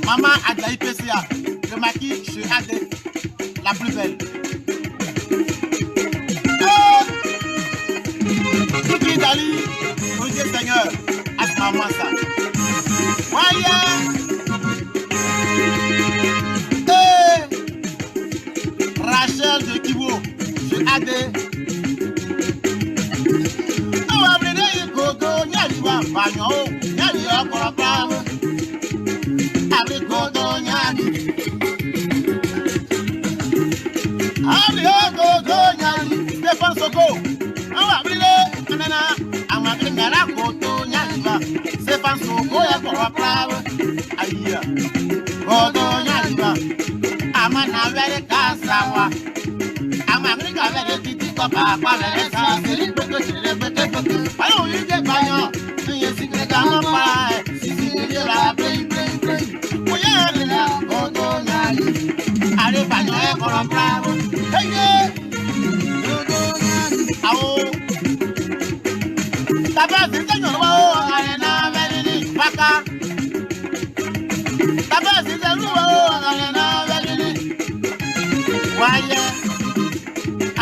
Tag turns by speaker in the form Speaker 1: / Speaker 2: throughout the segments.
Speaker 1: Maman a de la IPCA, le maquis chez AD, la plus belle. Qui Dali, mon Dieu Seigneur, à ce moment ça. Rachel de Kibo, chez AD.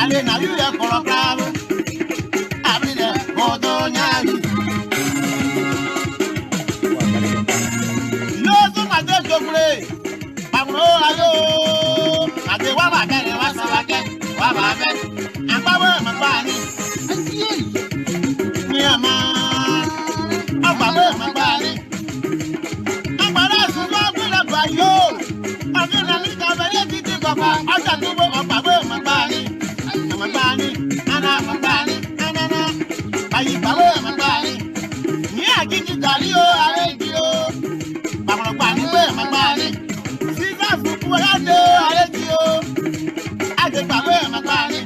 Speaker 1: Allez, na eu le colobravo. Abrile, modoñali. Yo su mate jogule. Pablo ayo. Ate wa ba bele wa sawake. Wa ba bele. Apawe mabani. Ni ama. Apawe mabani. Apara su wa bula bayo. Abina mi ka bele titi papa. Ata tubo apawe mabani. Mabani, ana mabani, anana, bayi bawo mabani. Ni agiji dalio aregio, bamolo bani we mabani. Siza fuku ade aregio, ade bawo mabani.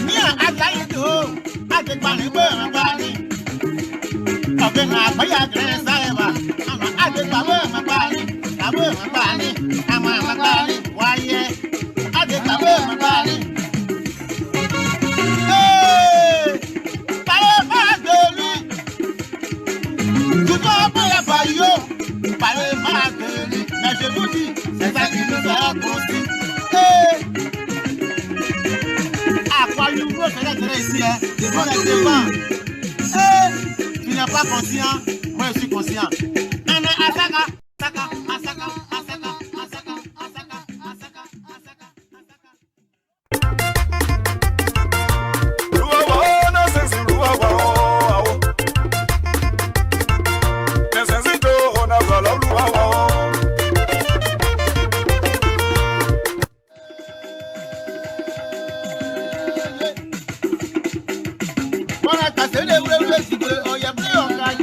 Speaker 1: Ni agayi do, ade bani we mabani. Obe na baya gresa eba, ama ade bawo mabani, bawo mabani, ama mabani, waye. Ade bawo mabani. Parlez mal de lui, mais je vous dis, c'est ça qui nous a construit. À quoi nous voulons faire ici, c'est pour être devant. Tu n'es pas conscient, moi je suis conscient. Asaka, asaka, asaka, asaka, asaka, asaka, asaka, asaka. Voilà, t'as fait les vrais, oh y'a plus en cas,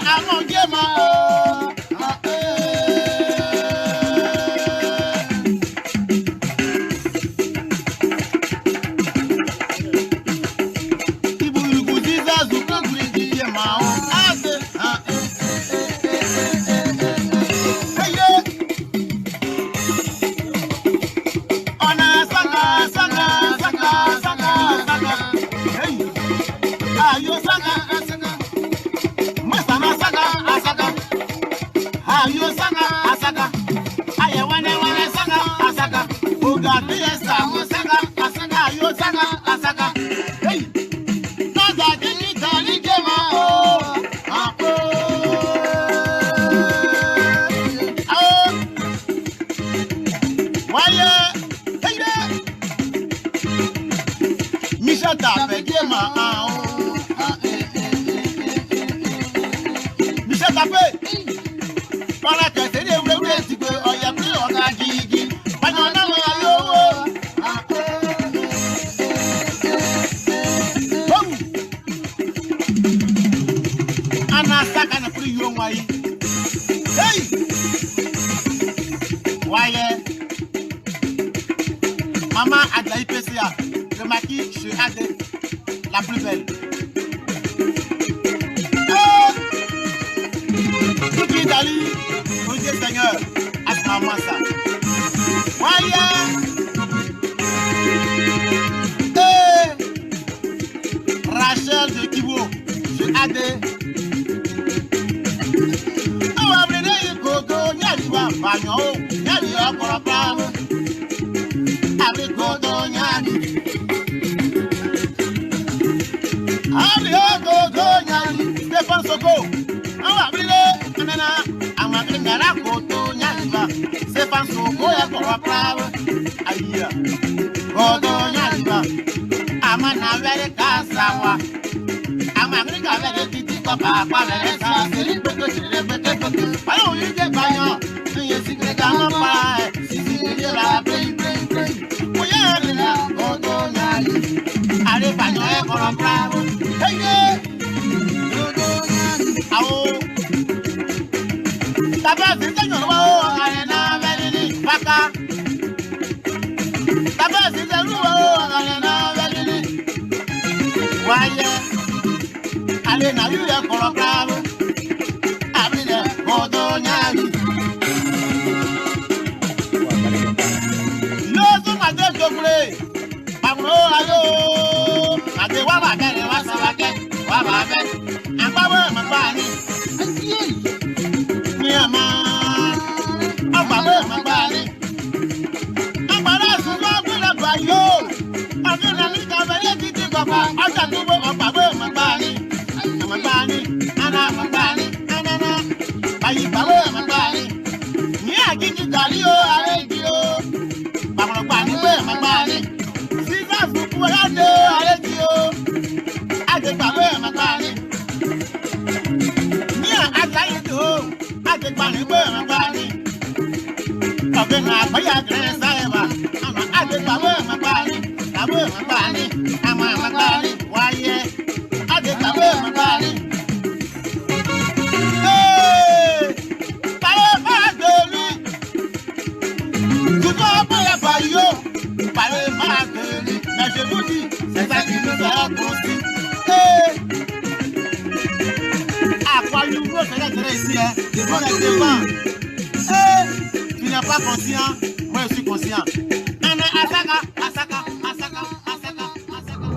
Speaker 1: among Gemma. Maman a de la IPCA, le maquis chez AD, la plus belle. Tout qui d'Ali, mon Dieu Seigneur, à ce moment ça. Voyez, Rachel de Kibo, chez AD. On va venir y coco, n'y a pas bagnon, n'y a pas pas. Avec Godonyani, Stéphane Soko, on va briller, Nana, on va briller la Godonyani, Stéphane Soko, et pour la preuve, aïe, Godonyani, Amana Vere Kasawa, Amana Vere Titi Papa, Vere Sa, c'est le petit, alors il est vaillant, il est si grand, si la paix. Allez, bagnolet pour la bravo. Hey, Taba, c'est un nouveau, Alena, Valini, Paka. Taba, c'est un nouveau, Alena, Valini. Voyez, allez, n'a eu le pour la bravo. Abril, Godonyani. L'autre m'a déjoué. Pablo, allô. Ade wa ba kere wa sa wa ke wa ba be apa wa ma pa ni ni ama apa wa ma pa ni apara su wa bi la ba yo ade na ni ka ba ye ti ti papa aja tu bo apa wa ma pa ni ana ma pa ni ana na ayi pa wa ma pa ni ni aji ti dari o are di o Pablo pa ni wa ma pa ni Siza fuku wa de are di o Ade pawe mabani. Nia atayi to. Ade pani we mabani. Obe na paya gresa eba. Ama ade pawe mabani. Pawe mabani. Ama mabani. Waye. Ade pawe mabani. Hey! Pawe mabani. Tuto pawe payo. Pawe mabani. Mais je vous dis, c'est ça qui nous a construit. À quoi nous voulons faire ici, devant les devants. Tu n'es pas conscient, moi je suis conscient. Asaka, Asaka, Asaka, Asaka, Asaka.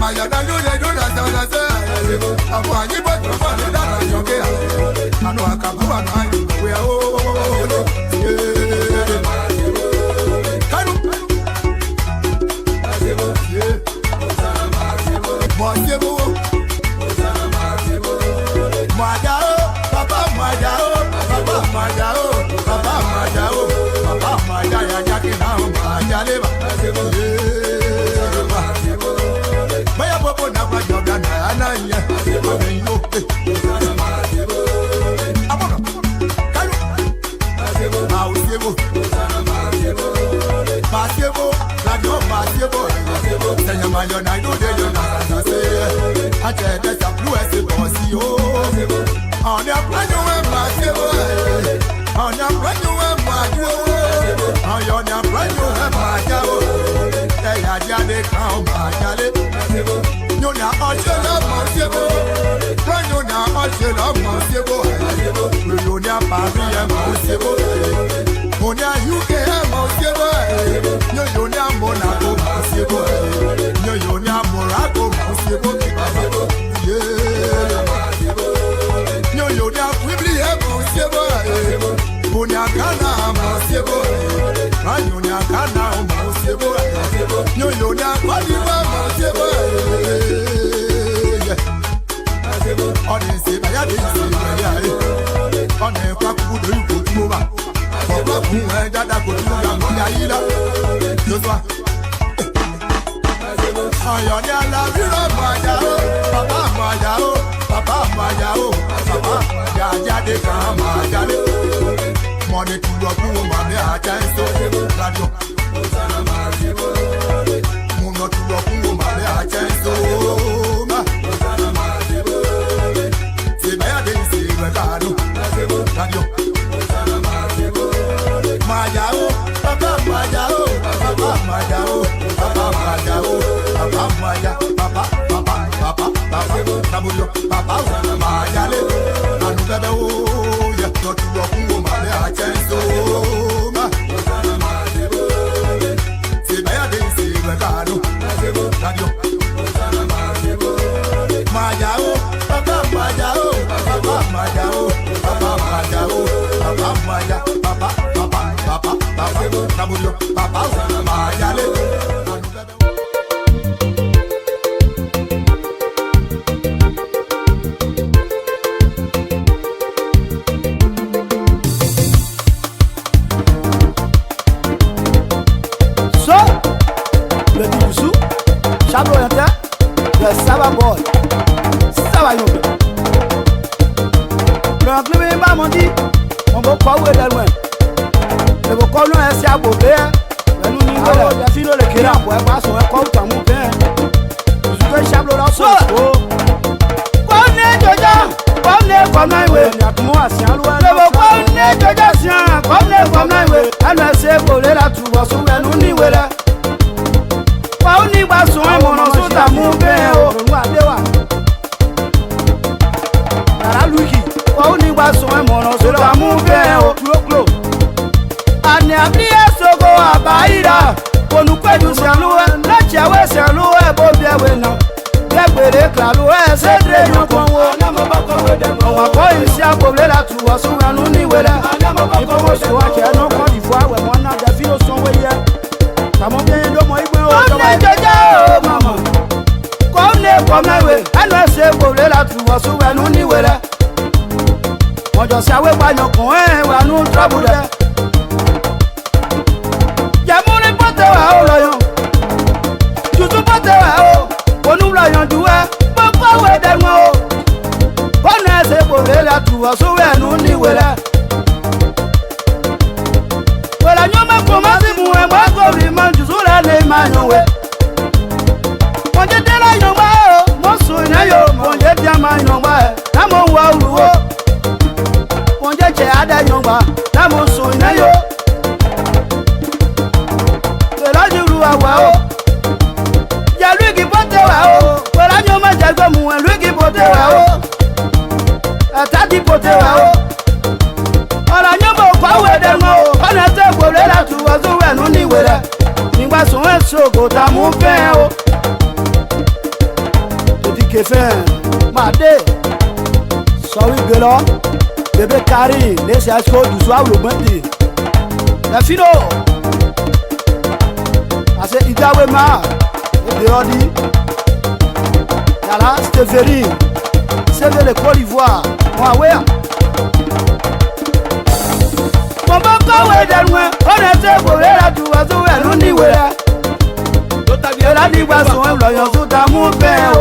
Speaker 2: Maya da do de do da da da. Abu ayi bo to fa da da yo ke. Anu akabu anu ayi we o. Kanu. Mojebo. Majao, papa majao, papa majao, papa majao, papa majaya jaki na majale ba. Maya popo na pa joga na ya. Abenyo. Amono. Kalu. Mausebo. Masebo, radio masebo. Senya mayo na do de yo na say. Ache de sa blue ese bosi o. On a plan you and masebo. On a plan you and majo. On a plan you and majo. Hey aja de kan majale. You na ochela masebo. Plan you na ochela masebo. You na Paris and masebo. Monia UK masebo. You na Monaco masebo. You na Morocco masebo. Yeah. You na Quibbly masebo. Monia Ghana masebo. You na Ghana masebo. You na Kwadiba masebo. On est c'est pas y a des on est pas pour de you ba papa ku dada ko tu la mo ya yi la ce soir ayo ni ala bi ro maja o papa maja o papa maja o papa ya jade kan maja le money tu lo ku ma me aja so radio mo no tu lo ku ma me aja so radio Majao, papa Majao, papa Majao, papa Majao, papa Maja, papa, papa, papa, papa, Tabuyo, papa, Majale, Anu bebe o, ya, no tu lo kungo mame a chenso, ma, si baya de si wekano, radio Majao, papa Majao, papa Majao, papa Majao, papa Maja, papa, papa, papa, papa, Tabuyo, papa, Majale.
Speaker 3: So, le Diboussou, Chablo Yantin, le Saba Boy, Saba Yobe. Le Anglais m'a dit, on va pas où est loin. Le Bocolon est si à Bobé, le nous n'y voulons pas, si nous le créons, pour pas son compte à mon père. Je veux Chablo là, so. On est Joja, on est comme un way, il y a tout le monde à Sien Loué. Le Bocolon est Joja Sien, on est comme un way. Elle me sait voler la trouve, sous elle nous n'y voulons. On y va sur un mon sous ta mon père, on va devoir. La Louis, on y va sur un mon sous ta mon père, clo. Ane abliye sogo abaira, on nous fait du Saint-Louis, la Tiawe Saint-Louis, bon bien oui non. Gbèrè klalo c'est très bien qu'on voit. On va pas ici à pobler la trouve sous un nous ni wele. Il faut que soit qu'il y a non Côte d'Ivoire, ouais moi n'a des filles sont voyées. Ça m'a bien de moi il peut. On est déjà maman. Comme les pommes ouais, elle va se pobler la trouve sous un nous ni wele. On doit savoir pas nos coins, ouais nous travailler. Y'a mon pote à Oloyon. Tu te pote à on nous l'a doué, pourquoi ouais des mots? On est c'est pour la trouver, sauver nous ni voilà. Voilà, nous me commencez, moi, compliment, tu soules les mains, ouais. Mon Dieu, t'es là, yo, mon souvenir, mon Dieu, t'es ma yo, na mon waouh, mon Dieu, t'es à des yo, na mon souvenir, c'est là, du waouh. Y'a lui qui porte là-haut, voilà nous m'a dit comme moi, lui qui porte là-haut. T'as dit porte là-haut. Voilà nous m'a pas oué de mots, on a été volé là tout va jouer nous ni voilà. Ni va son sogo ta mon père. Kefin, Madé, Sorry Belon, Bébé Kari, les escorts du soir le matin. La fino, assez Idawema, et Béodi, Yala, Stéphanie, c'est de l'école d'Ivoire, moi, ouais. Mon bon corps est dans moi, on a fait pour la tour, on n'y est là. La division est là, on sous mon père.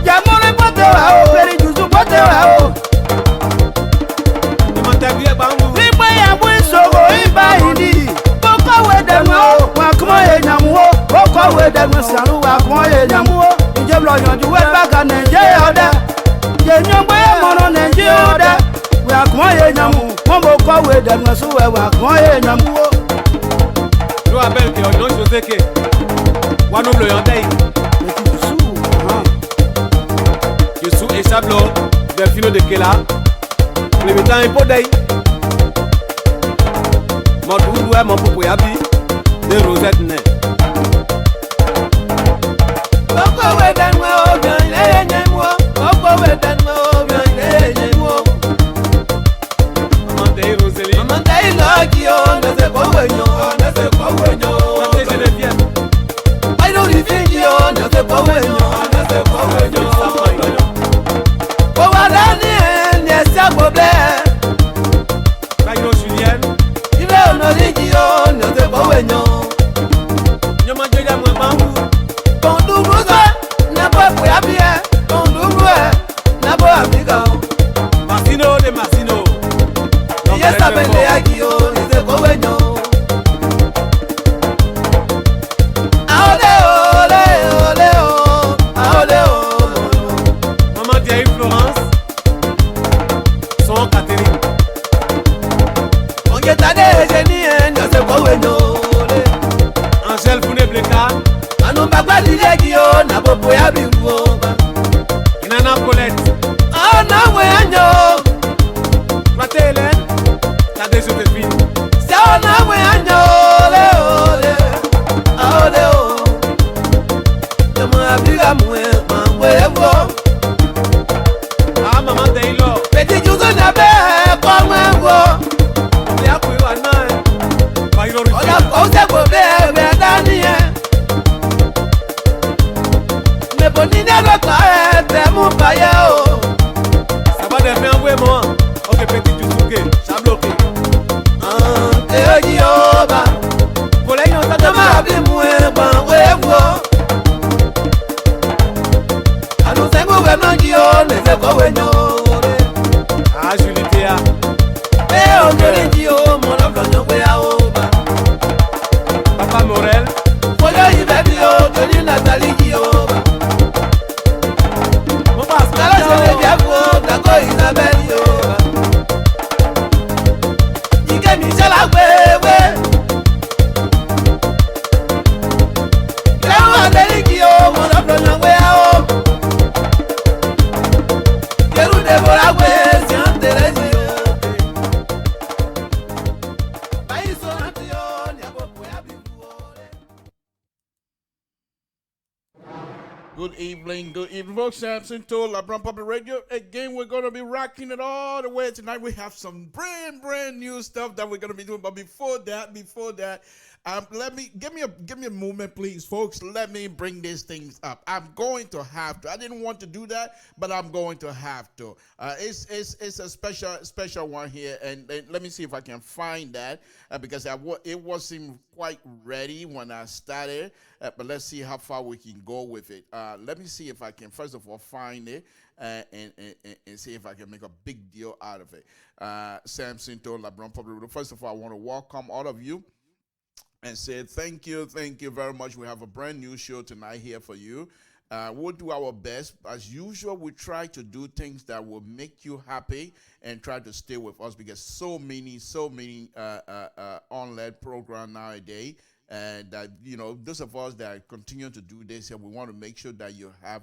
Speaker 3: Yamon le pote là, Péri du sous-pote là. Libre ya mwen soro iba ini. Boko we demo, wa kuma ye nyamu. Boko we demo salu wa kuma ye nyamu. Nje blo yonju we baga nenje oda. Ye nyombo ye mono nenje oda. Wa kuma ye nyamu. Boko we demo su we wa kuma ye nyamu.
Speaker 4: Je rappelle que non José que Wanou le yandai. Je suis échablo Delphino de Kela. Le mettant un pot d'ail. Mon doudou est mon popo yabi. De Rosette ne. Pourquoi vous êtes moi bien les moi? Pourquoi vous êtes moi bien les moi? Maman t'es Rosélie. Maman t'es là qui on ne sait pas où ne sait pas où Maman t'es Geneviève. I don't think you ne sait pas où ne sait pas où Oh madame n'est pas problème. Baino Julien. Il est honoré qui on ne sait pas où Nyoma Djoya moi bambou. Ton double n'a pas pour y bien. Ton double n'a pas amiga. Martino de Martino. Yes, ça fait les agio, les écoignos. Maman Diaye Florence. Son Catherine. On y est allé, génie, ne sait pas où Angèle Founé Bleka. Anou Bagba Lilé Guillaume, n'a pas pour y abimbo. Nana Colette. Ah, n'a pas agno. Maté Hélène. T'as des Joséphine. C'est un agno, olé, olé. Ah, olé, olé. Je m'en abuse à moi, m'en Ah, maman Taylor. Petit Jouzo n'a pas comme un beau. On est à couille à nain. On a posé pour faire Daniel. Mais pour Nina le travail, c'est mon paillot. Ça va de faire un vrai moment. Ok, petit Jouzo, ça bloqué. Guillaume. Pour les gens, ça te m'a appelé moi, bon, ouais, bon. À nous, c'est gouvernement Guillaume, les écoles, ah, Julie Théa. Eh, on te dit, oh, mon homme, Papa Morel. Faut y va bien, Tony Nathalie Guillaume. Mon passe, là, je l'ai bien vu, d'accord, Isabelle, Ike Michel Agbewe. Léon Adélie Guillaume, mon homme, non, ouais, oh. Kérou Déborah Agbe, Sian Thérèse.
Speaker 1: Good evening, folks. Samson to LeBron Public Radio. Again, we're going to be rocking it all the way tonight. We have some brand new stuff that we're going to be doing. But before that, give me a moment, please, folks. Let me bring these things up. I'm going to have to. I didn't want to do that, but I'm going to have to. It's a special one here, and let me see if I can find that because it wasn't quite ready when I started. But let's see how far we can go with it. Let me see if I can first of all find it and see if I can make a big deal out of it. Samson to LeBron Public Radio. First of all, I want to welcome all of you and say thank you very much. We have a brand new show tonight here for you. We'll do our best. As usual, we try to do things that will make you happy and try to stay with us because so many on-led program nowadays. And those of us that continue to do this, and we want to make sure that you have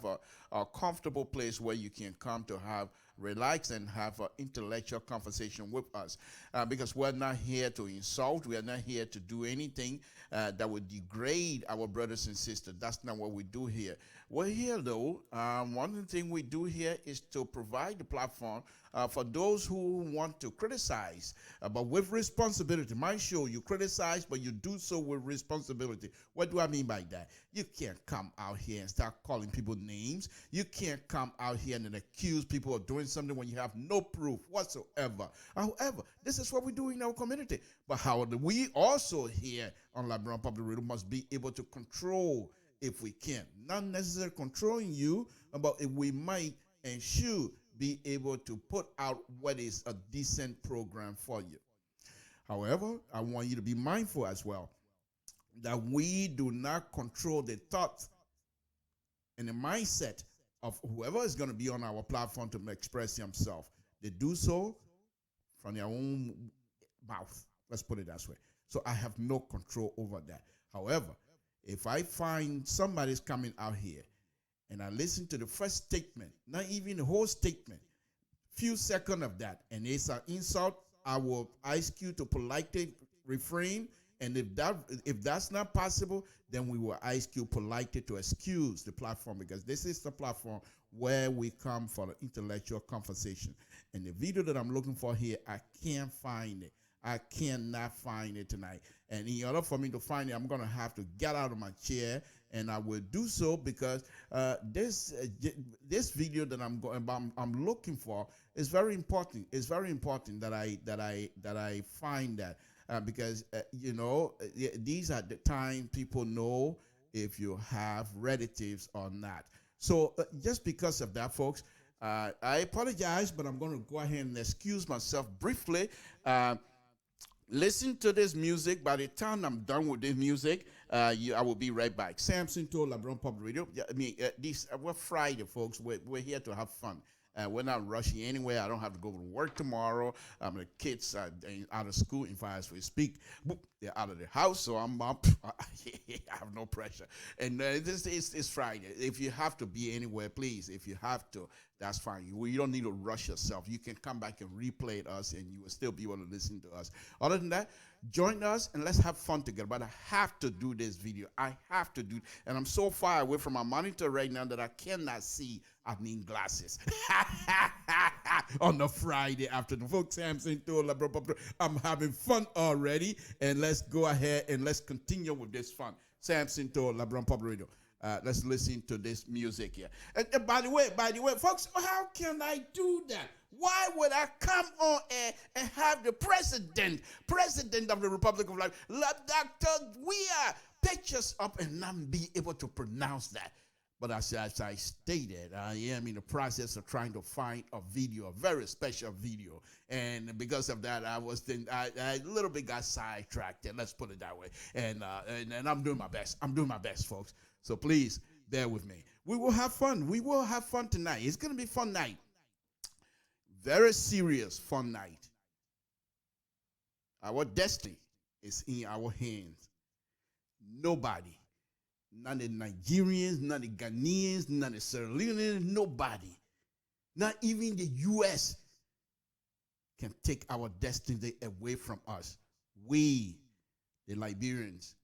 Speaker 1: a comfortable place where you can come to have relax and have an intellectual conversation with us. Because we're not here to insult. We are not here to do anything that would degrade our brothers and sisters. That's not what we do here. We're here, though. One of the things we do here is to provide the platform for those who want to criticize, but with responsibility. My show, you criticize, but you do so with responsibility. What do I mean by that? You can't come out here and start calling people names. You can't come out here and then accuse people of doing something when you have no proof whatsoever. However, this is what we do in our community. But we also here on LIBERIA Public Radio must be able to control if we can. Not necessarily controlling you, but if we might and should be able to put out what is a decent program for you. However, I want you to be mindful as well that we do not control the thoughts and the mindset of whoever is going to be on our platform to express himself. They do so from their own mouth. Let's put it that way. So I have no control over that. However, if I find somebody's coming out here and I listen to the first statement, not even the whole statement, few seconds of that, and it's an insult, I will ask you to politely refrain. And if that's not possible, then we will ask you politely to excuse the platform, because this is the platform where we come for the intellectual conversation. And the video that I'm looking for here, I can't find it. I cannot find it tonight. And in order for me to find it, I'm going to have to get out of my chair, and I will do so because this video that I'm looking for is very important. It's very important that I find that. Because, you know, these are the time people know if you have relatives or not. So just because of that, folks, I apologize, but I'm going to go ahead and excuse myself briefly. Listen to this music. By the time I'm done with this music, I will be right back. Samson told LIBERIA Public Radio. We're Friday, folks. We're here to have fun. We're not rushing anywhere. I don't have to go to work tomorrow. The kids are out of school. In fact, as we speak, they're out of the house, so I'm up. I have no pressure. And this is Friday. If you have to be anywhere, please, if you have to, that's fine. You don't need to rush yourself. You can come back and replay us, and you will still be able to listen to us. Other than that, join us, and let's have fun together. But I have to do this video. I have to do it. And I'm so far away from my monitor right now that I cannot see. I need glasses. On the Friday afternoon. Folks, Samson told I'm having fun already. And let's go ahead and let's continue with this fun. Samson told LIBERIA Public Radio. Let's listen to this music here. And by the way, folks, how can I do that? Why would I come on air and have the president of the Republic of Life, Dr. Weir, pictures up and not be able to pronounce that? But as I stated, I am in the process of trying to find a video, a very special video. And because of that, I a little bit got sidetracked. Let's put it that way. And I'm doing my best. I'm doing my best, folks. So please bear with me. We will have fun. We will have fun tonight. It's going to be a fun night. Very serious fun night. Our destiny is in our hands. Nobody. Not the Nigerians, not the Ghanaians, not the Sierra Leoneans, nobody. Not even the U.S. can take our destiny away from us. We, the Liberians.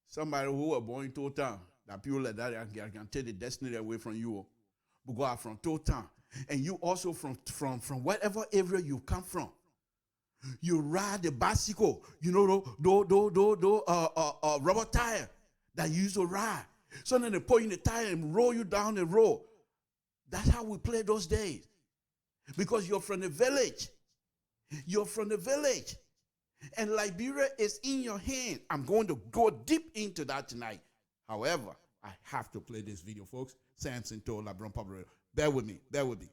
Speaker 1: Somebody who were born in Totan, that people like that can take the destiny away from you. We go out from Totan. And you also from whatever area you come from. You ride the bicycle, you know, rubber tire that you used to ride. So then they put you in the tire and roll you down the road. That's how we play those days. Because you're from the village. You're from the village. And Liberia is in your hand. I'm going to go deep into that tonight. However, I have to play this video, folks. Samson told LIBERIA Public Radio. Bear with me. Bear with me.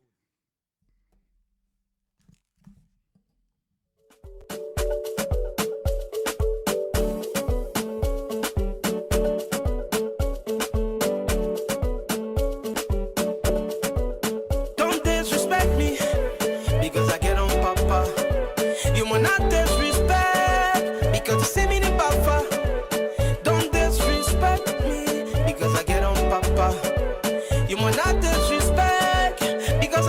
Speaker 3: Don't disrespect me because I get on papa. You will not disrespect because you see me in the buffer. Don't disrespect me because I get on papa. You will not disrespect because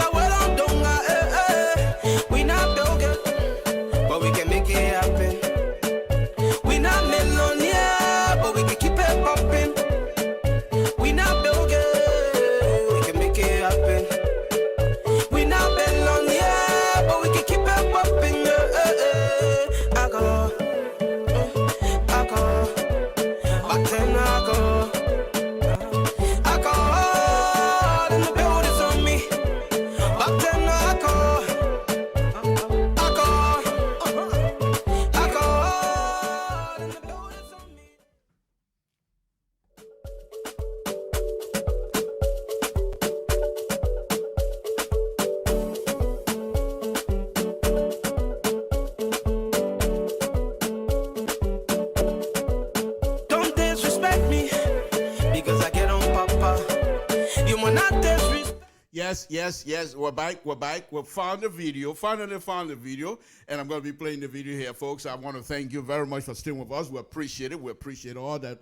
Speaker 1: Yes. We're back. We found the video. Finally found the video. And I'm going to be playing the video here, folks. I want to thank you very much for staying with us. We appreciate it. We appreciate all that.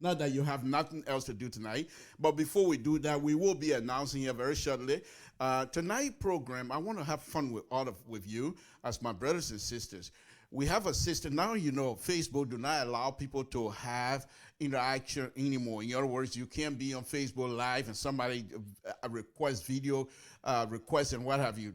Speaker 1: Not that you have nothing else to do tonight. But before we do that, we will be announcing here very shortly. Tonight's program, I want to have fun with you as my brothers and sisters. We have a system. Now, Facebook do not allow people to have interaction anymore. In other words, you can't be on Facebook Live and somebody requests video requests and what have you.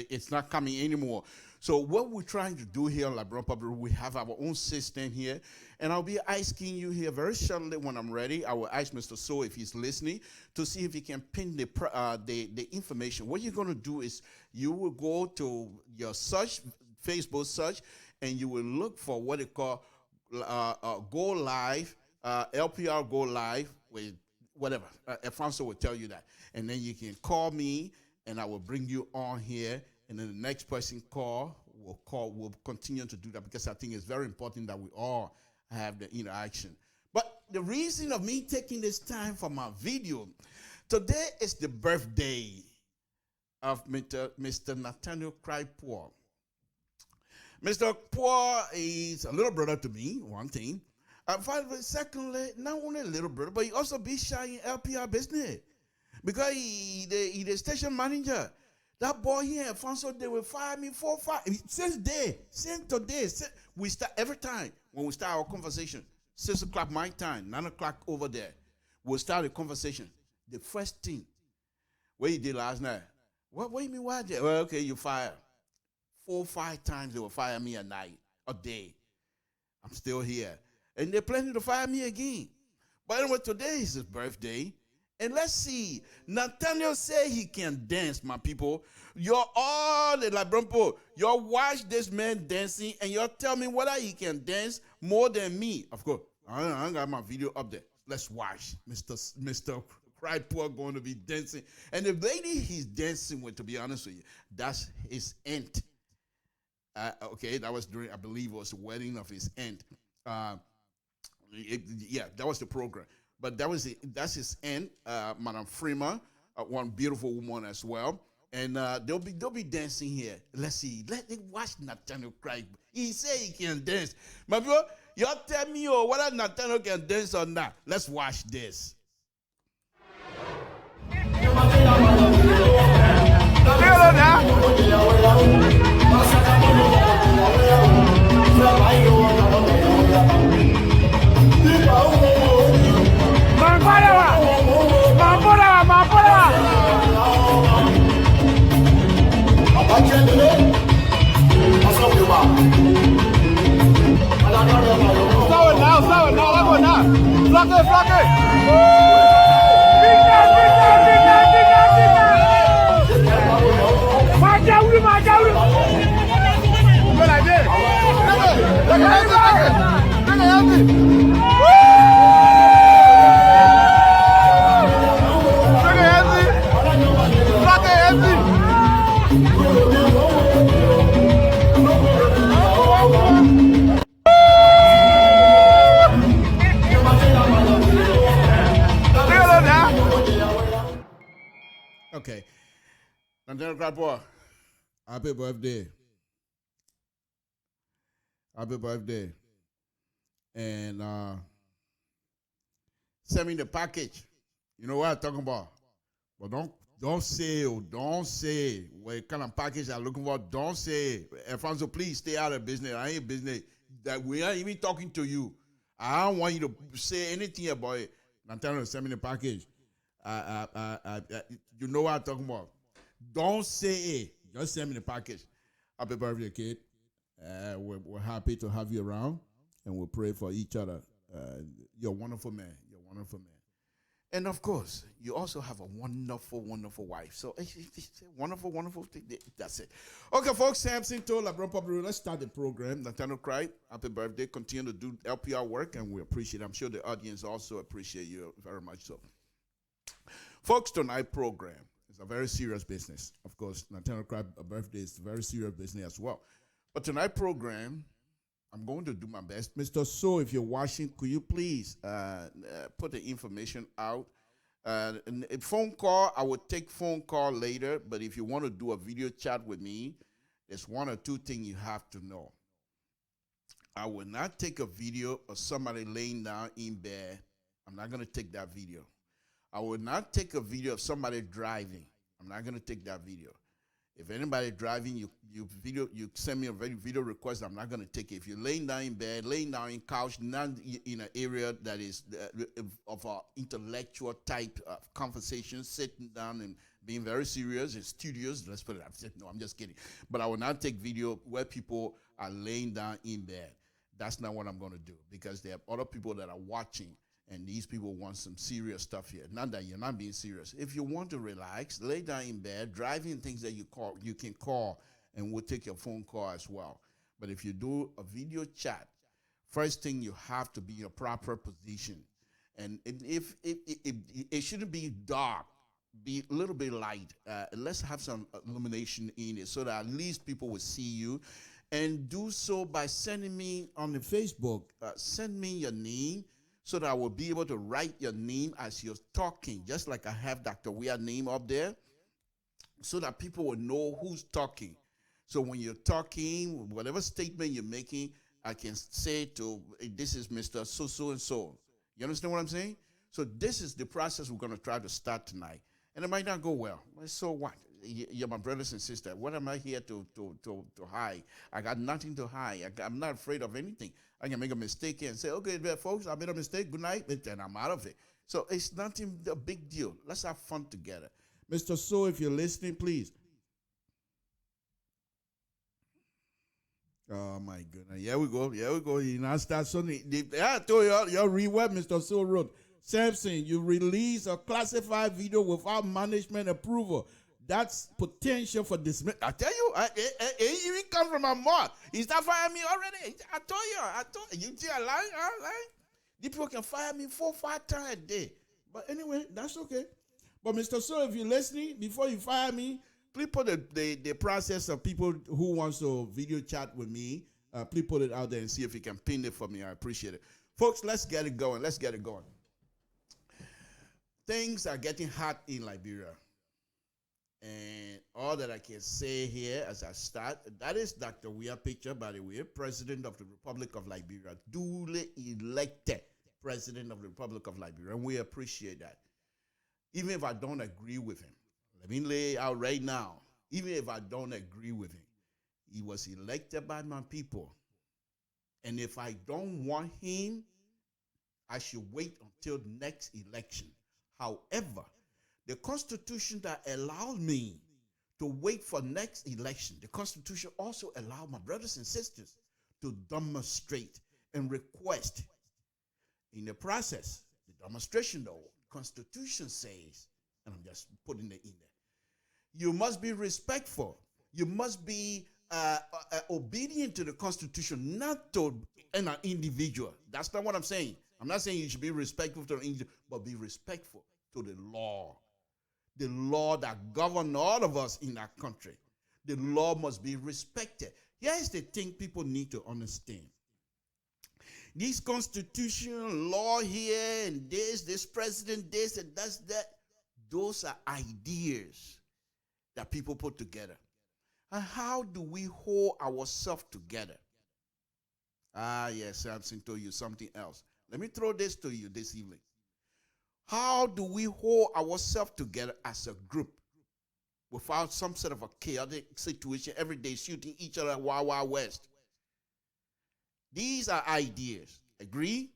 Speaker 1: It's not coming anymore. So what we're trying to do here on LIBERIA Public, we have our own system here. And I'll be asking you here very shortly when I'm ready. I will ask Mr. So if he's listening to see if he can pin the information. What you're going to do is you will go to your Facebook search, and you will look for what they call Go Live, LPR Go Live with whatever. Alfonso will tell you that. And then you can call me, and I will bring you on here. And then the next person will continue to do that, because I think it's very important that we all have the interaction. But the reason of me taking this time for my video, today is the birthday of Mr. Nathaniel Crypoor. Mr. Poor is a little brother to me, one thing. And finally, secondly, not only a little brother, but he also be shy in LPR business. Because he the station manager. That boy here, Alfonso, they will fire me 4-5. Since today, we start every time when we start our conversation, 6 o'clock my time, 9 o'clock over there, we'll start a conversation. The first thing, what he did last night, what do you mean, why? Well, okay, you fired. 4-5 times they will fire me a night, a day. I'm still here. And they're planning to fire me again. But anyway, today is his birthday. And let's see. Nathaniel said he can dance, my people. You're all the LIBERIA. Y'all watch this man dancing, and y'all tell me whether he can dance more than me. Of course, I got my video up there. Let's watch Mr. Crypoor going to be dancing. And the lady he's dancing with, to be honest with you, that's his aunt. Okay, that was during, I believe, it was the wedding of his aunt. Yeah, that was the program. But that's his aunt, Madame Freeman, one beautiful woman as well. And they'll be dancing here. Let's see. Let me watch Nathaniel cry. He say he can dance. My people, y'all tell me whether Nathaniel can dance or not. Let's watch this. Okay. Nathaniel Crypoor, happy birthday. Happy birthday. And send me the package. You know what I'm talking about. But don't say what kind of package I'm looking for. Don't say, Alfonso, please stay out of business. I ain't business. That we aren't even talking to you. I don't want you to say anything about it. Nathaniel, send me the package. You know what I'm talking about. Don't say it. Just send me the package. Happy birthday, kid. We're happy to have you around, and we'll pray for each other. You're a wonderful man. You're a wonderful man. And of course, you also have a wonderful, wonderful wife. So it's a wonderful, wonderful thing. That's it. Okay, folks, Samson told LIBERIA Public, let's start the program. Nathaniel cried. Happy birthday. Continue to do LPR work, and we appreciate it. I'm sure the audience also appreciate you very much so. Folks, tonight's program is a very serious business. Of course, Nathaniel Cry's birthday is a very serious business as well. But tonight's program, I'm going to do my best. Mr. So, if you're watching, could you please put the information out And a phone call, I would take phone call later, but if you want to do a video chat with me, there's one or two things you have to know. I will not take a video of somebody laying down in bed. I'm not going to take that video. I will not take a video of somebody driving. I'm not going to take that video. If anybody driving, you send me a video request, I'm not going to take it. If you're laying down in bed, laying down in couch, not in an area that is of an intellectual type of conversation, sitting down and being very serious and studious, let's put it up. No, I'm just kidding. But I will not take video where people are laying down in bed. That's not what I'm going to do, because there are other people that are watching. And these people want some serious stuff here. Not that you're not being serious. If you want to relax, lay down in bed, driving things that you can call, and we'll take your phone call as well. But if you do a video chat, first thing, you have to be in a proper position. And if it shouldn't be dark, be a little bit light. Let's have some illumination in it so that at least people will see you. And do so by sending me on the Facebook, send me your name, so that I will be able to write your name as you're talking, just like I have Dr. Weir's name up there, so that people will know who's talking. So when you're talking, whatever statement you're making, I can say to, this is Mr. So and so. You understand what I'm saying? So this is the process we're going to try to start tonight. And it might not go well. So what? You're my brothers and sisters. What am I here to hide? I got nothing to hide. I'm not afraid of anything. I can make a mistake here and say, okay, folks, I made a mistake. Good night. And I'm out of it. So it's nothing a big deal. Let's have fun together. Mr. So, if you're listening, please. Oh, my goodness. Here we go. You now start something. I told you, your reward, Mr. So wrote. Samson, you release a classified video without management approval. That's potential for dismiss. I tell you, it even come from my mouth. He start firing me already. I told you. You see, I lie. These people can fire me 4-5 times a day. But anyway, that's okay. But Mr. So, if you're listening, before you fire me, please put the process of people who wants to video chat with me. Please put it out there and see if you can pin it for me. I appreciate it. Folks, let's get it going. Things are getting hot in Liberia. And all that I can say here as I start, that is Dr. Weir picture, by the way, President of the Republic of Liberia, duly elected President of the Republic of Liberia, and we appreciate that. Even if I don't agree with him, let me lay out right now, even if I don't agree with him, he was elected by my people. And if I don't want him, I should wait until the next election. However, the Constitution that allowed me to wait for next election, the Constitution also allowed my brothers and sisters to demonstrate and request. In the process, the demonstration, the Constitution says, and I'm just putting it in there, you must be respectful. You must be obedient to the Constitution, not to an individual. That's not what I'm saying. I'm not saying you should be respectful to an individual, but be respectful to the law. The law that governs all of us in our country. The law must be respected. Here's the thing people need to understand. This constitutional law here and this president, this and that's that, those are ideas that people put together. And how do we hold ourselves together? Yes, Samson told you something else. Let me throw this to you this evening. How do we hold ourselves together as a group without some sort of a chaotic situation, every day shooting each other wild west? These are ideas. Agree?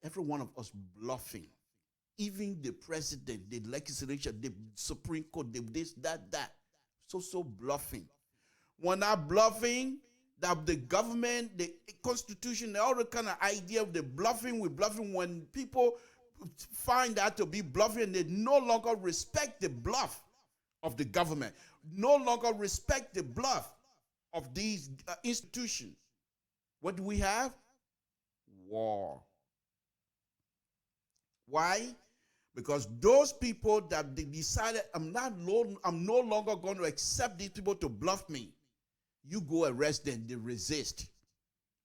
Speaker 1: Every one of us bluffing. Even the president, the legislature, the Supreme Court, this, that. So bluffing. When I'm bluffing, that the government, the Constitution, all the kind of idea of the bluffing, we're bluffing when people find that to be bluffing, they no longer respect the bluff of the government, no longer respect the bluff of these institutions. What do we have? War. Why? Because those people that they decided, I'm no longer going to accept these people to bluff me. You go arrest them, they resist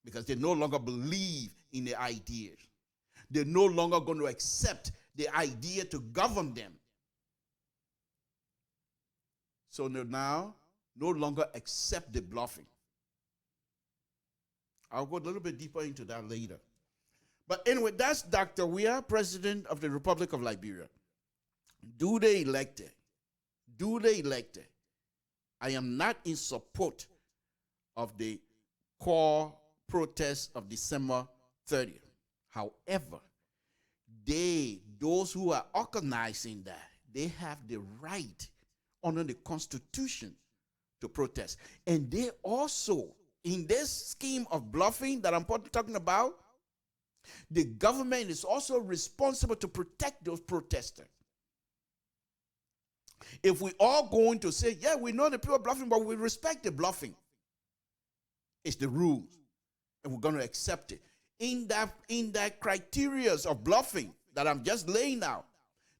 Speaker 1: because they no longer believe in the ideas. They're no longer going to accept the idea to govern them. So they now no longer accept the bluffing. I'll go a little bit deeper into that later. But anyway, that's Dr. Weah, President of the Republic of Liberia. Do they elect her? Do they elect her? I am not in support of the core protest of December 30th. However, those who are organizing that, they have the right under the Constitution to protest. And they also, in this scheme of bluffing that I'm talking about, the government is also responsible to protect those protesters. If we all going to say, yeah, we know the people are bluffing, but we respect the bluffing, it's the rules, and we're going to accept it. In that criteria of bluffing that I'm just laying out,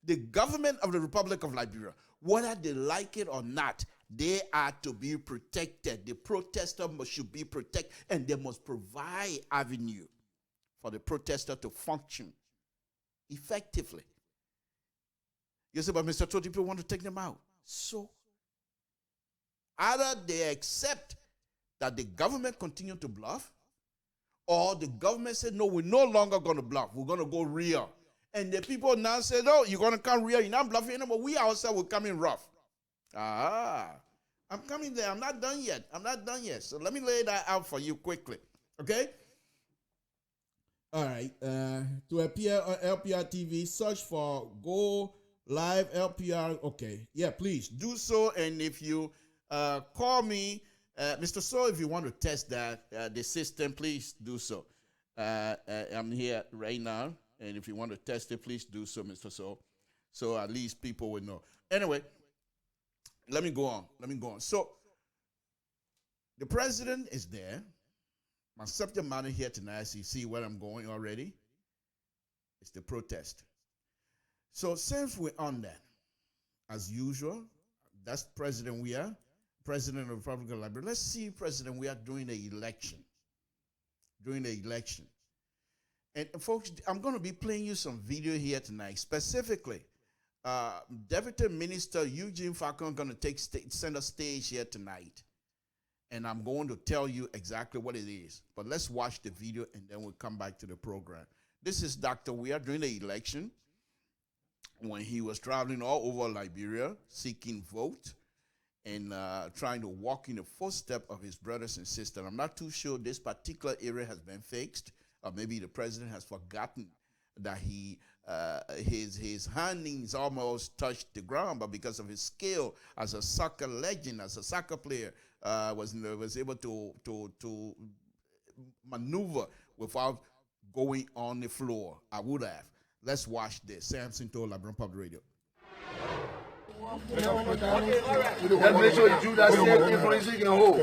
Speaker 1: the government of the Republic of Liberia, whether they like it or not, they are to be protected. The protester should be protected, and they must provide avenue for the protester to function effectively. You say, but Mr. Totti, people want to take them out. So, either they accept that the government continue to bluff, or the government said, no, we're no longer going to bluff. We're going to go real. And the people now say, no, you're going to come real. You're not bluffing anymore. We ourselves will come in rough. I'm coming there. I'm not done yet. So let me lay that out for you quickly. Okay? All right. To appear on LPR TV, search for Go Live LPR. Okay. Yeah, please do so. And if you call me, Mr. So, if you want to test that, the system, please do so. I'm here right now. And if you want to test it, please do so, Mr. So. So at least people will know. Anyway, let me go on. So the president is there. My subject matter here tonight, as you see where I'm going already, it's the protest. So since we're on that, as usual, that's President Weah, President of the Republic of Liberia. Let's see President Weah during the election. And folks, I'm going to be playing you some video here tonight. Specifically, Deputy Minister Eugene Falcon is going to take center stage here tonight. And I'm going to tell you exactly what it is. But let's watch the video and then we'll come back to the program. This is Dr. Weah during the election when he was traveling all over Liberia seeking vote and trying to walk in the footsteps of his brothers and sisters. I'm not too sure this particular area has been fixed, or maybe the president has forgotten that his handings almost touched the ground, but because of his skill as a soccer legend, as a soccer player, was able to maneuver without going on the floor. I would have. Let's watch this. Samson to Liberia Public Radio.
Speaker 5: Let's make sure you do that same thing for you can hold.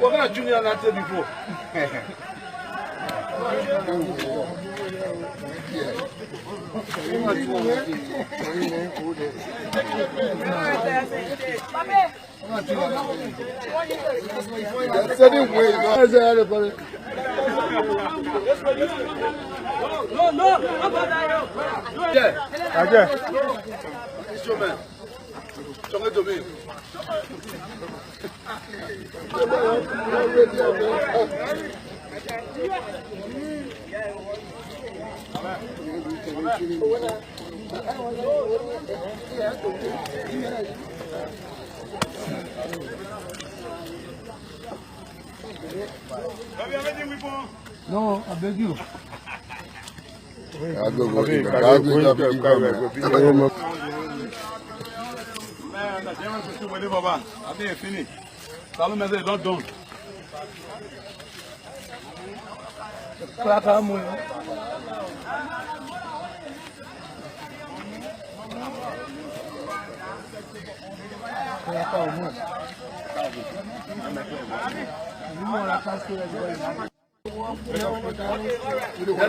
Speaker 5: We're going to junior that before. No, I beg you. Let's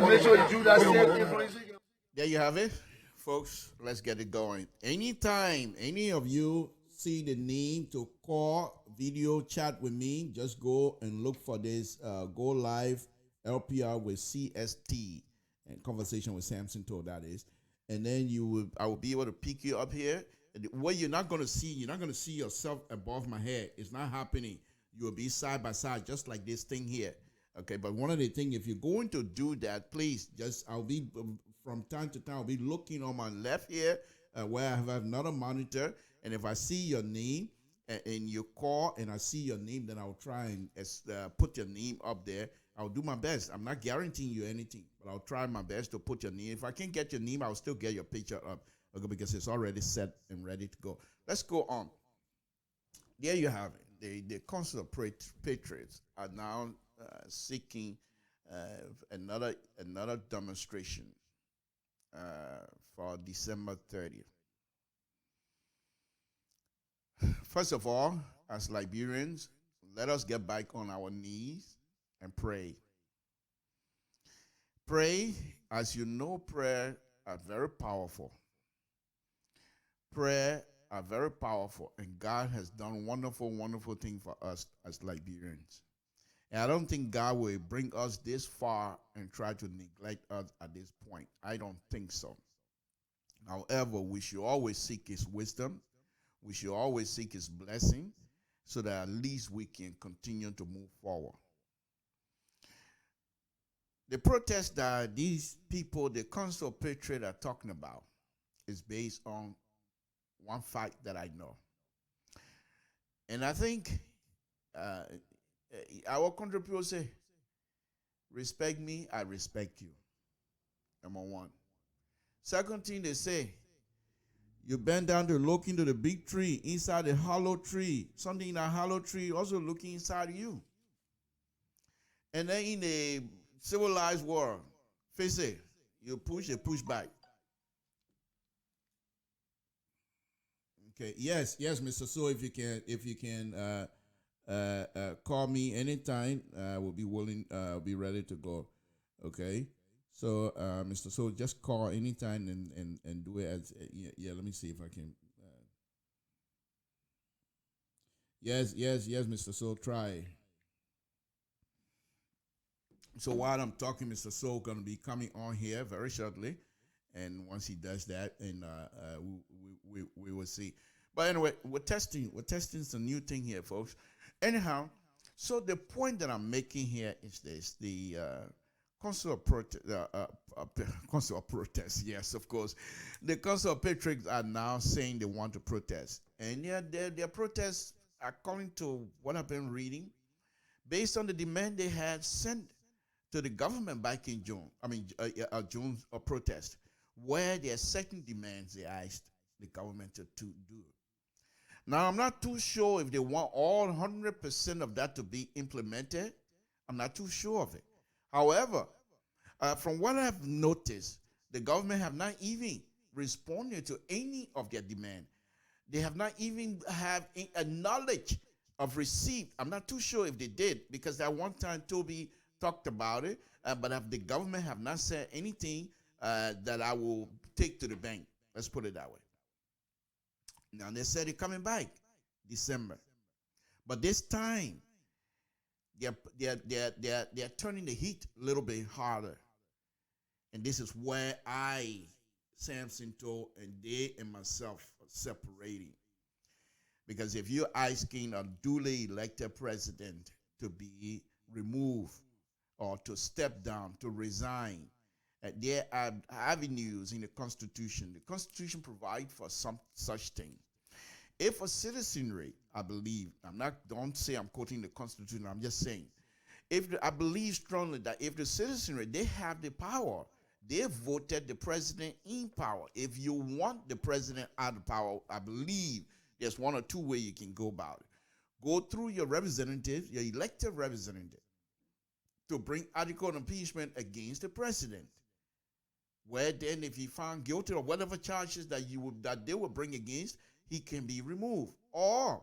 Speaker 5: make sure you do that same thing for Ezekiel.
Speaker 1: There you have it, folks. Let's get it going. Anytime any of you see the need to call, video chat with me, just go and look for this Go Live LPR with CST and Conversation with Samson Told, that is. And then I will be able to pick you up here. What you're not going to see yourself above my head. It's not happening. You will be side by side, just like this thing here. Okay, but one of the things, if you're going to do that, please, I'll be, from time to time, I'll be looking on my left here where I have another monitor. And if I see your name and you call and I see your name, then I'll try and put your name up there. I'll do my best. I'm not guaranteeing you anything, but I'll try my best to put your name. If I can't get your name, I'll still get your picture up, okay, because it's already set and ready to go. Let's go on. There you have it. The Council of Patriots are now seeking another demonstration for December 30th. First of all, as Liberians, let us get back on our knees and pray. Pray, as you know, prayer are very powerful. Prayer are very powerful, and God has done wonderful, wonderful things for us as Liberians. And I don't think God will bring us this far and try to neglect us at this point. I don't think so. However, we should always seek his wisdom. We should always seek his blessing so that at least we can continue to move forward. The protest that these people, the Council of Patriots, are talking about is based on one fact that I know. And I think our country people say, respect me, I respect you. Number one. Second thing they say, you bend down to look into the big tree, inside the hollow tree. Something in that hollow tree also looking inside you. And then in a civilized world, face it, you push, they push back. Okay, yes, Mr. So if you can call me anytime, we'll be willing, be ready to go. Okay. So, Mr. So, just call anytime and do it as, yeah, let me see if I can. Yes, Mr. So, try. So, while I'm talking, Mr. So going to be coming on here very shortly. And once he does that, and we will see. But anyway, we're testing some new thing here, folks. Anyhow, so the point that I'm making here is this. The Council of Protest, yes, of course. The Council of Patriots are now saying they want to protest. And yeah, their protests, according to what I've been reading, based on the demand they had sent to the government back in June, June protest, where there are certain demands they asked the government to do. Now, I'm not too sure if they want all 100% of that to be implemented. I'm not too sure of it. However, from what I've noticed, the government have not even responded to any of their demand. They have not even have a knowledge of receipt. I'm not too sure if they did, because at one time Toby talked about it, but the government have not said anything that I will take to the bank. Let's put it that way. Now they said they're coming back December, but this time they're turning the heat a little bit harder, and this is where I, Samson Toe, and they and myself are separating. Because if you're asking a duly elected president to be removed or to step down, to resign, there are avenues in the Constitution. The Constitution provides for some such thing. If a citizenry, I believe, don't say I'm quoting the Constitution, I'm just saying, I believe strongly that if the citizenry, they have the power, they voted the president in power. If you want the president out of power, I believe there's one or two ways you can go about it. Go through your representative, your elected representative, to bring article of impeachment against the president. Where then, if he found guilty of whatever charges that they will bring against, he can be removed. Or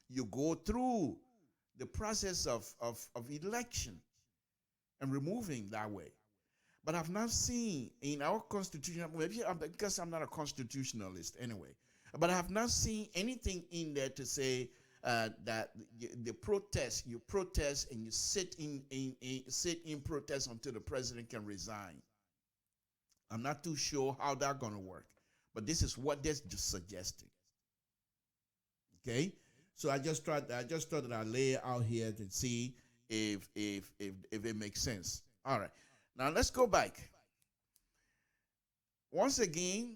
Speaker 1: you go through the process of election and removing that way. But I've not seen in our constitution, maybe because I'm not a constitutionalist anyway, but I have not seen anything in there to say that the protest, you protest and you sit in protest until the president can resign. I'm not too sure how that's going to work, but this is what they're just suggesting. Okay, so I just thought that I lay it out here to see if it makes sense. All right, now let's go back. Once again,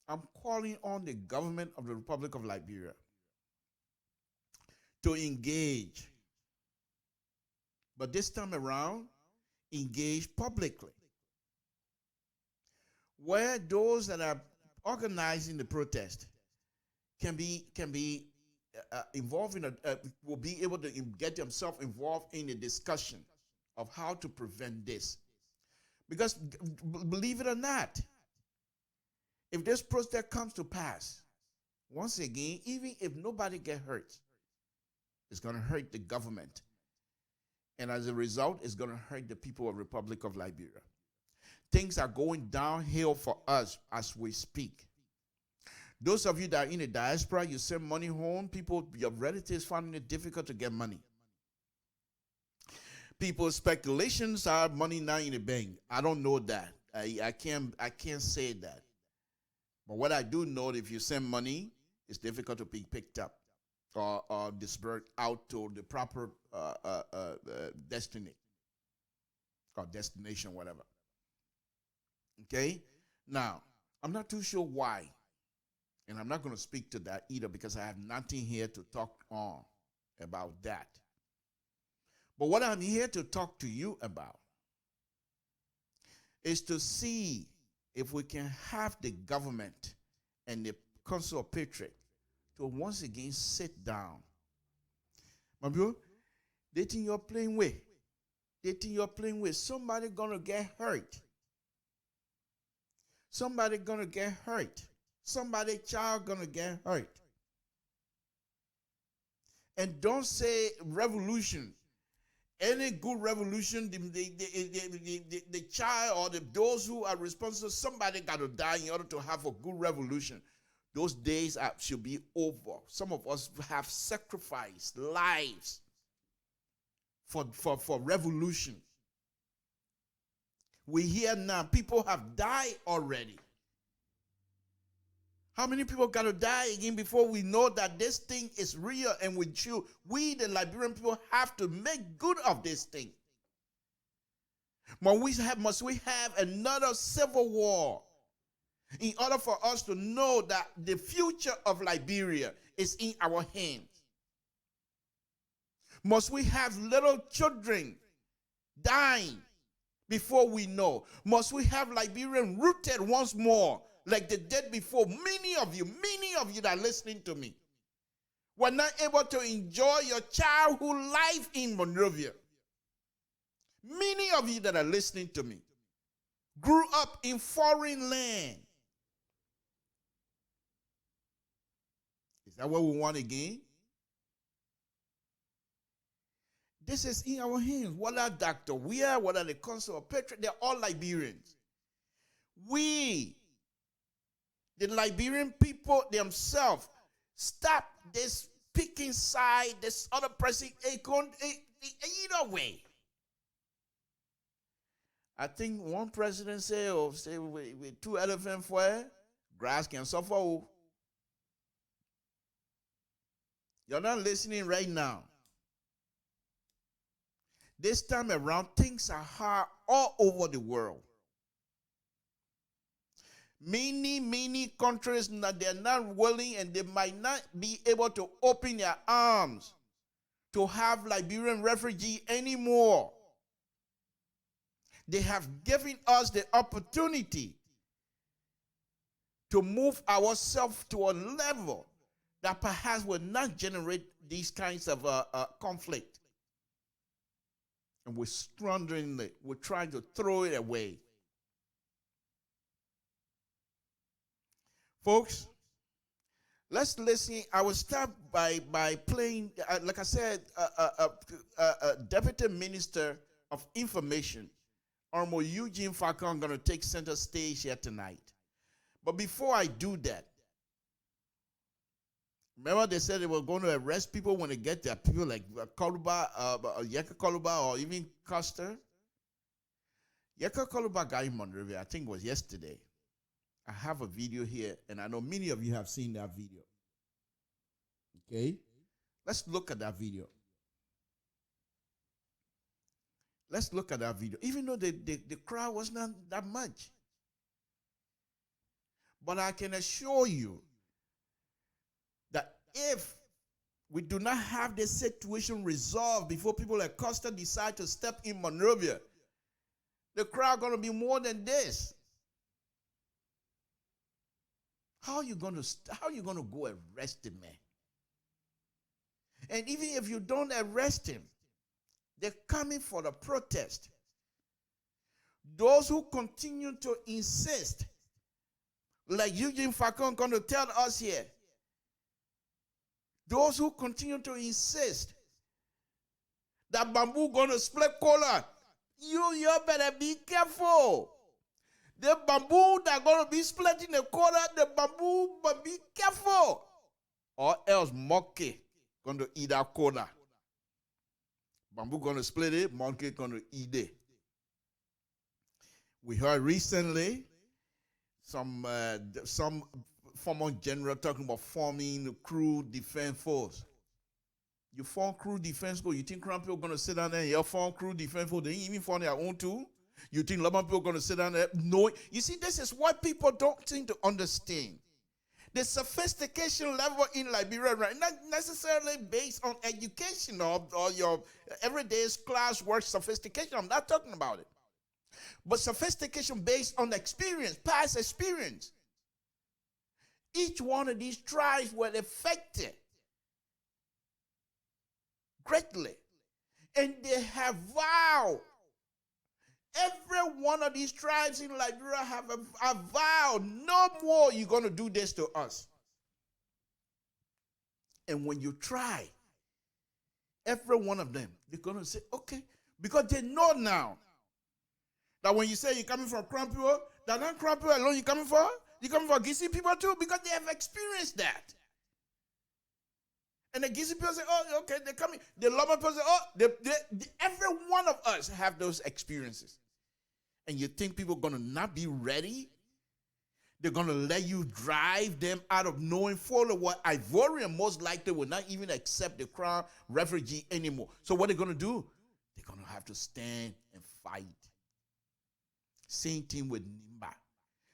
Speaker 1: I'm calling on the government of the Republic of Liberia to engage, but this time around, engage publicly, where those that are organizing the protest can be involved in will be able to get themselves involved in a discussion of how to prevent this. Because believe it or not, if this protest comes to pass, once again, even if nobody get hurt, it's going to hurt the government. And as a result, it's going to hurt the people of the Republic of Liberia. Things are going downhill for us as we speak. Those of you that are in the diaspora, you send money home, people, your relatives finding it difficult to get money. People's speculations are money now in the bank. I don't know that. I can't say that. But what I do know, if you send money, it's difficult to be picked up or dispersed out to the proper destiny or destination, whatever. Okay? Now, I'm not too sure why. And I'm not going to speak to that either because I have nothing here to talk on about that. But what I'm here to talk to you about is to see if we can have the government and the Council of Patriots to once again sit down. My bro, they think you're playing with. They think you're playing with. Somebody gonna get hurt. Somebody gonna get hurt. Somebody child gonna get hurt. And don't say revolution. Any good revolution, the child or those who are responsible, somebody got to die in order to have a good revolution. Those days should be over. Some of us have sacrificed lives for revolution. We hear now people have died already. How many people got to die again before we know that this thing is real? And we, the Liberian people, have to make good of this thing. Must we have another civil war in order for us to know that the future of Liberia is in our hands? Must we have little children dying before we know? Must we have Liberian rooted once more like they did before? Many of you that are listening to me were not able to enjoy your childhood life in Monrovia. Many of you that are listening to me grew up in foreign land. Is that what we want again? This is in our hands. What are Dr. Weir? What are the Council of Patriots? They're all Liberians. We, the Liberian people themselves, stop this picking side, this other person, either way. I think one president said, with 2 elephants for grass can suffer. You're not listening right now. This time around, things are hard all over the world. Many countries, they're not willing and they might not be able to open their arms to have Liberian refugees anymore. They have given us the opportunity to move ourselves to a level that perhaps will not generate these kinds of conflict. And we're squandering it. We're trying to throw it away. Folks, Let's listen. I will start by playing, like I said, Deputy Minister of Information, Honorable Eugene Falcon, going to take center stage here tonight. But before I do that, remember they said they were going to arrest people when they get there, people like Koluba, Yeka Koluba, or even Custer. Yeka Koluba guy in Monrovia, I think it was yesterday. I have a video here, and I know many of you have seen that video. Okay? Let's look at that video. Let's look at that video. Even though the crowd was not that much. But I can assure you that if we do not have this situation resolved before people like Costa decide to step in Monrovia, the crowd going to be more than this. How are you going to go arrest him, man? And even if you don't arrest him, they're coming for the protest. Those who continue to insist, like Eugene Falcon going to tell us here, those who continue to insist that bamboo going to split cola, you better be careful. The bamboo that going to be splitting the cola, the bamboo, but be careful. Or else monkey going to eat that cola. Bamboo going to split it, monkey going to eat it. We heard recently some former general talking about forming the crew defense force. You form crew defense force. You think Crown people going to sit down there and you form crew defense force? They ain't even form their own too. You think Laban people going to sit down there? No. You see, this is what people don't seem to understand. The sophistication level in Liberia, right? Not necessarily based on education or your everyday class work sophistication. I'm not talking about it. But sophistication based on experience, past experience. Each one of these tribes were affected greatly. And they have vowed. Every one of these tribes in Liberia have a vow, no more you're going to do this to us. And when you try, every one of them, they're going to say, okay, because they know now that when you say you're coming from Crown people, that not Crown people alone you're coming for Gisi people too, because they have experienced that. And the Gisi people say, oh, okay, they're coming. The Loma people say, oh, every one of us have those experiences. And you think people are going to not be ready? They're going to let you drive them out of knowing fully what Ivorian most likely will not even accept the Crown refugee anymore. So what they're going to do? They're going to have to stand and fight. Same thing with Nimba.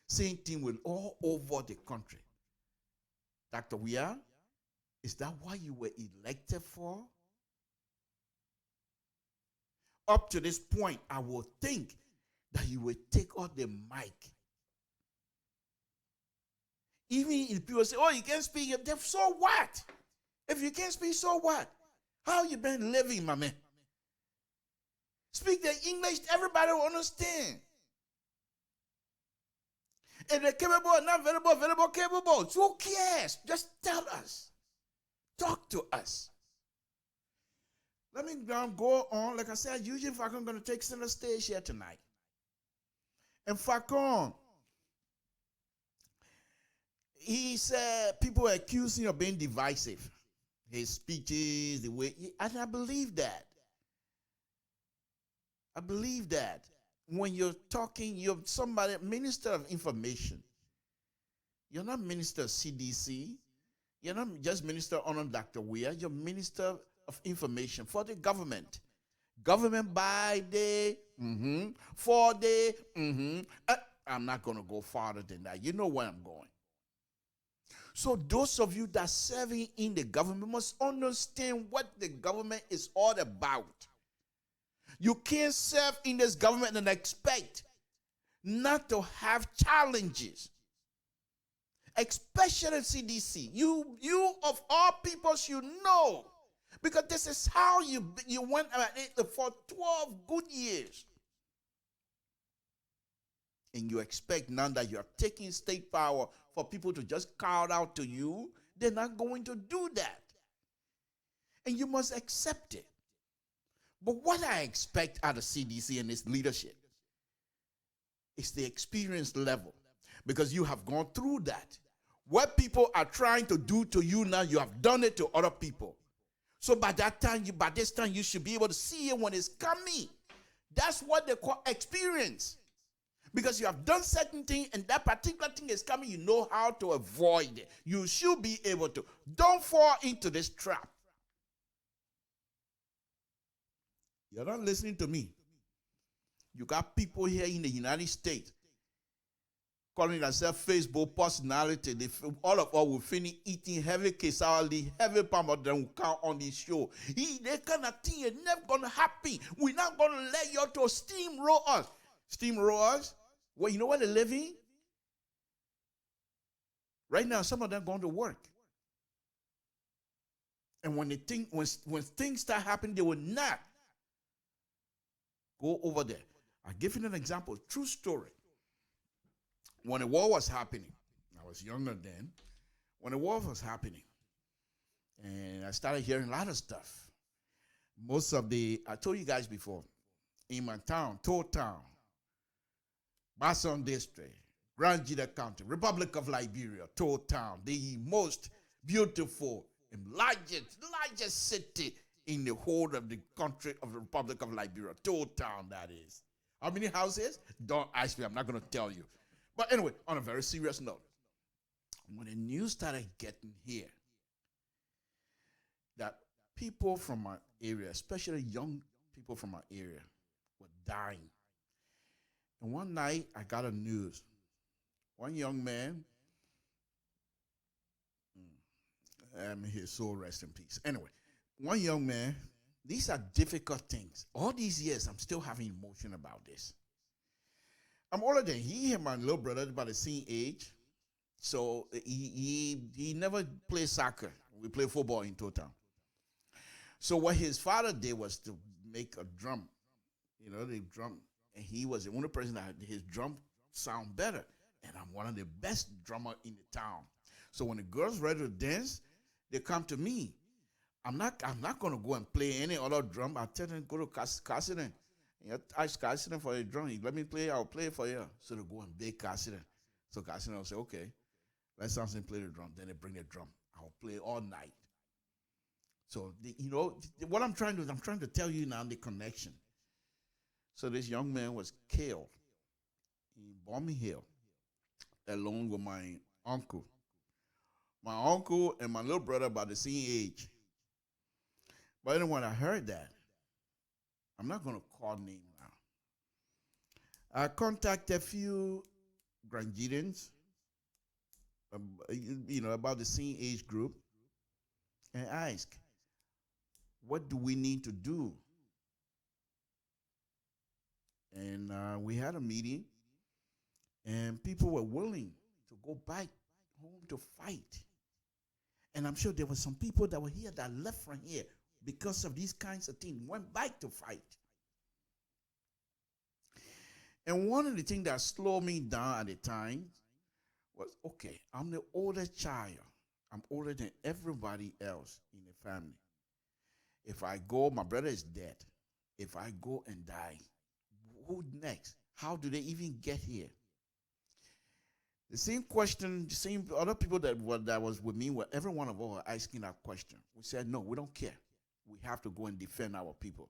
Speaker 1: Same thing with all over the country. Dr. Weah, is that what you were elected for? Up to this point, I would think that you will take out the mic. Even if people say, oh, you can't speak, so what? If you can't speak, so what? How you been living, my man? Speak the English, everybody will understand. If they're capable or not available, capable. Who cares? Just tell us. Talk to us. Let me go on. Like I said, Eugene Falcon going to take center stage here tonight. And Falcon, he said people are accusing him of being divisive. His speeches, the way, and I believe that. I believe that. When you're talking, you're somebody, Minister of Information. You're not Minister of CDC. You're not just Minister Honor Dr. Weah. You're Minister of Information for the government. Government by day, for day, I'm not going to go farther than that. You know where I'm going. So those of you that are serving in the government must understand what the government is all about. You can't serve in this government and expect not to have challenges. Especially CDC. You of all people should know. Because this is how you went at it for 12 good years. And you expect now that you are taking state power for people to just call out to you. They're not going to do that. And you must accept it. But what I expect out of CDC and its leadership is the experience level. Because you have gone through that. What people are trying to do to you now, you have done it to other people. So by this time, you should be able to see it when it's coming. That's what they call experience. Because you have done certain things and that particular thing is coming, you know how to avoid it. You should be able to. Don't fall into this trap. You're not listening to me. You got people here in the United States calling themselves Facebook personality. All of us will finish eating heavy quesadilla, heavy palm of them will count on this show. That kind of thing is never going to happen. We're not going to let you to steamroll us. Steamroll us? Well, you know where they live in? Right now, some of them going to work. And when things start happening, they will not go over there. I'll give you an example, true story. When the war was happening, I was younger then, when the war was happening, and I started hearing a lot of stuff. I told you guys before, in my town, Toll Town, Basson District, Grand Jida County, Republic of Liberia, Toll Town, the most beautiful and largest city in the whole of the country of the Republic of Liberia, Toll Town, that is. How many houses? Don't ask me, I'm not going to tell you. But anyway, on a very serious note, when the news started getting here, that people from my area, especially young people from my area, were dying. And one night, I got a news. One young man, his soul rest in peace. Anyway, one young man, these are difficult things. All these years, I'm still having emotion about this. I'm older than he and my little brother, about the same age. So he never played soccer. We played football in total. So what his father did was to make a drum. You know, the drum. And he was the only person that had his drum sound better. And I'm one of the best drummers in the town. So when the girls ready to dance, they come to me. I'm not going to go and play any other drum. I tell them, go to Cassidy. Ask Cassidy for a drum. Let me play, I'll play it for you. So they go and beg Cassidy. So Cassidy will say, okay, let Samson play the drum. Then they bring the drum. I'll play all night. So, what I'm trying to tell you now, the connection. So this young man was killed in Bombing Hill along with my uncle. My uncle and my little brother about the same age. But then when I heard that, I'm not going to call names now. I contacted a few Grandians, about the same age group, and asked, what do we need to do? And we had a meeting, and people were willing to go back home to fight. And I'm sure there were some people that were here that left from here because of these kinds of things, went back to fight. And one of the things that slowed me down at the time was, okay, I'm the oldest child. I'm older than everybody else in the family. If I go, my brother is dead. If I go and die, who next? How do they even get here? The same question, the same other people that was with me, every one of us were asking that question. We said, no, we don't care. We have to go and defend our people.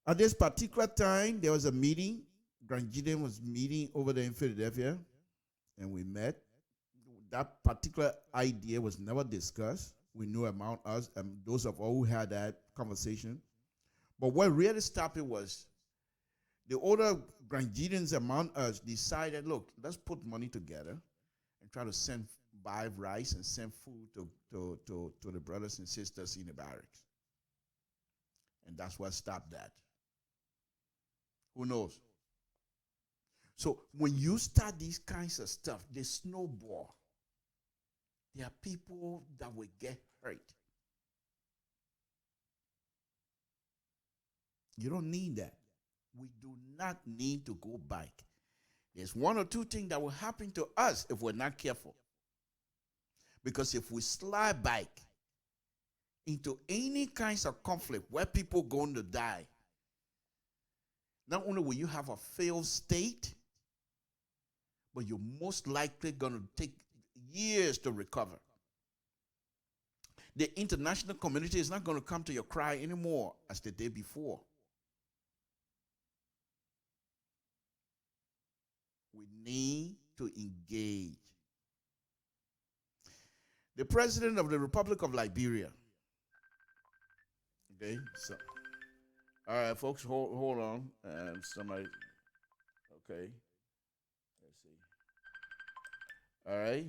Speaker 1: At this particular time, there was a meeting. Grand Gideon was meeting over there in Philadelphia, and we met. That particular idea was never discussed. We knew among us, and those of us who had that conversation. But what really stopped it was the older Grandians among us decided, look, let's put money together and try to buy rice and send food to the brothers and sisters in the barracks. And that's what stopped that. Who knows? So when you start these kinds of stuff, they snowball. There are people that will get hurt. You don't need that. We do not need to go back. There's one or two things that will happen to us if we're not careful. Because if we slide back into any kinds of conflict where people going to die, not only will you have a failed state, but you're most likely going to take years to recover. The international community is not going to come to your cry anymore as the day before. We need to engage. The president of the Republic of Liberia. Okay, so all right, folks, hold on. Somebody, okay, let's see. All right,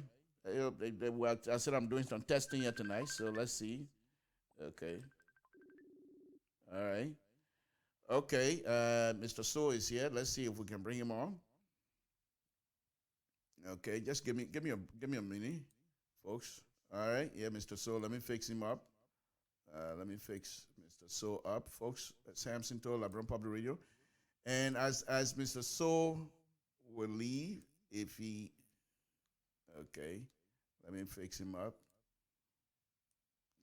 Speaker 1: I said I'm doing some testing here tonight, so let's see. Okay, all right, okay. Mr. So is here. Let's see if we can bring him on. Okay, just give me a minute, folks. All right, yeah, Mr. So, let me fix him up. Let me fix Mr. So up, folks. Samson told LIBERIA Public Radio. And as Mr. So will leave, if he, okay, let me fix him up.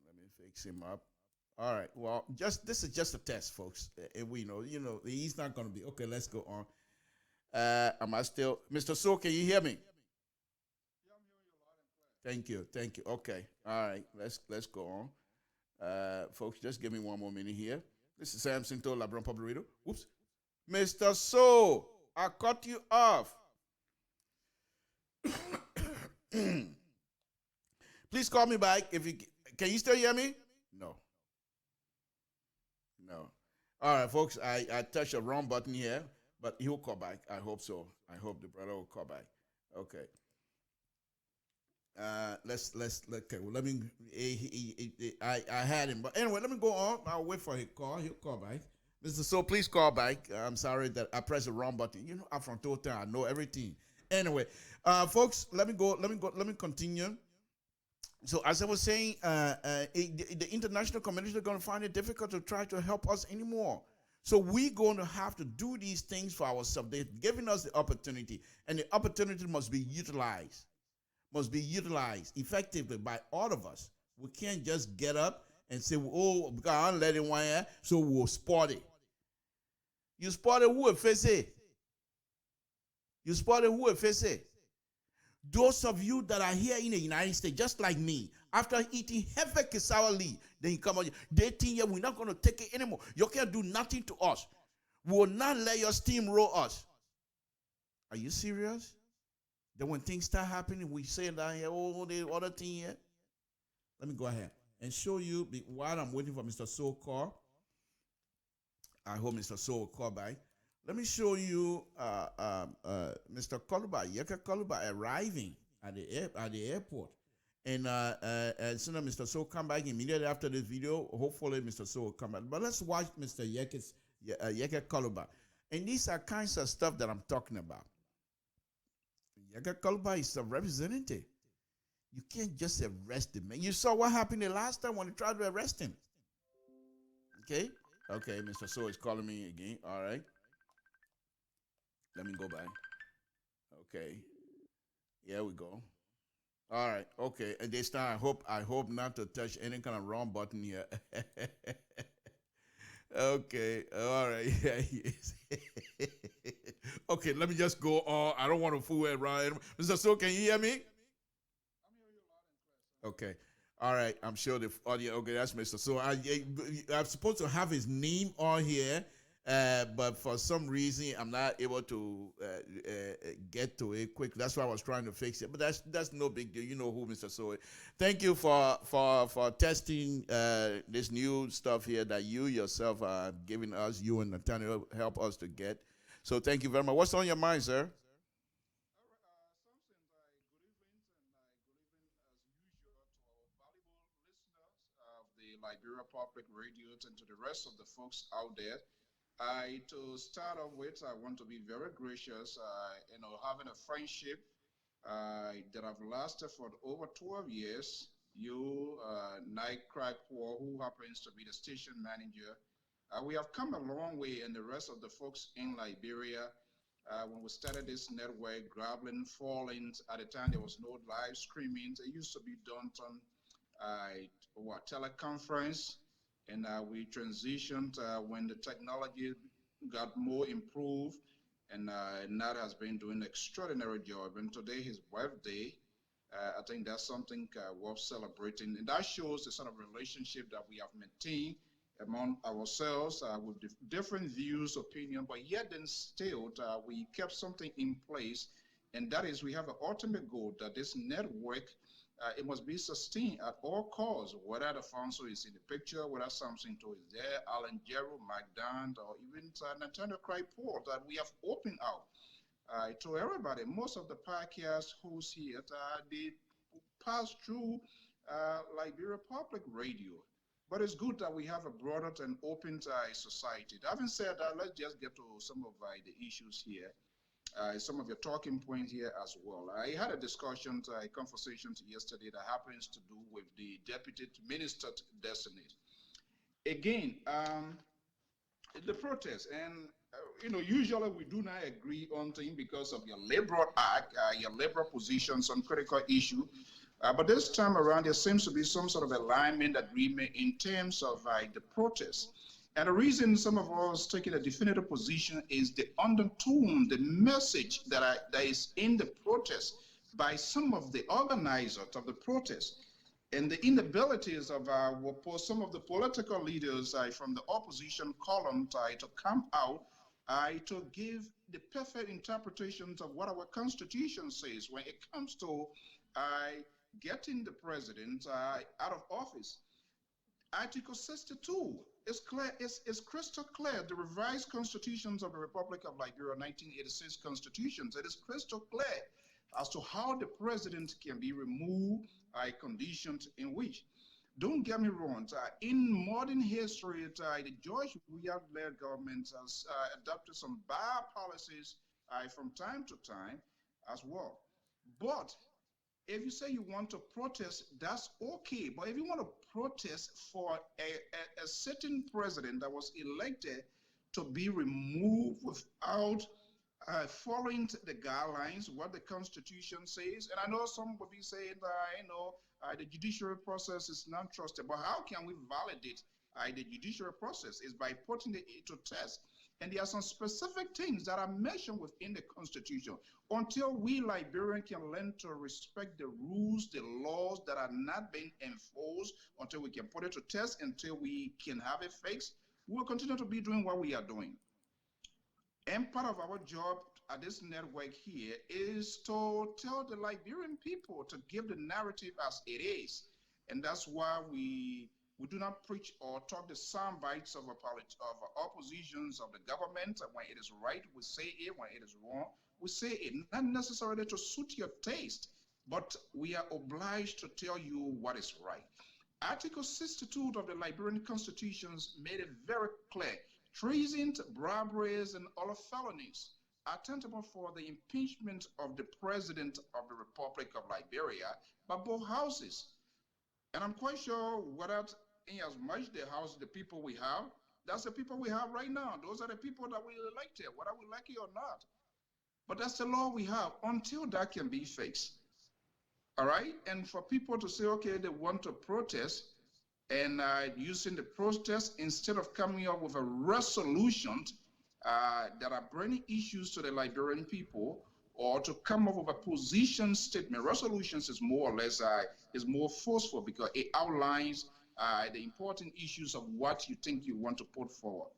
Speaker 1: Let me fix him up. All right, well, this is just a test, folks. And we know, he's not going to be, okay, let's go on. Am I still, Mr. So, can you hear me?
Speaker 5: Yeah, I'm hearing you loud and clear.
Speaker 1: Thank you. Okay, all right, let's go on. Folks, just give me one more minute here. This is Samson to LIBERIA Public Radio. Whoops. Mr. So, I cut you off. Please call me back if you can. You still hear me? No. All right, folks, I touched the wrong button here, but he'll call back. I hope so. I hope the brother will call back. Okay. Okay. Well, let me. I had him, but anyway, let me go on. I'll wait for his call. He'll call back. Mr. So, please call back. I'm sorry that I pressed the wrong button. I'm from Total. I know everything. Anyway, folks, let me continue. So, as I was saying, the international community is going to find it difficult to try to help us anymore. So we're going to have to do these things for ourselves. They're giving us the opportunity, and the opportunity must be utilized. Must be utilized effectively by all of us. We can't just get up and say, oh, God, I'm letting one here, so we'll spot it. You spotted who will face it? You spotted who will face it? Those of you that are here in the United States, just like me, after eating heavy cassava leaf, then you come out, they think, yeah, we're not going to take it anymore. You can't do nothing to us. We will not let your steamroll us. Are you serious? Then when things start happening, we say down here, oh, the other thing here. Let me go ahead and show you, while I'm waiting for Mr. So call. I hope Mr. So will call back. Let me show you Mr. Koluba, Yeka Koluba, arriving at the airport. And as soon as Mr. So come back immediately after this video, hopefully Mr. So will come back. But let's watch Mr. Yeka Koluba. And these are kinds of stuff that I'm talking about. Yeka Koluba is a representative. You can't just arrest him, man. You saw what happened the last time when they tried to arrest him. Okay, Mr. So is calling me again. All right. Let me go back. Okay. Here we go. All right. Okay. And this time I hope not to touch any kind of wrong button here. Okay. All right. Yeah, yes. Okay, let me just go on. I don't want to fool around. Mr. So, can you hear me?
Speaker 5: I'm hearing you loud and clear, sir.
Speaker 1: Okay. All right. I'm sure the audio. Okay, that's Mr. So. I'm supposed to have his name on here. But for some reason, I'm not able to get to it quick. That's why I was trying to fix it. But that's no big deal. You know who Mr. So is. Thank you for testing this new stuff here that you yourself are giving us. You and Nathaniel help us to get. So thank you very much. What's on your mind, sir?
Speaker 5: All right, Samson, good evening, and good evening as usual to our valuable listeners of the Liberia Public Radio and to the rest of the folks out there. To start off with, I want to be very gracious, having a friendship that have lasted for over 12 years. You, Nike Crackpour, who happens to be the station manager, we have come a long way, and the rest of the folks in Liberia. when we started this network, grappling, falling. At the time, there was no live streaming. It used to be done on teleconference, and we transitioned when the technology got more improved, and Nat has been doing an extraordinary job. And today, his birthday, I think that's something worth celebrating, and that shows the sort of relationship that we have maintained among ourselves with different views, opinion, but yet then still we kept something in place, and that is we have an ultimate goal that this network it must be sustained at all costs, whether Alfonso is in the picture, whether Samson To is there, Alan Jero, Mike Dant, or even Nathaniel Cryport that we have opened out to everybody. Most of the podcast hosts here, they pass through Liberia Public Radio. But it's good that we have a broader and open society. Having said that, let's just get to some of the issues here. Some of your talking points here as well. I had a discussion, a conversation yesterday that happens to do with the Deputy Minister Destiny. Again, the protest, and usually we do not agree on things because of your liberal act, your liberal positions on critical issue. But this time around, there seems to be some sort of alignment agreement in terms of the protest. And the reason some of us taking a definitive position is the undertone, the message that is in the protest by some of the organizers of the protest, and the inabilities of some of the political leaders from the opposition column to come out to give the perfect interpretations of what our Constitution says when it comes to getting the president out of office. Article 62 is clear, is crystal clear. The revised constitutions of the Republic of Liberia, 1986 constitutions, it is crystal clear as to how the president can be removed, conditions in which. Don't get me wrong, in modern history, the George Weah-led government has adopted some bad policies from time to time as well. But if you say you want to protest, that's okay. But if you want to protest for a certain president that was elected to be removed without following the guidelines, what the Constitution says, and I know some will be saying that the judicial process is not trusted, but how can we validate the judicial process? Is by putting it to test. And there are some specific things that are mentioned within the Constitution. Until we Liberians can learn to respect the rules, the laws that are not being enforced, until we can put it to test, until we can have it fixed, we will continue to be doing what we are doing. And part of our job at this network here is to tell the Liberian people to give the narrative as it is. And that's why we do not preach or talk the sound bites of oppositions of the government. When it is right, we say it. When it is wrong, we say it. Not necessarily to suit your taste, but we are obliged to tell you what is right. Article 62 of the Liberian constitutions made it very clear. Treason, briberies, and other felonies are accountable for the impeachment of the President of the Republic of Liberia by both houses. And I'm quite sure whether in as much the house, the people we have, that's the people we have right now. Those are the people that we elected, whether we like it or not. But that's the law we have until that can be fixed. All right? And for people to say, okay, they want to protest, and using the protest instead of coming up with a resolution that are bringing issues to the Liberian people, or to come up with a position statement. Resolutions is more or less is more forceful because it outlines the important issues of what you think you want to put forward.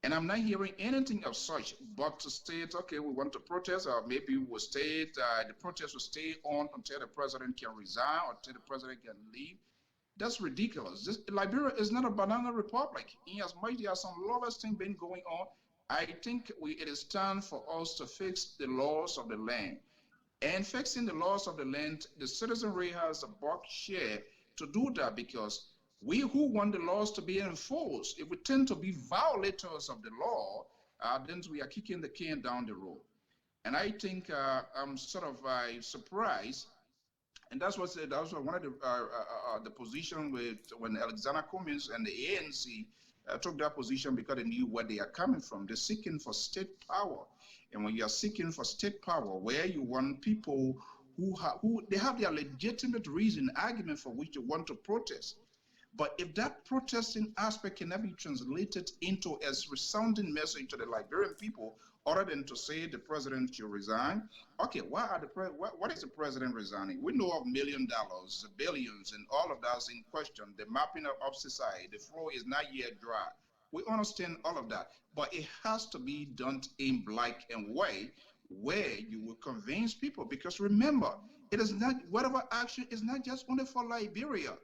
Speaker 5: And I'm not hearing anything of such, but to state, okay, we want to protest, or maybe we'll state the protest will stay on until the president can resign, or until the president can leave. That's ridiculous. Liberia is not a banana republic. In as much there are some lawless things been going on, I think it is time for us to fix the laws of the land. And fixing the laws of the land, the citizenry has a buck share to do that, because we who want the laws to be enforced, if we tend to be violators of the law, then we are kicking the can down the road. And I think I'm sort of surprised, and that's what one of the position with when Alexander Cummings and the ANC took that position because they knew where they are coming from. They're seeking for state power. And when you are seeking for state power, where you want people who they have their legitimate reason, argument for which they want to protest. But if that protesting aspect cannot be translated into a resounding message to the Liberian people, other than to say the president should resign, okay, what is the president resigning? We know of $1 million, billions, and all of that's in question. The mapping of society, the flow is not yet dry. We understand all of that, but it has to be done in black and white, where you will convince people. Because remember, it is not, whatever action is not just only for Liberia.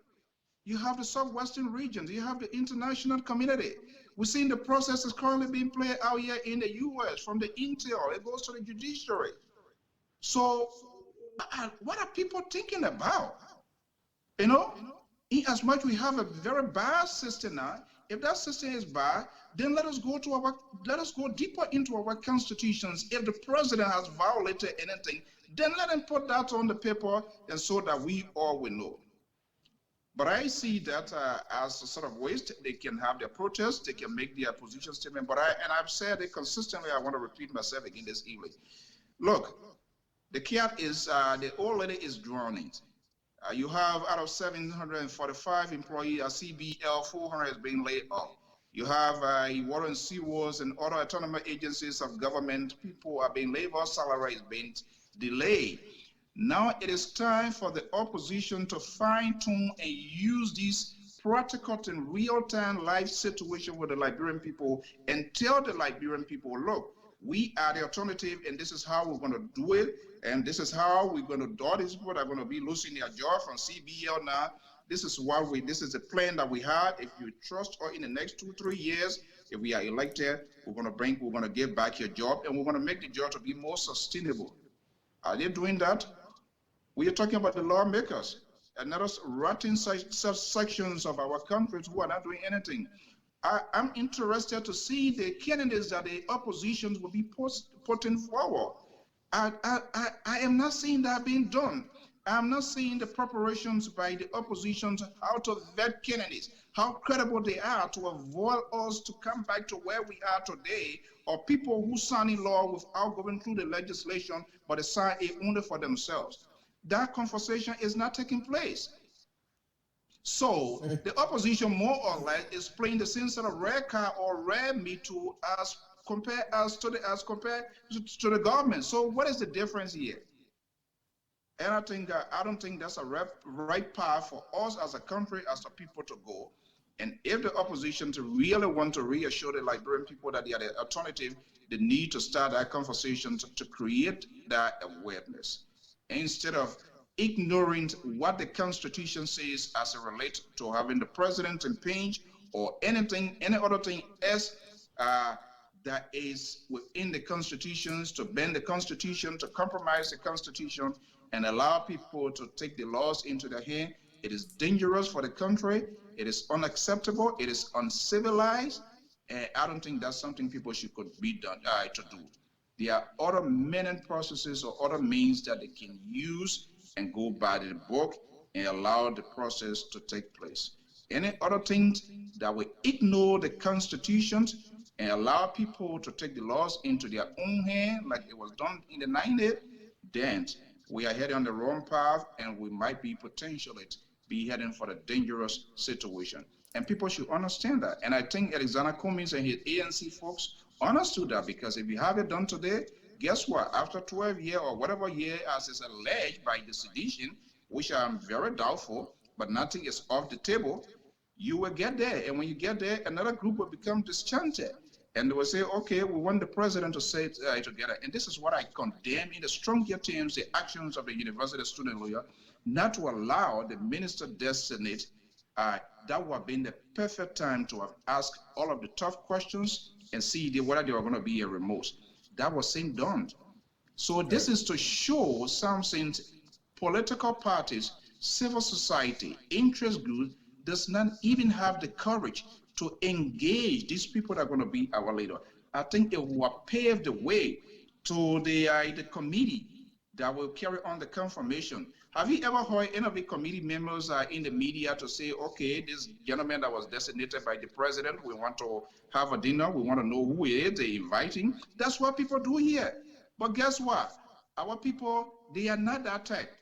Speaker 5: You have the southwestern regions, you have the international community. We're seeing the process is currently being played out here in the US from the intel, it goes to the judiciary. So what are people thinking about? You know, in as much we have a very bad system now, if that system is bad, then let us go deeper into our constitutions. If the president has violated anything, then let him put that on the paper, and so that we all will know. But I see that as a sort of waste. They can have their protests, they can make their position statement, but I've said it consistently, I want to repeat myself again this evening. Look, the cat is, the old lady is drowning. You have out of 745 employees, CBL 400 is being laid off. You have water and sewers and other autonomous agencies of government, people are being laid off, salary is being delayed. Now it is time for the opposition to fine-tune and use this practical and real-time life situation with the Liberian people and tell the Liberian people, look, we are the alternative, and this is how we're going to do it, and this is how we're going to do these people that are going to be losing their job from CBL now. This is the plan that we had. If you trust us in the next 2-3 years, if we are elected, we're going to give back your job, and we're going to make the job to be more sustainable. Are they doing that? We are talking about the lawmakers and not us rotting sections of our countries who are not doing anything. I'm interested to see the candidates that the oppositions will be putting forward. I am not seeing that being done. I'm not seeing the preparations by the oppositions how to vet candidates, how credible they are to avoid us to come back to where we are today, or people who sign in law without going through the legislation, but they sign it only for themselves. That conversation is not taking place. So the opposition more or less is playing the same sort of red card or red meat to us compared to the government. So what is the difference here? And I don't think that's a right path for us as a country, as a people to go. And if the opposition to really want to reassure the Liberian people that they are the alternative, they need to start that conversation to create that awareness, instead of ignoring what the Constitution says as it relates to having the president impeached or any other thing else that is within the constitutions, to bend the Constitution, to compromise the Constitution, and allow people to take the laws into their hand. It is dangerous for the country. It is unacceptable. It is uncivilized. And I don't think that's something people could be done to do. There are other many processes or other means that they can use and go by the book and allow the process to take place. Any other things that will ignore the constitutions and allow people to take the laws into their own hand, like it was done in the 90s, then we are heading on the wrong path, and we might be potentially be heading for a dangerous situation. And people should understand that. And I think Alexander Cummings and his ANC folks understood that, because if you have it done today, guess what? After 12 years or whatever year as is alleged by the sedition, which I'm very doubtful, but nothing is off the table, you will get there. And when you get there, another group will become disenchanted. And they will say, okay, we want the president to say it together. And this is what I condemn in the strongest terms, the actions of the university student lawyer, not to allow the minister designate. That would have been the perfect time to have asked all of the tough questions and see whether they were going to be a remorse. That was saying done. So this is to show something. Political parties, civil society, interest groups does not even have the courage to engage these people that are going to be our leader. I think it will pave the way to the committee that will carry on the confirmation Have you ever heard any of the committee members in the media to say, okay, this gentleman that was designated by the president, we want to have a dinner, we want to know who he is, they're inviting. That's what people do here. But guess what? Our people, they are not that type.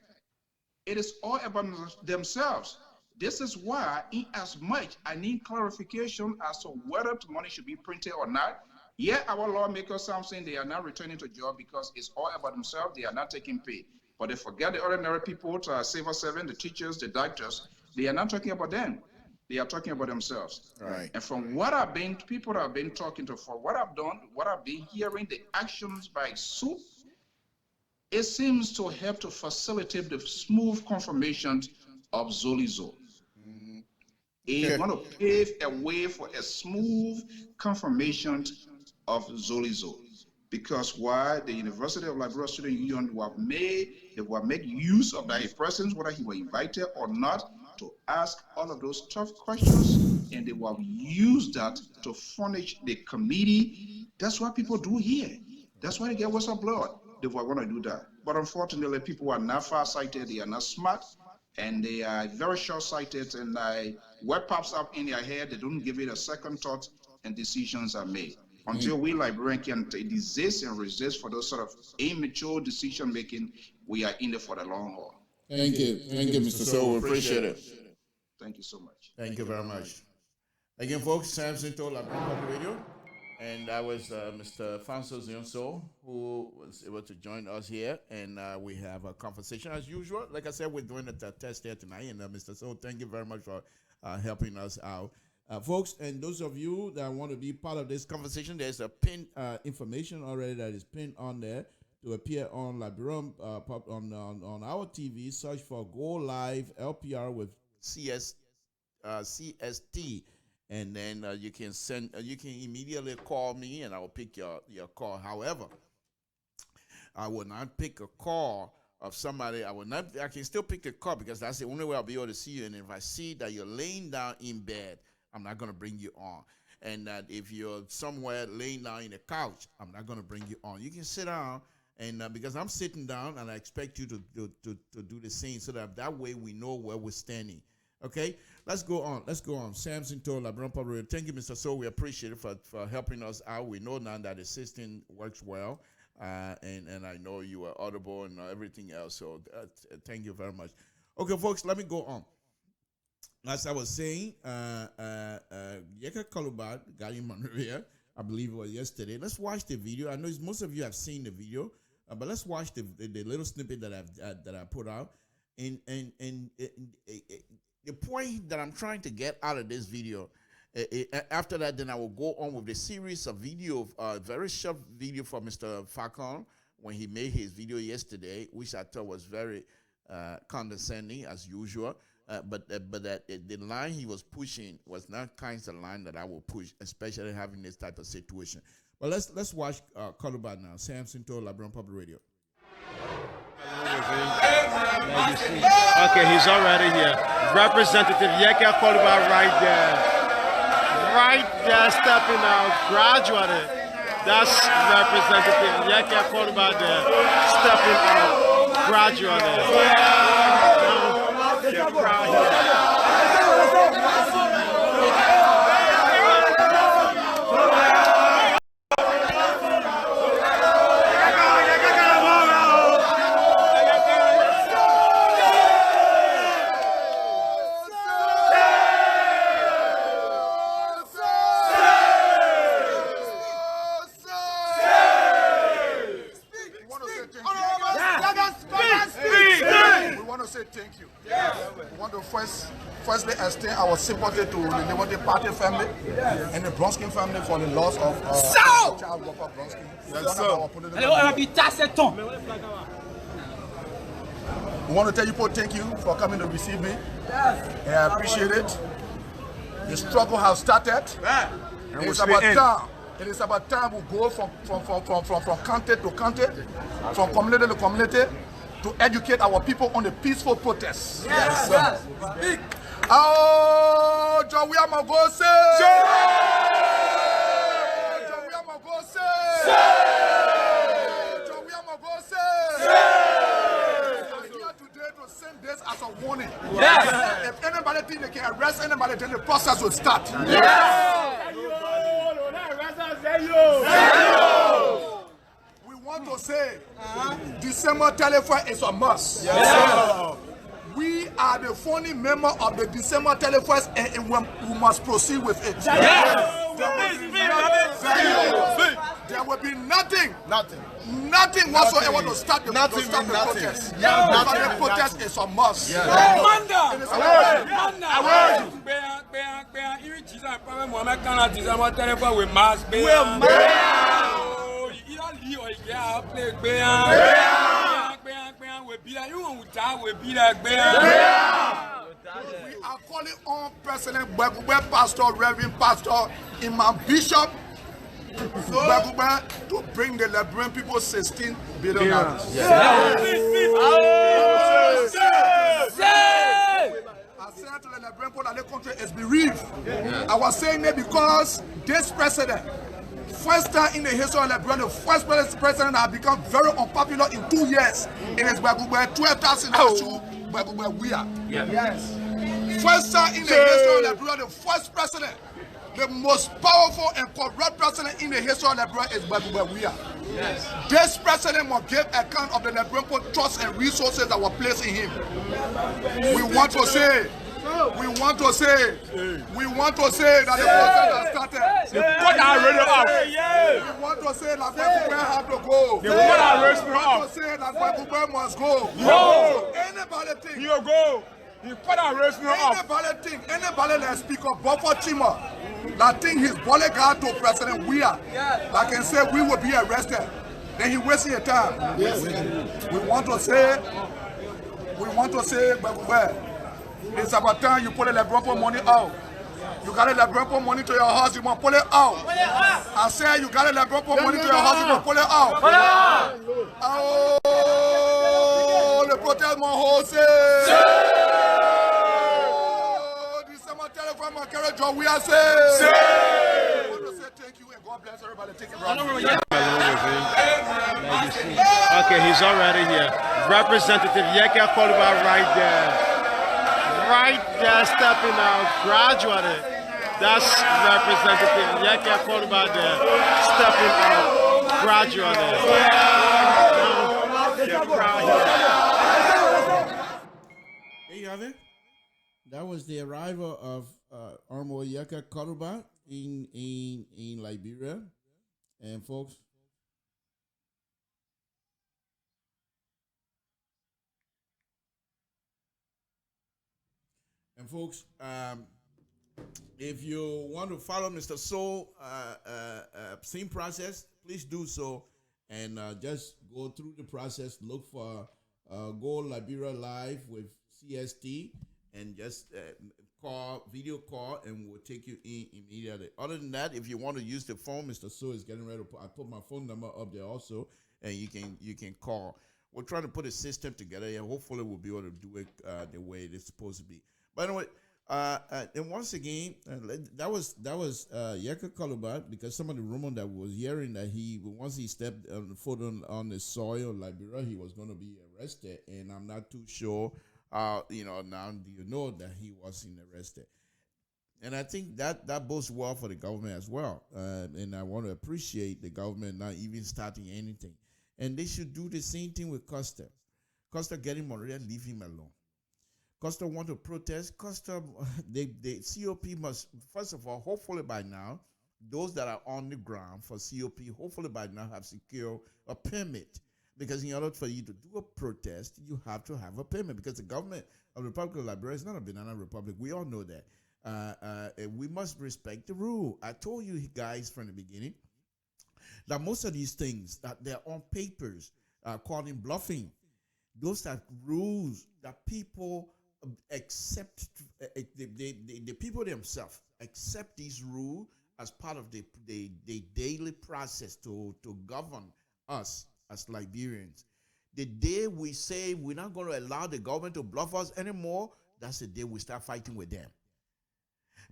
Speaker 5: It is all about themselves. This is why, in as much I need clarification as to whether the money should be printed or not. Yeah, our lawmakers, I'm saying they are not returning to job because it's all about themselves. They are not taking pay. But they forget the ordinary people, civil servants, the teachers, the doctors. They are not talking about them. They are talking about themselves.
Speaker 2: Right.
Speaker 5: And from what I've been, people that I've been talking to, for what I've done, what I've been hearing, the actions by SOUP, it seems to help to facilitate the smooth confirmation of Zolizo. It's going to pave a way for a smooth confirmation of Zolizo. Because why? The University of Liberia Student Union will make use of that presence, whether he was invited or not, to ask all of those tough questions, and they will use that to furnish the committee. That's what people do here. That's why they get whistleblower. They will want to do that. But unfortunately, people are not far-sighted, they are not smart, and they are very short-sighted, and what pops up in their head, they don't give it a second thought, and decisions are made. Until we Liberians can desist and resist for those sort of immature decision-making, we are in there for the long haul.
Speaker 2: Thank you, Mr. So. We appreciate it.
Speaker 5: Thank you so much.
Speaker 2: Thank you very much. Again, folks, Samson told Liberian Public Radio, and that was Mr. Francis Nyonso, who was able to join us here, and we have a conversation as usual. Like I said, we're doing a test here tonight, and Mr. So, thank you very much for helping us out. Folks, and those of you that want to be part of this conversation, there's a pinned information already that is pinned on there to appear on Liberian on our TV. Search for Go Live LPR with CST, and then you can immediately call me, and I will pick your call. However, I will not pick a call of somebody. I can still pick a call because that's the only way I'll be able to see you. And if I see that you're laying down in bed, I'm not going to bring you on. And that if you're somewhere laying down in a couch, I'm not going to bring you on. You can sit down, and because I'm sitting down, and I expect you to do the same, so that way we know where we're standing. Okay, let's go on. Samson told Liberian Public. Thank you, Mr. So. We appreciate it for helping us out. We know now that the system works well, and I know you are audible and everything else. So thank you very much. Okay, folks, let me go on. As I was saying, Yeka Kolubat, Gary Monrovia, I believe it was yesterday. Let's watch the video. I know most of you have seen the video, but let's watch the little snippet that I put out. And the point that I'm trying to get out of this video, after that, then I will go on with the series of video, very short video for Mr. Falcon when he made his video yesterday, which I thought was very condescending as usual. But the line he was pushing was not kinds of line that I will push, especially having this type of situation. But let's watch Kolubat now. Samson told Liberian Public Radio.
Speaker 6: Okay, he's already here. Representative Yeka Kolubat right there, stepping out gradually. That's Representative Yeka Kolubat there, stepping out gradually. The crowd here.
Speaker 7: Thank you. We want to firstly extend our sympathy to the Liberty Party family and the Bronsky family for the loss of child Whopper Bronsky. We want to tell you people thank you for coming to receive me. And I appreciate it. The struggle has started. It is about time. It is about time we go from county to county, from community to community, to educate our people on the peaceful protests. Yes, yes. Oh, Joey Amagose! Joey Amagose! Joey Amagose! I'm here today to say this as a warning. Yes. If anybody think they can arrest anybody, then the process will start. We want to say December 31st is a must. Yes. We are the founding member of the December 31st and we must proceed with it. Yes. There will be nothing whatsoever to start the protest. The protest is a must. It is a We are calling on President Bagube, Pastor, Reverend Pastor, Imam Bishop, Bagube to bring the Liberian people $16 billion. I said to the Liberian people that the country is bereaved. I was saying it because this president, first time in the history of Liberia, the first president has become very unpopular in 2 years. It is Bagube 12,000 Bagube we are. Yes. First time in the history of Liberia, the first president, the most powerful and corrupt president in the history of Liberia is Bagube we are. Yes. This president must give account of the Liberian people trust and resources that were placed in him. We want to say that the process has started. We want to say that Bagube have to go. We want to say that Bagube must go. Anybody think anybody that speak of Buffer Chima that think his bodyguard to President Weah that can say we will be arrested, then he wasting your time. Yes. We want to say Bagube, it's about time you put the Liberian money out. You got the Liberian money to your house, you must pull it out. I said you got the Liberian money to your house, you must pull it out. Oh, the protest must hold. December telephone, my carriage, we are saying. I want to say thank you and God bless everybody. Take it right.
Speaker 6: Okay, he's already here. Representative Yeka Koluba right there. Right there, stepping out gradually. That's Representative Yeka Koluba there, stepping out gradually. Now, the crowd here.
Speaker 8: There you have it. That was the arrival of Armo Yeka Koluba in Liberia. And folks, if you want to follow Mr. Soul same process, please do so, and just go through the process. Look for Go Liberia Live with CST, and just video call, and we'll take you in immediately. Other than that, if you want to use the phone, Mr. Soul is getting ready to I put my phone number up there also, and you can call. We're trying to put a system together, and hopefully we'll be able to do it the way it is supposed to be. By the way, and once again, that was Yeka Koluba, because some of the rumor that was hearing that once he stepped foot on the soil of Liberia, he was going to be arrested, and I'm not too sure. Now do you know that he wasn't arrested? And I think that bodes well for the government as well. And I want to appreciate the government not even starting anything. And they should do the same thing with Costa. Costa get him already, leave him alone. Costa want to protest. Costa, the COP must, first of all, hopefully by now, those that are on the ground for COP, hopefully by now have secured a permit. Because in order for you to do a protest, you have to have a permit. Because the government of the Republic of Liberia is not a banana republic. We all know that. We must respect the rule. I told you guys from the beginning that most of these things, that they're on papers, called bluffing. Those are rules that people accept, the people themselves accept these rules as part of the daily process to govern us as Liberians. The day we say we're not going to allow the government to bluff us anymore, that's the day we start fighting with them.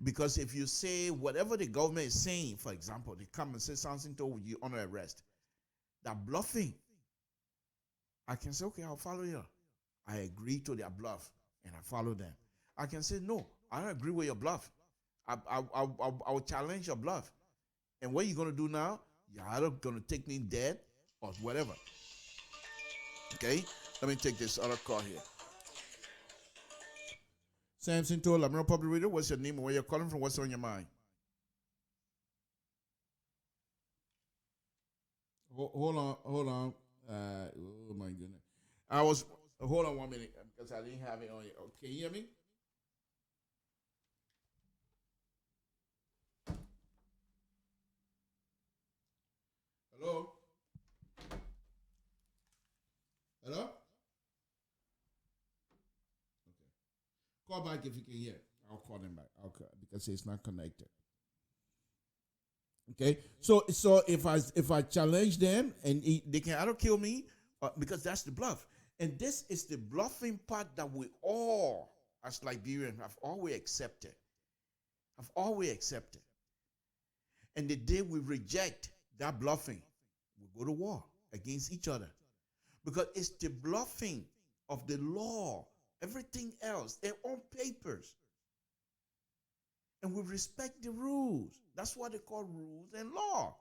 Speaker 8: Because if you say whatever the government is saying, for example, they come and say something to you on arrest, that bluffing, I can say, okay, I'll follow you. I agree to their bluff and I follow them. I can say, no, I don't agree with your bluff. I will challenge your bluff. And what are you going to do now? You're either going to take me dead or whatever. Okay? Let me take this other call here. Samson told Liberia Public Radio, what's your name and where you're calling from? What's on your mind? Hold on. Oh my goodness. Hold on 1 minute because I didn't have it on. Can you hear me? Hello? Hello? Okay. Call back if you can hear. I'll call them back. I'll call because it's not connected. Okay, so if I challenge them and they can either kill me because that's the bluff, and this is the bluffing part that we all as Liberians have always accepted. And the day we reject that bluffing, we go to war against each other because it's the bluffing of the law. Everything else, they're on papers. And we respect the rules. That's what they call rules and law.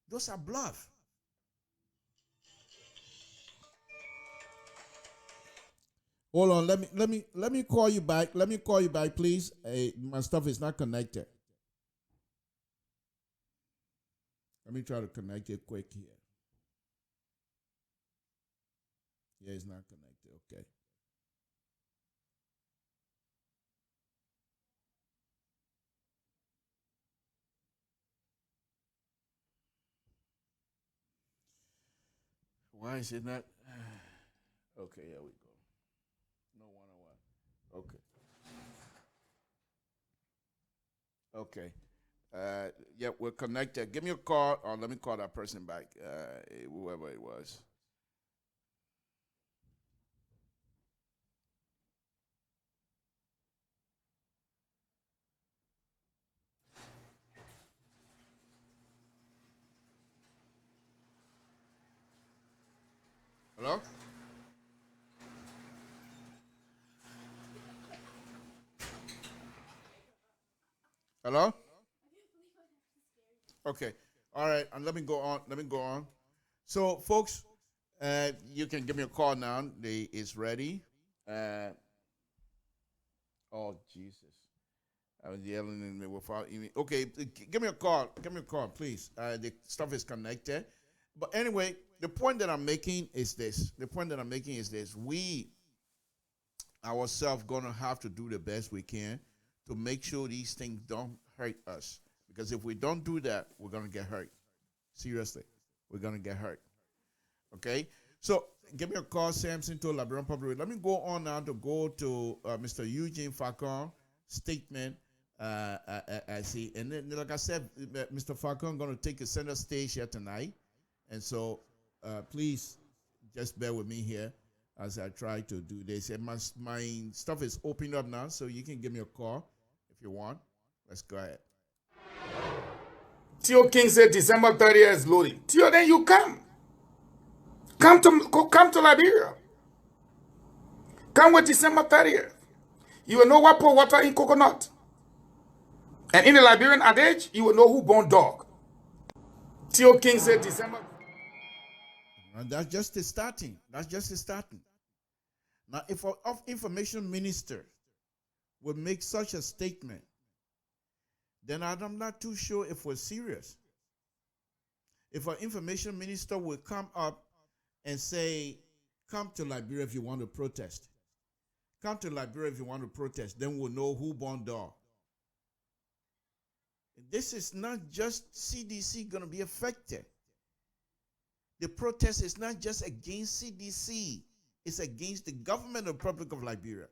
Speaker 8: Those are bluff. Hold on, let me call you back. Let me call you back, please. My stuff is not connected. Let me try to connect it quick here. Yeah, it's not connected. Okay. Why is it not? Okay, here we go. No 101. Okay. Yeah, we're connected. Give me a call, or let me call that person back, whoever it was. Hello? Hello? Okay. All right. And let me go on. So, folks, you can give me a call now. It's ready. Oh, Jesus. I was yelling in me without even. Okay. Give me a call. Please. The stuff is connected. But anyway, the point that I'm making is this. We ourselves going to have to do the best we can to make sure these things don't hurt us. Because if we don't do that, we're going to get hurt. Seriously, we're going to get hurt. Okay? So give me a call, Samson, to Liberian Public. Let me go on now to Mr. Eugene Falcon statement. I see. And then, like I said, Mr. Falcon going to take a center stage here tonight. And so please just bear with me here as I try to do this. And my stuff is opened up now, so you can give me a call if you want. Let's go ahead.
Speaker 9: Theo King said December 30th is loading. Theo, then you come. Come to Liberia. Come with December 30th. You will know what pour water in coconut. And in the Liberian adage, you will know who born dog. Theo King said December.
Speaker 8: And that's just the starting. Now, if our information minister would make such a statement, then I'm not too sure if we're serious. If our information minister will come up and say, come to Liberia if you want to protest. Come to Liberia if you want to protest. Then we'll know who born dog. This is not just CDC going to be affected. The protest is not just against CDC. It's against the government of the Republic of Liberia.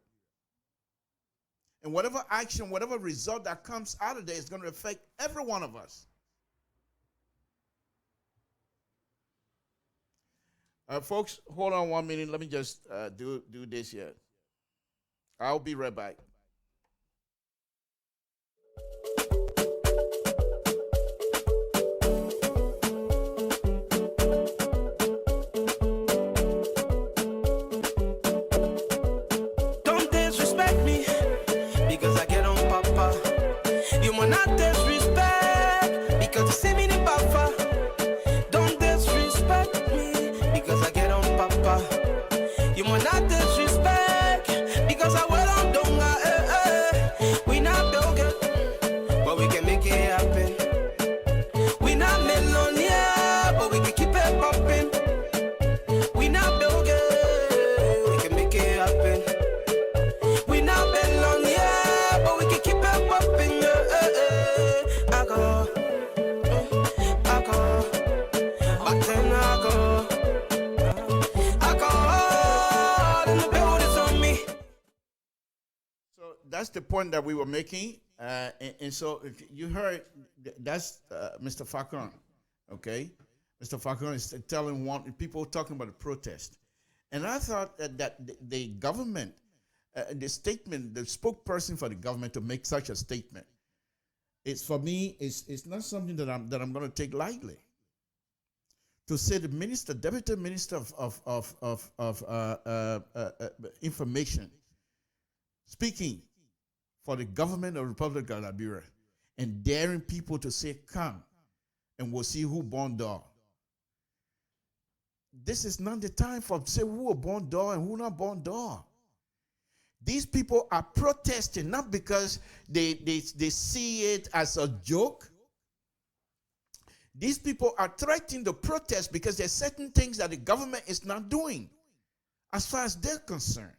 Speaker 8: And whatever action, whatever result that comes out of there is going to affect every one of us. Folks, hold on 1 minute. Let me just do this here. I'll be right back. that's the point that we were making. And so you heard that's Mr. Falcon, okay? Mr. Falcon is telling people talking about the protest. And I thought that the government, the statement, the spokesperson for the government to make such a statement, it's for me, it's not something that I'm going to take lightly. To say the minister, deputy minister of information, speaking for the government of the Republic of Liberia and daring people to say, come and we'll see who born door. This is not the time for say who are born door and who not born door. These people are protesting not because they see it as a joke. These people are threatening to protest because there's certain things that the government is not doing as far as they're concerned.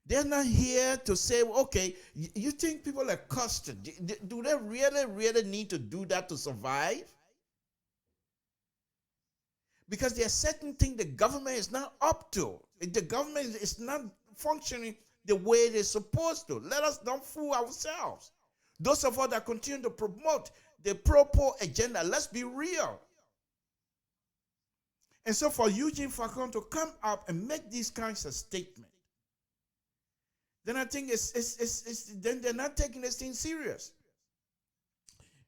Speaker 8: They're not here to say, okay, you think people are costed? Do they really need to do that to survive? Because there are certain things the government is not up to. The government is not functioning the way they're supposed to. Let us not fool ourselves. Those of us that continue to promote the pro-poor agenda, let's be real. And so for Eugene Falcon to come up and make these kinds of statements, then I think then they're not taking this thing serious.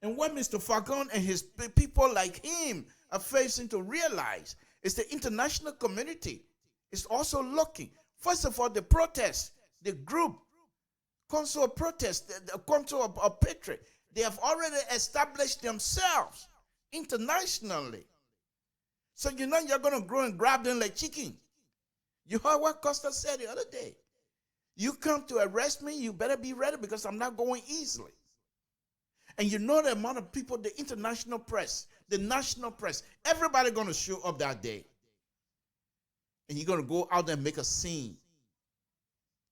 Speaker 8: And what Mr. Falcon and his people like him are facing to realize is the international community is also looking. First of all, the protest, the group, Council of Protest, the Council of Patriot, they have already established themselves internationally. So you're going to grow and grab them like chicken. You heard what Costa said the other day. You come to arrest me, you better be ready because I'm not going easily. And you know the amount of people, the international press, the national press, everybody going to show up that day. And you're going to go out there and make a scene.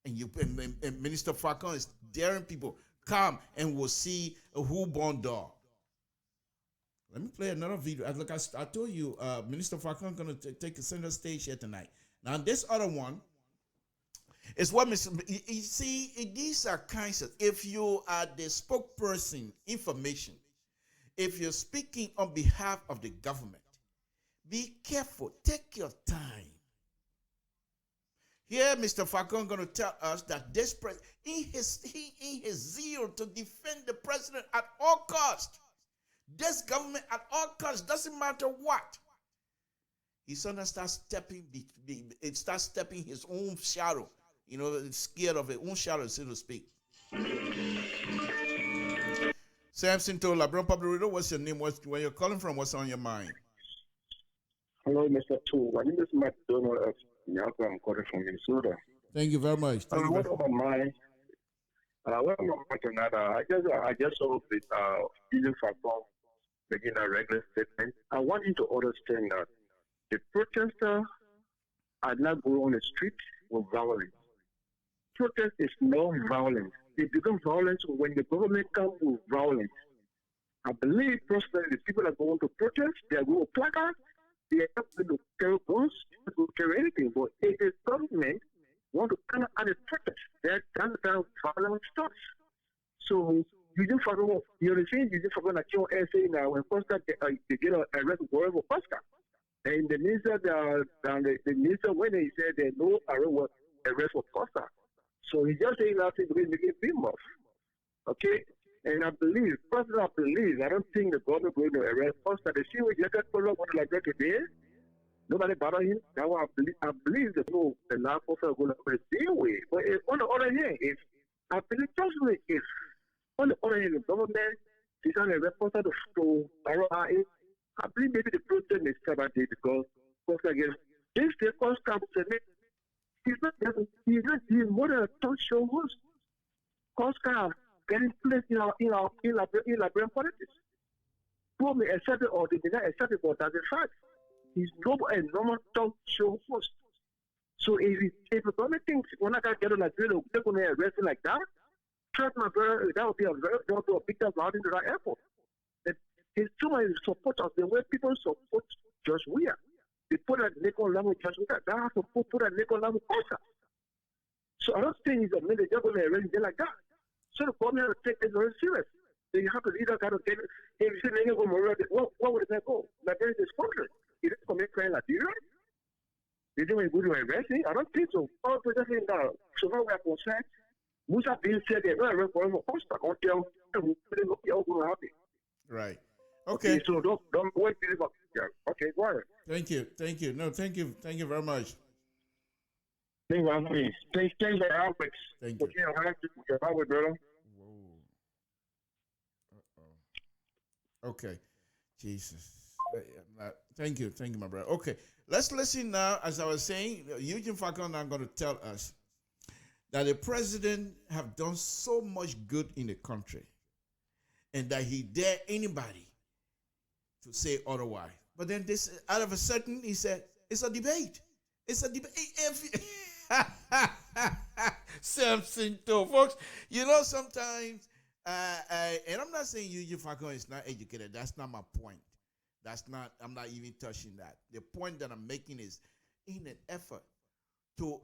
Speaker 8: And Minister Falcon is daring people, come and we'll see who born dog. Let me play another video. Like I told you, Minister Falcon going to take the center stage here tonight. Now this other one is what you see, these are kinds of, if you are the spokesperson, information, if you're speaking on behalf of the government, be careful, take your time. Here, Mr. Falcon going to tell us that this in his zeal to defend the president at all costs, this government at all costs, doesn't matter what, he's going to start stepping his own shadow. You know, scared of his own shadow, so to speak. Samson to LeBron Public Radio, what's your name? Where you're calling from? What's on your mind?
Speaker 10: Hello, Mr. Two. My name is McDonald. I'm calling from Minnesota.
Speaker 8: Thank you very much.
Speaker 10: What on my mind? What on my mind tonight? I just saw this Eugene Falcon making a regular statement. I want you to understand that the protesters are not going on the street with violence. Protest is non-violence. It becomes violence when the government comes with violence. I believe personally the people that are going to protest, they are going to placards, they are not going to carry guns, they are going to carry anything. But if the government want to come out and protest, they are going to violent stuff. So you just forget, you understand, you just forget that your essay now when Costa they get arrested wherever Costa. And the minister, the minister, when he said there no arrest for Costa. So he just saying nothing to make it big off. Okay? And I believe, personally, I don't think the government going to arrest Costa. The same way Jacob Polo went like that today, nobody bother him. That's why I believe that the law enforcement are going to go the same way. But on the other hand, I believe personally, if on the other hand, the government is on a reporter to RIA, I believe maybe the protest is covered because Costa again, this the Costa he's more than a talk show host. Costa getting placed in Liberian politics. Who may accept it or they did not accept it, but that's a fact. He's a normal talk show host. So if the government thinks we're not going to get on Liberia, they're going to arrest him like that, trust my brother, that would be a big time out into that airport. It's too many supporters, the way people support Josh Weir. They put that nickel level Josh Weir. They have to put that nickel level Costa. So I don't think it's a minute they're going to arrange it like that. So the government has to take this very serious. They have to lead that kind of thing. If you say what would it go? Liberia is this country. Is it commit crime Liberia? They do good to arresting? I don't think so. All president now, so far we are concerned, Musa Bill said they're going to arrest for him for cost until we're all going to happen.
Speaker 8: Right. Okay.
Speaker 10: So don't wait till it's okay, go ahead.
Speaker 8: Thank you. No, thank you very much.
Speaker 10: Thank you, Anthony. Thanks for your help.
Speaker 8: Thank you.
Speaker 10: Okay, brother.
Speaker 8: Okay. Jesus. Thank you, my brother. Okay, let's listen now. As I was saying, Eugene Falcon now going to tell us that the president have done so much good in the country and that he dare anybody to say otherwise. But then this, out of a sudden, he said, it's a debate. It's a debate. Something too, folks. You know, sometimes, and I'm not saying Eugene Falcon is not educated. That's not my point. I'm not even touching that. The point that I'm making is in an effort to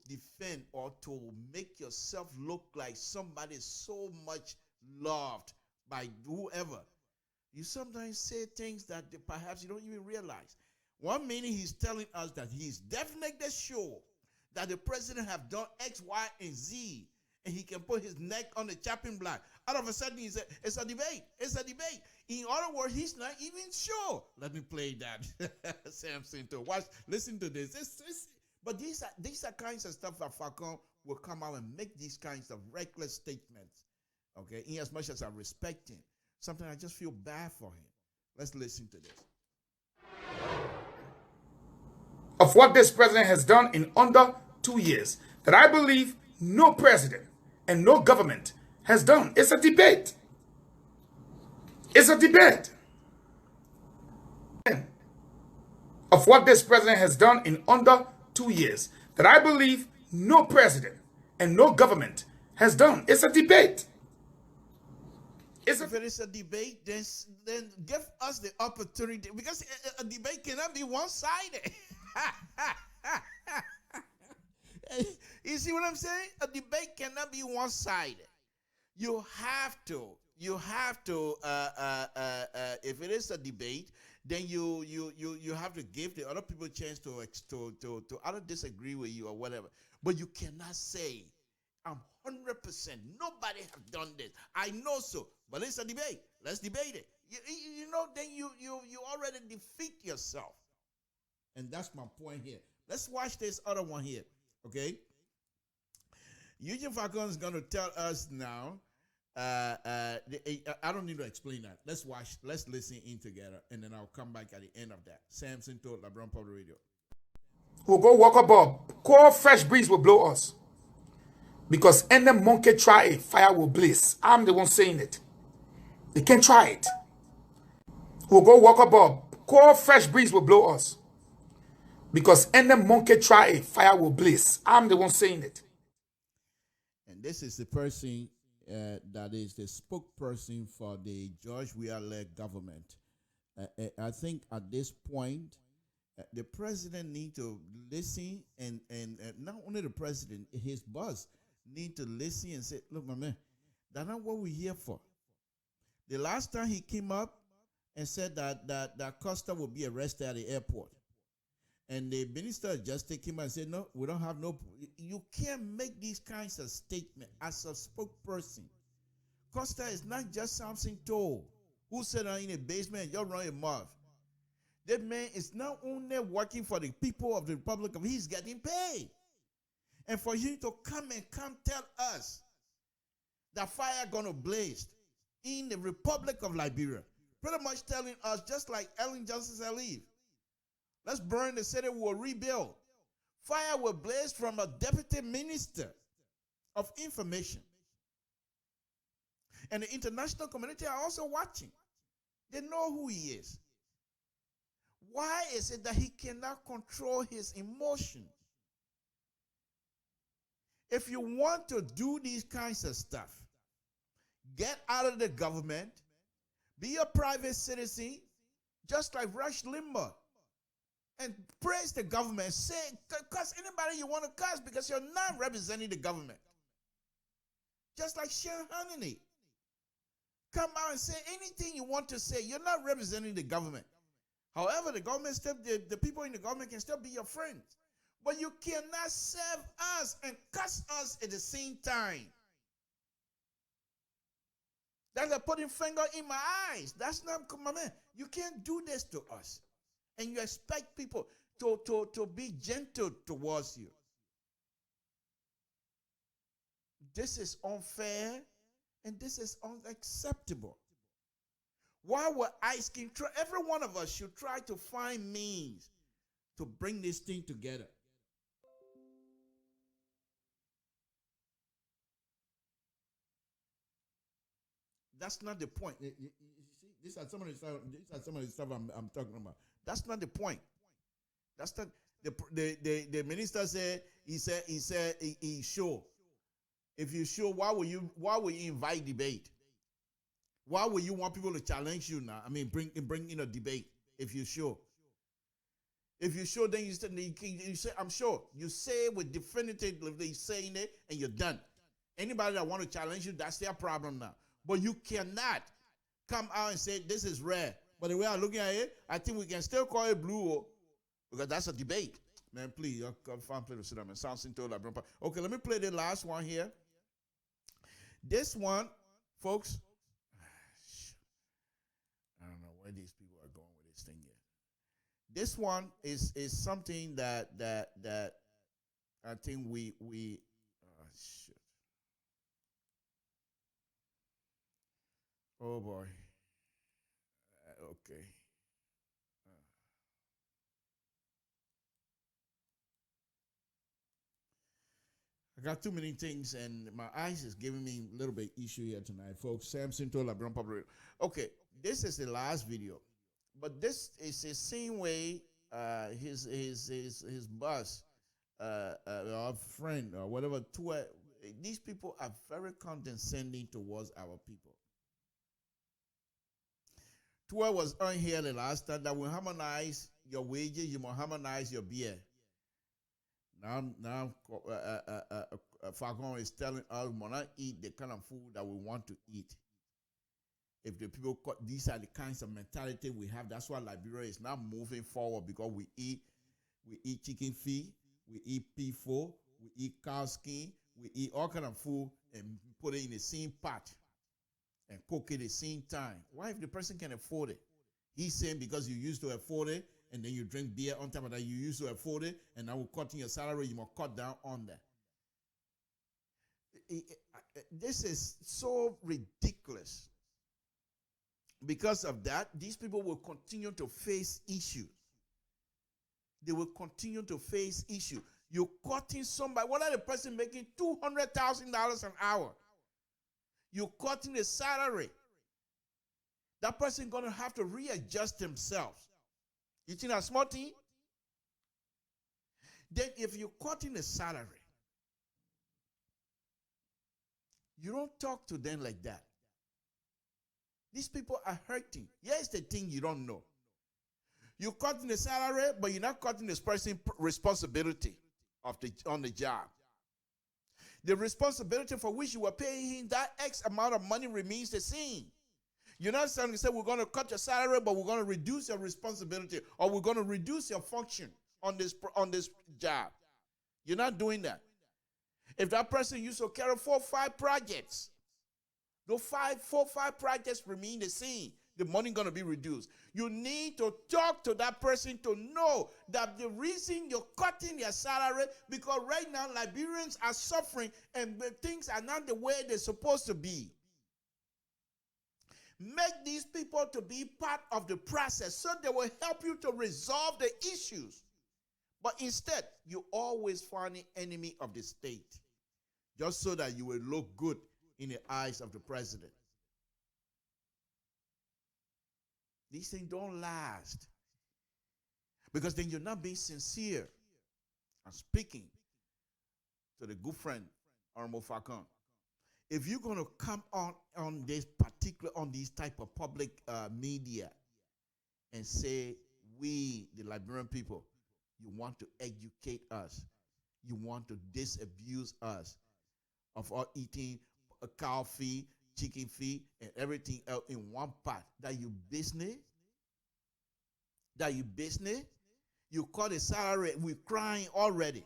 Speaker 8: defend or to make yourself look like somebody so much loved by whoever, you sometimes say things that perhaps you don't even realize. One minute he's telling us that he's definitely sure that the president have done X, Y, and Z, and he can put his neck on the chopping block. All of a sudden, he said, it's a debate. It's a debate. In other words, he's not even sure. Let me play that. Samson, to watch, listen to this. But these are kinds of stuff that Falcon will come out and make these kinds of reckless statements. Okay, in as much as I respect him, sometimes I just feel bad for him. Let's listen to this.
Speaker 9: Of what this president has done in under 2 years that I believe no president and no government has done. It's a debate. It's a debate. Of what this president has done in under 2 years that I believe no president and no government has done. It's a debate.
Speaker 8: If it is a debate, then give us the opportunity, because a debate cannot be one-sided. You see what I'm saying? A debate cannot be one-sided. You have to. If it is a debate, then you have to give the other people a chance to either disagree with you or whatever. But you cannot say, I'm 100%. Nobody have done this. I know so. But it's a debate. Let's debate it. You know, then you already defeat yourself. And that's my point here. Let's watch this other one here. Okay? Eugene Falcon is going to tell us now. I don't need to explain that. Let's listen in together, and then I'll come back at the end of that. Samson told LeBron Public Radio.
Speaker 9: We'll go walk above. Cold fresh breeze will blow us. Because any monkey try it, fire will blaze. I'm the one saying it. They can't try it. We'll go walk above. Cold fresh breeze will blow us. Because any monkey try it, fire will blaze. I'm the one saying it.
Speaker 8: And this is the person that is the spokesperson for the George Weah-led government. I think at this point, the president need to listen, and not only the president, his boss need to listen and say, look, my man, that's not what we're here for. The last time he came up and said that Costa will be arrested at the airport, and the minister of justice came out and said, no, we don't have no, you can't make these kinds of statements as a spokesperson. Costa is not just something told who sat down in a basement and just run a mouth. That man is not only working for the people of the Republic of, he's getting paid. And for him to come tell us that fire gonna blaze in the Republic of Liberia, pretty much telling us, just like Ellen Johnson Sirleaf, let's burn the city, we'll rebuild. Fire will blaze from a deputy minister of information. And the international community are also watching. They know who he is. Why is it that he cannot control his emotion? If you want to do these kinds of stuff, get out of the government, be a private citizen, just like Rush Limbaugh. and praise the government. Say, cuss anybody you want to cuss because you're not representing the government. Just like Sean Hannity. Come out and say anything you want to say. You're not representing the government. However, the government the people in the government can still be your friends. But you cannot serve us and cuss us at the same time. That's like putting finger in my eyes. That's not, my man. You can't do this to us. And you expect people to be gentle towards you. This is unfair and this is unacceptable. Why would every one of us should try to find means to bring this thing together. That's not the point. You see, these are some of the stuff I'm talking about. That's not the point. That's not the minister said. He said he sure. If you sure, why will you invite debate? Why would you want people to challenge you now? I mean, bring in a debate if you sure. If you sure, then you say, I'm sure. You say with definitively saying it, and you're done. Anybody that want to challenge you, that's their problem now. But you cannot come out and say this is rare. But the way I'm looking at it, I think we can still call it blue, because that's a debate. Man, please, you'll find play to sit down and sound into like. Okay, let me play the last one here. This one, folks. I don't know where these people are going with this thing yet. This one is something that I think we shit. Oh boy. Okay. I got too many things, and my eyes is giving me a little bit issue here tonight, folks. Samson told LIBERIA Public. Okay, this is the last video, but this is the same way his boss, our friend or whatever. These people are very condescending towards our people. Tua was on here the last time that will harmonize your wages, you will harmonize your beer. Now, Falcon is telling us we will not eat the kind of food that we want to eat. If the people, these are the kinds of mentality we have. That's why Liberia is not moving forward, because we eat chicken feet, we eat P4, we eat cow skin, we eat all kind of food and put it in the same pot and cook it at the same time. Why, if the person can afford it? He's saying because you used to afford it, and then you drink beer on top of that, you used to afford it, and now we're cutting your salary, you must cut down on that. This is so ridiculous. Because of that, these people will continue to face issues. They will continue to face issues. You're cutting somebody, what are the person making $200,000 an hour? You're cutting the salary. That person going to have to readjust themselves. You think that's smart thing? Then if you're cutting the salary, you don't talk to them like that. These people are hurting. Here's the thing you don't know. You're cutting the salary, but you're not cutting this person's responsibility on the job. The responsibility for which you were paying him that X amount of money remains the same. You're not saying we're going to cut your salary, but we're going to reduce your responsibility, or we're going to reduce your function on this job. You're not doing that. If that person used to carry 4 or 5 projects, those 4 or 5 projects remain the same. The money going to be reduced. You need to talk to that person to know that the reason you're cutting their salary, because right now Liberians are suffering and things are not the way they're supposed to be. Make these people to be part of the process so they will help you to resolve the issues. But instead, you always find the enemy of the state, just so that you will look good in the eyes of the president. These things don't last, because then you're not being sincere and speaking to the good friend, Honorable Falcon. If you're going to come on these type of public media and say we, the Liberian people, you want to educate us. You want to disabuse us of all eating a cow feed, chicken feed, and everything else in one pot. That you business. You call the salary. We're crying already.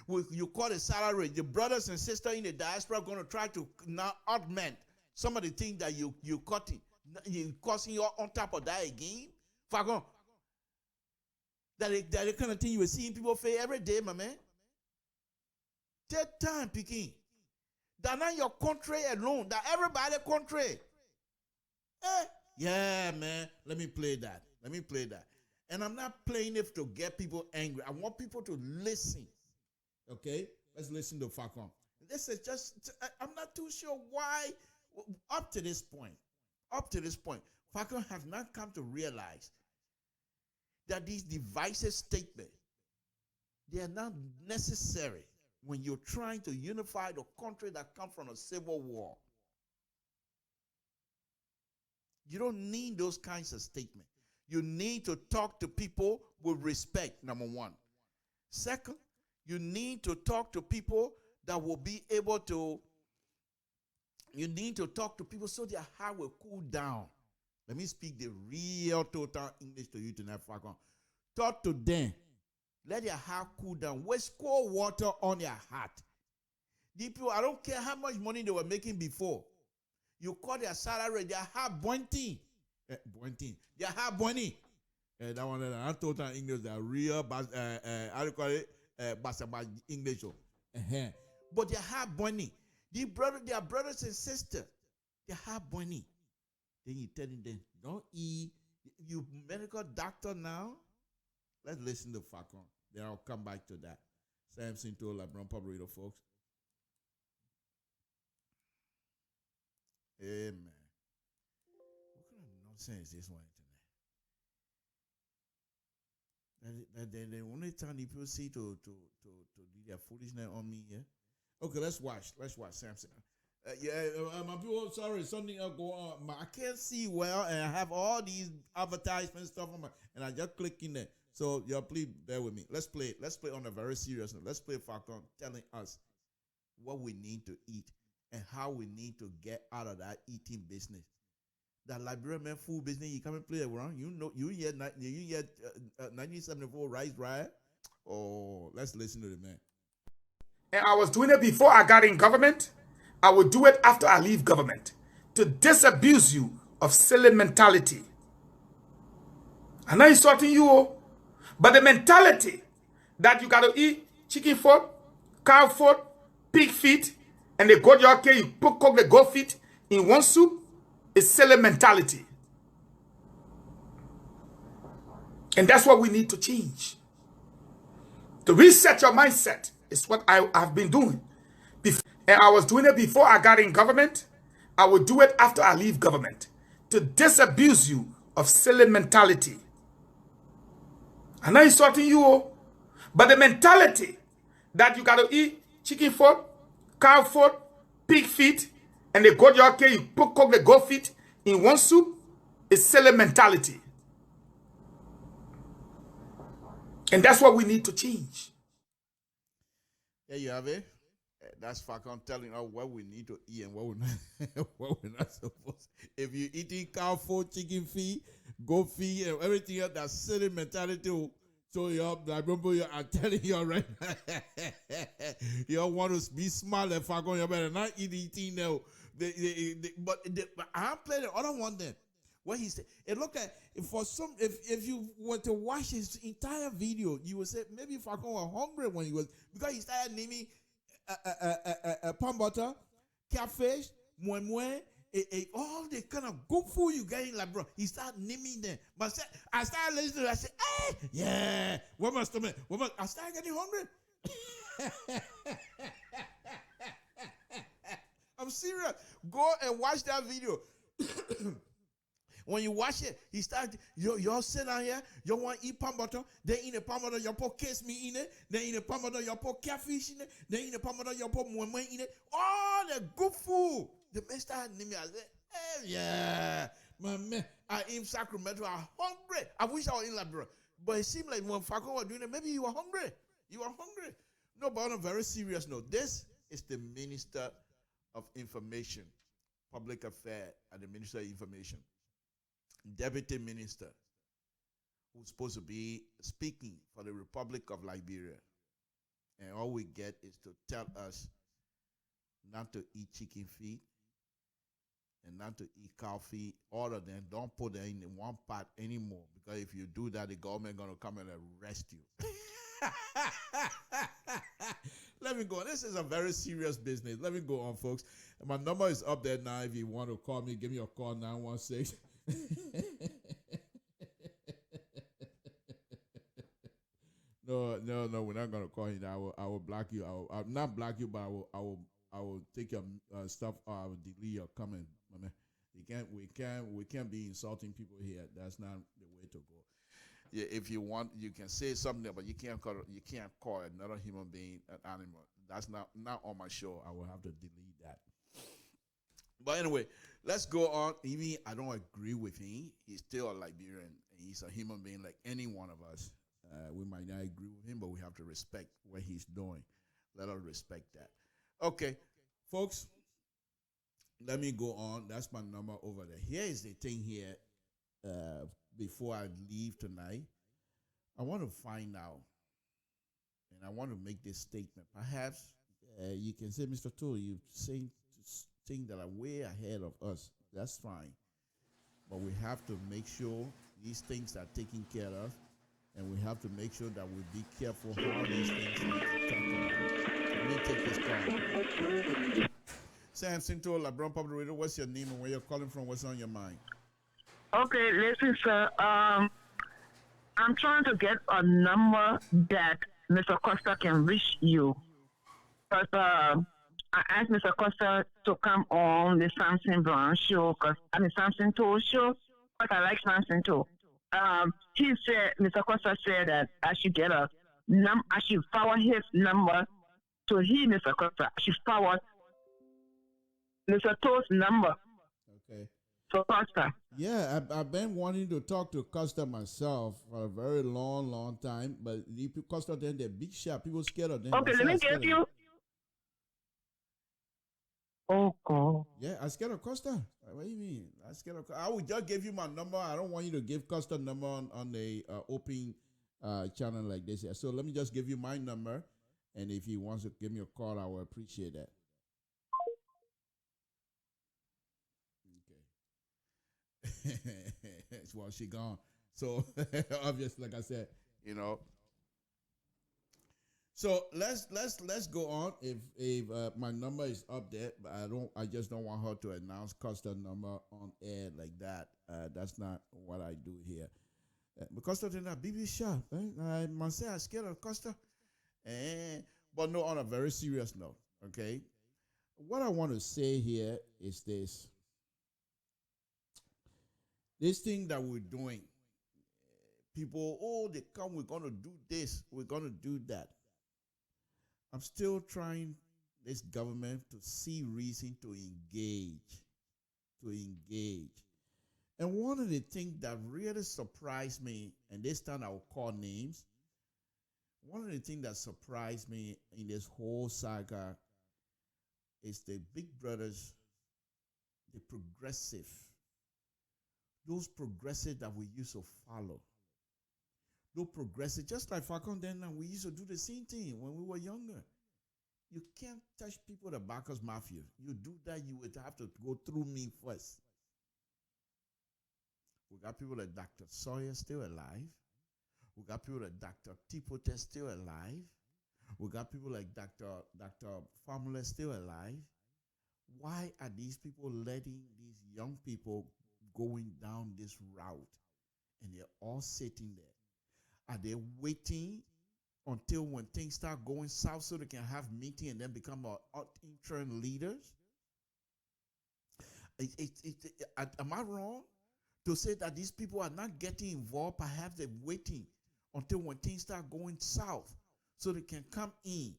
Speaker 8: You call the salary. The brothers and sisters in the diaspora are going to try to now augment some of the things that you cutting. You causing you on top of that again. Fagon. That the kind of thing you were seeing people pay every day, my man. Take time, picking. That not your country alone. That everybody country. Yeah, man. Let me play that. And I'm not playing it to get people angry. I want people to listen. Okay? Let's listen to Falcon. This is I'm not too sure why, up to this point, Falcon has not come to realize that these divisive statements, they are not necessary when you're trying to unify the country that comes from a civil war. You don't need those kinds of statements. You need to talk to people with respect, number one. Second, you need to talk to people that will be able to, you need to talk to people so their heart will cool down. Let me speak the real total English to you tonight, Falcon. Talk to them. Let their heart cool down. Waste cold water on their heart. The people, I don't care how much money they were making before. You call their salary, their heart pointing. Their heart pointing. That one, I total English, the real, how do you call it? Basaba English. But their heart pointing. Their brothers and sisters, their heart pointing. Then you telling them, don't eat. You medical doctor now? Let's listen to Falcon. Then I'll come back to that. Samson told LeBron Public Radio, folks. Amen. What kind of nonsense is this one tonight? That the only time the people see to do their foolishness on me, yeah? Okay, let's watch Samson. My people, sorry, something else go on. I can't see well, and I have all these advertisement stuff on and I just click in there. So, y'all, please bear with me. Let's play on a very serious note. Let's play Falcon telling us what we need to eat and how we need to get out of that eating business. That Liberian man food business, you come and play around. You know, you get 1974 rice, right? Oh, let's listen to the man.
Speaker 9: And I was doing it before I got in government. I will do it after I leave government. To disabuse you of silly mentality. I'm not insulting you, but the mentality that you got to eat chicken foot, cow foot, pig feet, and they go to your case, you cook the goat feet in one soup, is silly mentality. And that's what we need to change. To reset your mindset is what I've been doing. And I was doing it before I got in government. I will do it after I leave government. To disabuse you of silly mentality. I'm not insulting you, but the mentality that you got to eat chicken foot, cow foot, pig feet, and they go to your case, you cook the goat feet in one soup, is silly mentality. And that's what we need to change.
Speaker 8: There you have it. That's Falcon telling us what we need to eat and what we're not supposed. If you're eating cow food, chicken feet, goat feet, and everything else, that's silly mentality. So I'm telling you right now, you don't want to be smart and Falcon. You better not eat eating now. But I'm playing the other one then. What he said, it look at if you were to watch his entire video, you would say maybe Falcon was hungry when he was, because he started naming palm butter, catfish, mwen, all the kind of good food you get in Liberia. He started naming them. But I started listening to it. I said, hey, yeah, what my stomach? I started getting hungry. I'm serious. Go and watch that video. When you watch it, he started, you sit down here, you want to eat palm butter, then in the palm butter, you put case meat in it, then in the palm butter, you put catfish in it, then in the palm butter, you put mwen in it, all the good food. The man started naming, I said, hey, yeah. My man, I in Sacramento are hungry. I wish I was in Liberia. But it seemed like when Falcon was doing it, maybe you were hungry. You were hungry. No, but on a very serious note, this is the Minister of Information, Public Affairs, and the Minister of Information, Deputy Minister, who's supposed to be speaking for the Republic of Liberia. And all we get is to tell us not to eat chicken feet and not to eat cow feet. All of them, don't put them in one pot anymore, because if you do that, the government going to come and arrest you. Let me go. This is a very serious business. Let me go on, folks. My number is up there now. If you want to call me, give me a call, 916. No, we're not gonna call you. I will block you. I'll not block you, but I will take your stuff, or I will delete your comment. Man, we can't be insulting people here. That's not the way to go. Yeah, if you want, you can say something, but you can't call another human being an animal. That's not on my show. I will have to delete that. But anyway, let's go on. Even I don't agree with him. He's still a Liberian, and he's a human being like any one of us. We might not agree with him, but we have to respect what he's doing. Let us respect that. Okay, folks, let me go on. That's my number over there. Here is the thing here. Before I leave tonight, I want to find out, and I want to make this statement. Perhaps you can say, Mr. Toole, you saying things that are way ahead of us. That's fine. But we have to make sure these things are taken care of, and we have to make sure that we be careful how these things are talked about. Let me take this call. Samson Toole, LeBron Public Radio, what's your name and where you're calling from? What's on your mind?
Speaker 11: Okay, listen, sir. I'm trying to get a number that Mr. Costa can reach you. Because I asked Mr. Costa to come on the Samson Brown show, Samson Toole show, because I like Samson Toole. He said, Mr. Costa said that I should get I should forward his number to Mr. Costa. I should forward Mr. Toole's number.
Speaker 8: Okay.
Speaker 11: For Costa.
Speaker 8: Yeah, I've been wanting to talk to Costa myself for a very long time, but Costa then they're big shot. People scared of them.
Speaker 11: Okay, let me give you. Oh God.
Speaker 8: Yeah, I scared of Costa. What do you mean? I scared of. I would just give you my number. I don't want you to give Costa number on the open channel like this. So let me just give you my number, and if he wants to give me a call, I will appreciate that. Well, she gone. So obviously, like I said, So let's go on. If my number is up there, but I just don't want her to announce Costa number on air like that. That's not what I do here. Because Costa did not BB shot. I must say I'm scared of Costa. But no, on a very serious note. Okay, what I want to say here is this. This thing that we're doing, people, they come, we're going to do this, we're going to do that. I'm still trying this government to see reason to engage. And one of the things that really surprised me, and this time I will call names, one of the things that surprised me in this whole saga is the big brothers, the progressive. Those progressive that we used to follow. Those progressive, just like Falcon then, we used to do the same thing when we were younger. You can't touch people that back us mafia. You do that, you would have to go through me first. We got people like Dr. Sawyer still alive. We got people like Dr. Tipote still alive. We got people like Dr. Famula still alive. Why are these people letting these young people going down this route, and they're all sitting there? Are they waiting until when things start going south so they can have meeting and then become interim leaders? Am I wrong to say that these people are not getting involved? Perhaps they're waiting until when things start going south so they can come in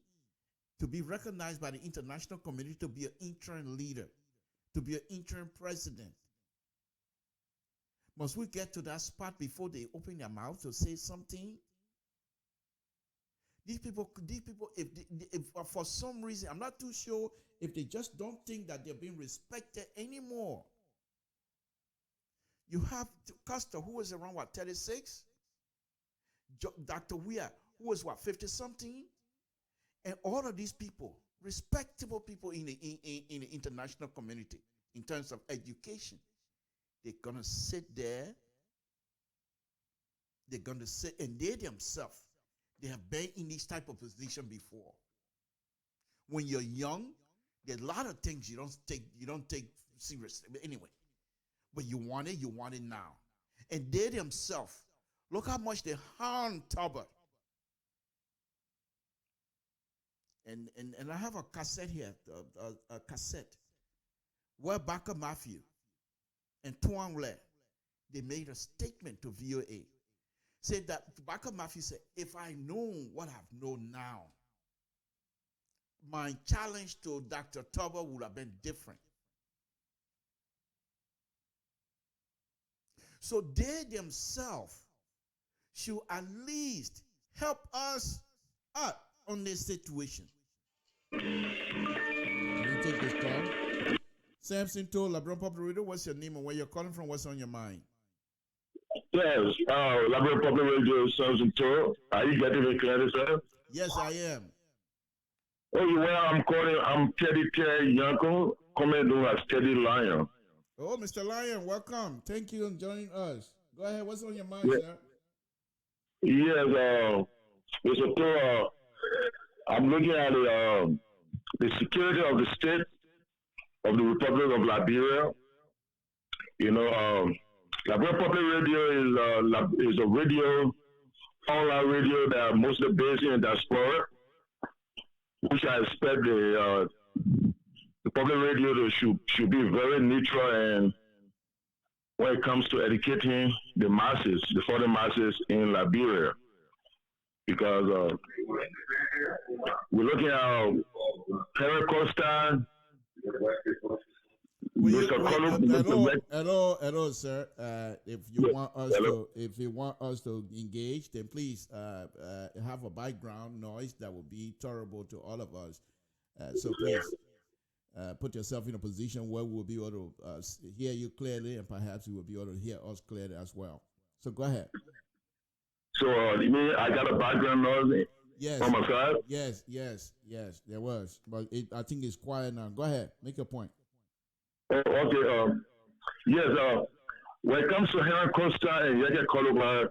Speaker 8: to be recognized by the international community to be an interim leader, to be an interim president. Must we get to that spot before they open their mouth to say something? These people, if for some reason, I'm not too sure if they just don't think that they're being respected anymore. You have Custer, who was around, 36? Dr. Weir, who was, 50-something? And all of these people, respectable people in the international community, in terms of education, they're going to sit there. They're going to sit, and they themselves, they have been in this type of position before. When you're young, there are a lot of things you don't take seriously. But anyway, but you want it now. And they themselves, look how much they harm Talbot. And I have a cassette here, a cassette, where Baker Matthew and Tuan Le, they made a statement to VOA. Said that Baker Matthew said, if I know what I've known now, my challenge to Dr. Talbot would have been different. So they themselves should at least help us out on this situation. Let me take this call. Samson told LIBERIA Public Radio, what's your name and where you're calling from? What's on your mind?
Speaker 10: Yes, LIBERIA Public Radio, Samson told. Are you getting me clearly, sir?
Speaker 8: Yes, I am.
Speaker 10: Oh, well, I'm calling. I'm Teddy Yanko, coming to as Teddy Lion.
Speaker 8: Oh, Mr. Lion, welcome. Thank you for joining us. Go ahead. What's on your mind, sir?
Speaker 10: Yes, Mr. Tour, I'm looking at the security of the state of the Republic of Liberia. You know, LIBERIA Public Radio is a radio, online radio that are mostly based in diaspora, which I expect the public radio should be very neutral and when it comes to educating the masses, the foreign masses in Liberia. Because we're looking at Henry Costa,
Speaker 8: Hello, sir. If you want us to engage, then please have a background noise that will be tolerable to all of us. So please put yourself in a position where we'll be able to hear you clearly, and perhaps you will be able to hear us clearly as well. So go ahead.
Speaker 10: So you mean I got a background noise?
Speaker 8: Yes.
Speaker 10: On my side?
Speaker 8: Yes. There was, but I think it's quiet now. Go ahead. Make your point.
Speaker 10: Okay. Yes. When it comes to Henry Costa and Yeke Koluba,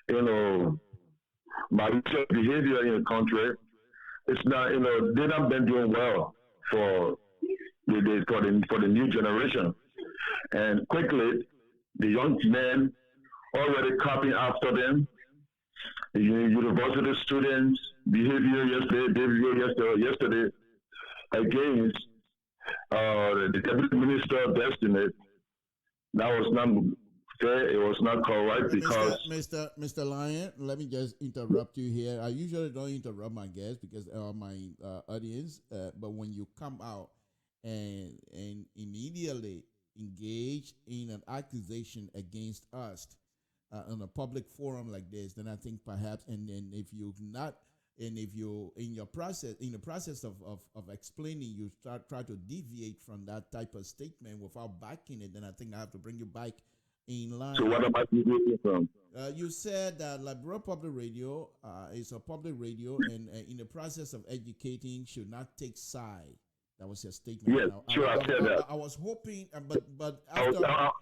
Speaker 10: you know, malicious behavior in the country, it's not. You know, they have been doing well for the new generation, and quickly the young men already copying after them. The university students' behavior yesterday against the deputy minister of Destiny. That was not fair. It was not correct because
Speaker 8: Mr. Lion, let me just interrupt you here. I usually don't interrupt my guests because my audience, but when you come out and immediately engage in an accusation against us on a public forum like this, then I think perhaps, and then if you in the process of explaining, you try to deviate from that type of statement without backing it, then I think I have to bring you back in line.
Speaker 10: So what about you from?
Speaker 8: You said that LIBERIA Public Radio is a public radio, and in the process of educating should not take side. That was your statement.
Speaker 10: Yes, sure, I said that.
Speaker 8: I was hoping, but after,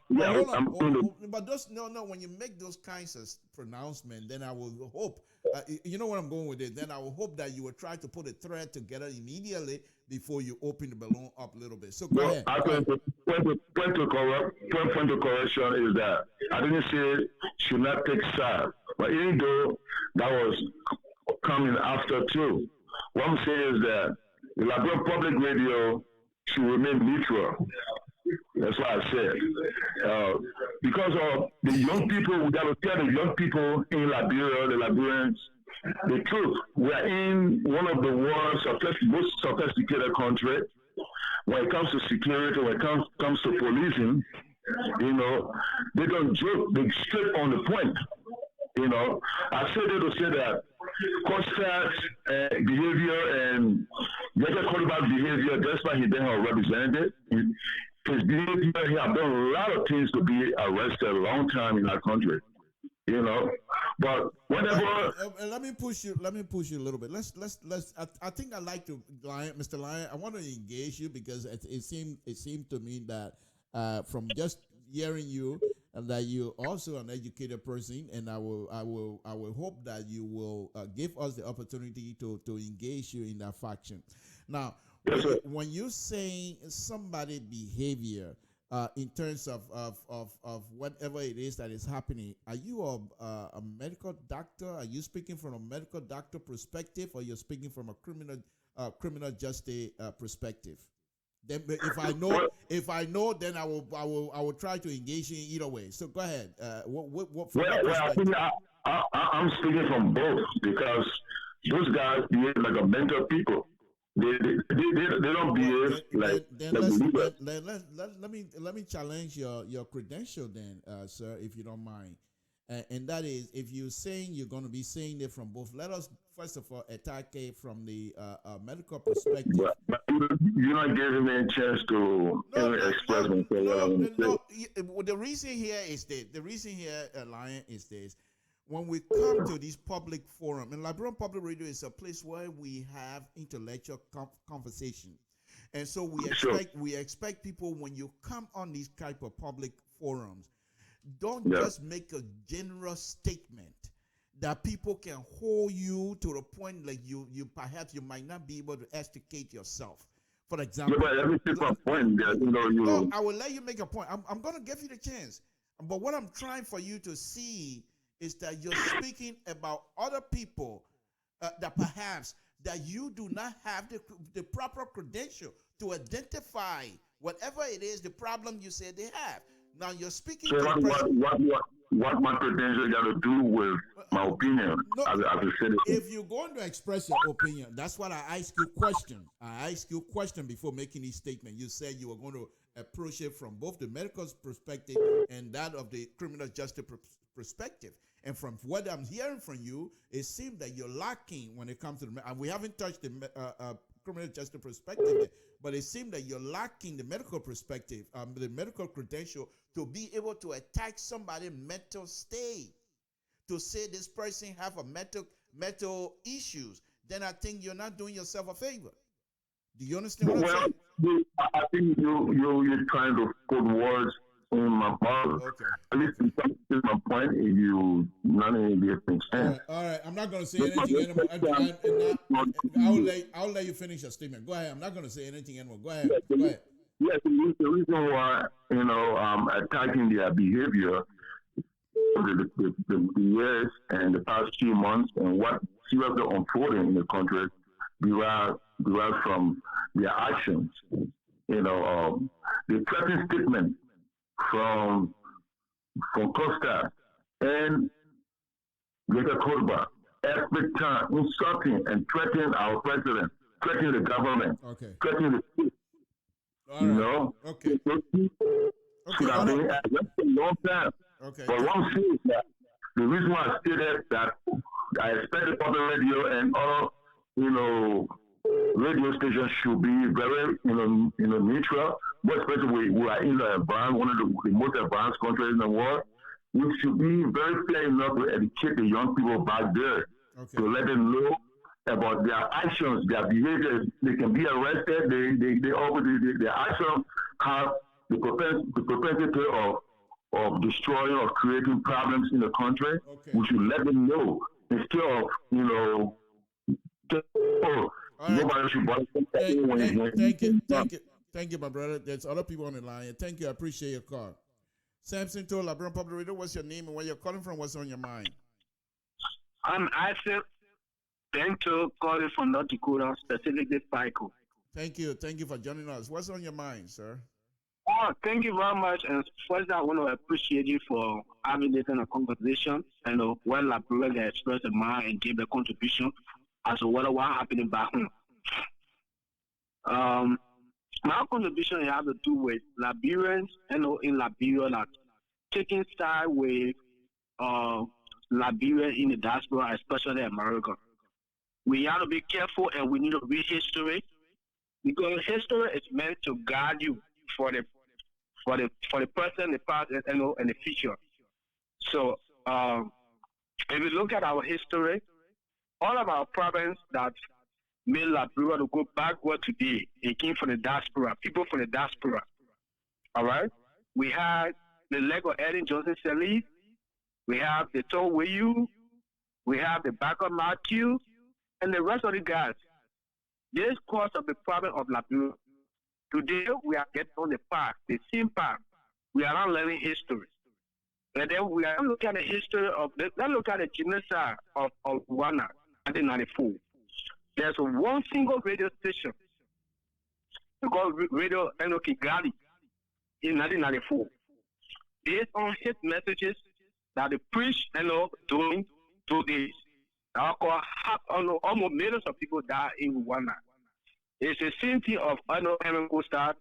Speaker 8: when you make those kinds of pronouncements, then I will hope, you know where I'm going with it, then I will hope that you will try to put a thread together immediately before you open the balloon up a little bit. So go ahead.
Speaker 10: I think the point of correction is that I didn't say should not take side, but even though that was coming after too, what I'm saying is that the LIBERIA Public Radio should remain neutral. That's what I said. Because of the young people, we got to tell the young people in Liberia, the Liberians, the truth. We are in one of the world's most sophisticated countries when it comes to security, when it comes to policing. You know, they don't joke, they straight on the point. You know, I said it to say that Costa's behavior and Jesse Koliba's behavior, despite he being a representative, his behavior, he have done a lot of things to be arrested a long time in our country. You know, but whatever.
Speaker 8: Let me push you. Let me push you a little bit. Let's. I think I like to, Mr. Lion. I want to engage you because it seemed to me that from just hearing you, and that you're also an educated person, and I will hope that you will give us the opportunity to engage you in that faction. Now, when you're saying somebody behavior. In terms of whatever it is that is happening, are you a medical doctor? Are you speaking from a medical doctor perspective, or you're speaking from a criminal justice perspective? Then, if I know, then I will try to engage you in either way. So go ahead. What from your perspective?
Speaker 10: I'm speaking from both because those guys behave like a mental people. They don't behave like.
Speaker 8: Let me challenge your credential then, sir, if you don't mind. And that is, if you're saying you're going to be saying it from both, let us first of all attack it from the medical perspective.
Speaker 10: But you're not giving me a chance to express myself.
Speaker 8: No. The reason here is this. The reason here, Lion, is this. When we come to this public forum, and Liberian Public Radio is a place where we have intellectual conversation, and so we expect people, when you come on these type of public forums, don't just make a general statement that people can hold you to the point like you perhaps you might not be able to extricate yourself. For example,
Speaker 10: but let me take a point there.
Speaker 8: No, I will let you make a point. I'm going to give you the chance, but what I'm trying for you to see is that you're speaking about other people that perhaps that you do not have the proper credential to identify whatever it is, the problem you say they have. Now you're speaking
Speaker 10: so
Speaker 8: to the person.
Speaker 10: What my credential got to do with my opinion as a citizen?
Speaker 8: If you're going to express your opinion, that's what I ask you question. I ask you question before making this statement. You said you were going to approach it from both the medical perspective and that of the criminal justice perspective. And from what I'm hearing from you, it seems that you're lacking when it comes to the, and we haven't touched the criminal justice perspective yet, but it seems that you're lacking the medical perspective, the medical credential to be able to attack somebody's mental state, to say this person have a mental issues. Then I think you're not doing yourself a favor. Do you understand what I'm saying?
Speaker 10: I think you're trying to put words in my mouth.
Speaker 8: Okay.
Speaker 10: At least in my point, if you not even get things
Speaker 8: All right. I'm not going to say anything anymore. I'll let you finish your statement. Go ahead. I'm not going to say anything anymore. Go ahead.
Speaker 10: Yes, the reason why attacking their behavior, the years and the past few months, and what seriously unfolding in the country derived from their actions. The threatening statement from Costa and Greater Kodba every time insulting and threatening our president, threatening the government, threatening the state.
Speaker 8: Okay.
Speaker 10: Those people should have been arrested a long time.
Speaker 8: Okay.
Speaker 10: But one thing is that the reason why I stated that I expect the public radio and other, radio stations should be very, neutral. But especially we are in one of the most advanced countries in the world. We should be very clear enough to educate the young people back there to let them know about their actions, their behaviors. They can be arrested. Their actions have the propensity of destroying or creating problems in the country. We should let them know instead of, nobody should bother
Speaker 8: Thank you, my brother. There's other people on the line. Thank you. I appreciate your call. Samson told Liberian Public Radio, what's your name and where you're calling from? What's on your mind?
Speaker 12: I'm Isaac Bento, calling from North Dakota, specifically Pico.
Speaker 8: Thank you. Thank you for joining us. What's on your mind, sir?
Speaker 12: Oh, thank you very much. And first, I want to appreciate you for having this kind of conversation. And when Liberia expressed a mind and gave a contribution as to what happening back home. My contribution has to do with Liberians, in Liberia, that taking side with Liberia in the diaspora, especially America. We have to be careful, and we need to read history, because history is meant to guide you for the present, the past, and the future. So if you look at our history, all of our problems that made Liberia to go backward today, it came from the diaspora, people from the diaspora. All right? We had the leg of Eddie Johnson Sirleaf, we have the Toe Wayu, we have the back of Matthew, and the rest of the guys. This caused of the problem of Liberia. Today, we are getting on the path, the same path. We are not learning history. And then we are looking at the history of, let's look at the genocide of Rwanda, 1994. There's one single radio station called Radio Kigali in 1994. Based on his messages that they preach, during 2 days. Almost millions of people died in Rwanda. It's the same thing of Henry Costa,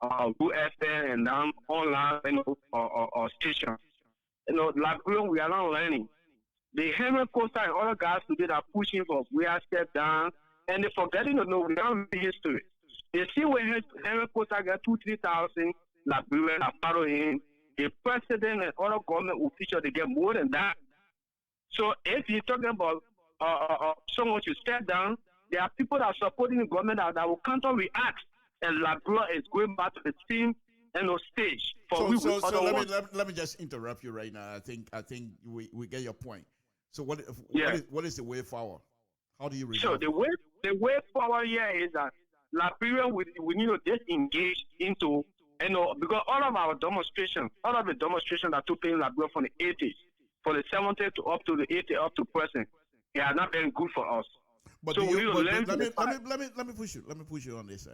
Speaker 12: UFN, and now online, or stations. Liberia, we are not learning. The Henry Costa and other guys today are pushing for we are step down, and they're forgetting to know we don't read history. You see when Henry Costa got 2,000-3,000 Liberians are following him, the president and other government officials, they get more than that. So if you're talking about someone to step down, there are people that are supporting the government that will counter-react, and Liberia is going back to the same stage.
Speaker 8: So let me just interrupt you right now. I think we get your point. So what is the way forward? How do you resolve?
Speaker 12: So the way forward here is that Liberia we need to disengage into because all of the demonstrations that took place in Liberia from the 80s, from the 70s to up to the 80s up to present, they are not very good for us.
Speaker 8: But
Speaker 12: so
Speaker 8: let me push you on this,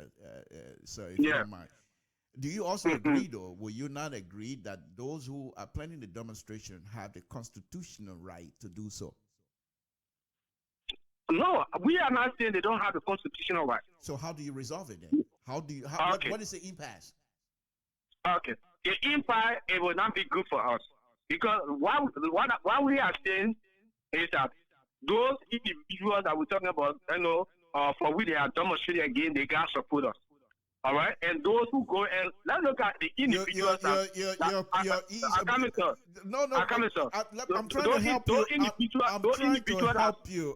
Speaker 8: sir, if you don't mind. Do you also agree, though? Will you not agree that those who are planning the demonstration have the constitutional right to do so?
Speaker 12: No, we are not saying they don't have the constitutional right.
Speaker 8: So how do you resolve it then? What is the impasse?
Speaker 12: Okay, the impasse, it will not be good for us, because what we are saying is that those individuals that we're talking about, for which they are demonstrating again, they got support us. All right, and those who go and let's look at the individuals.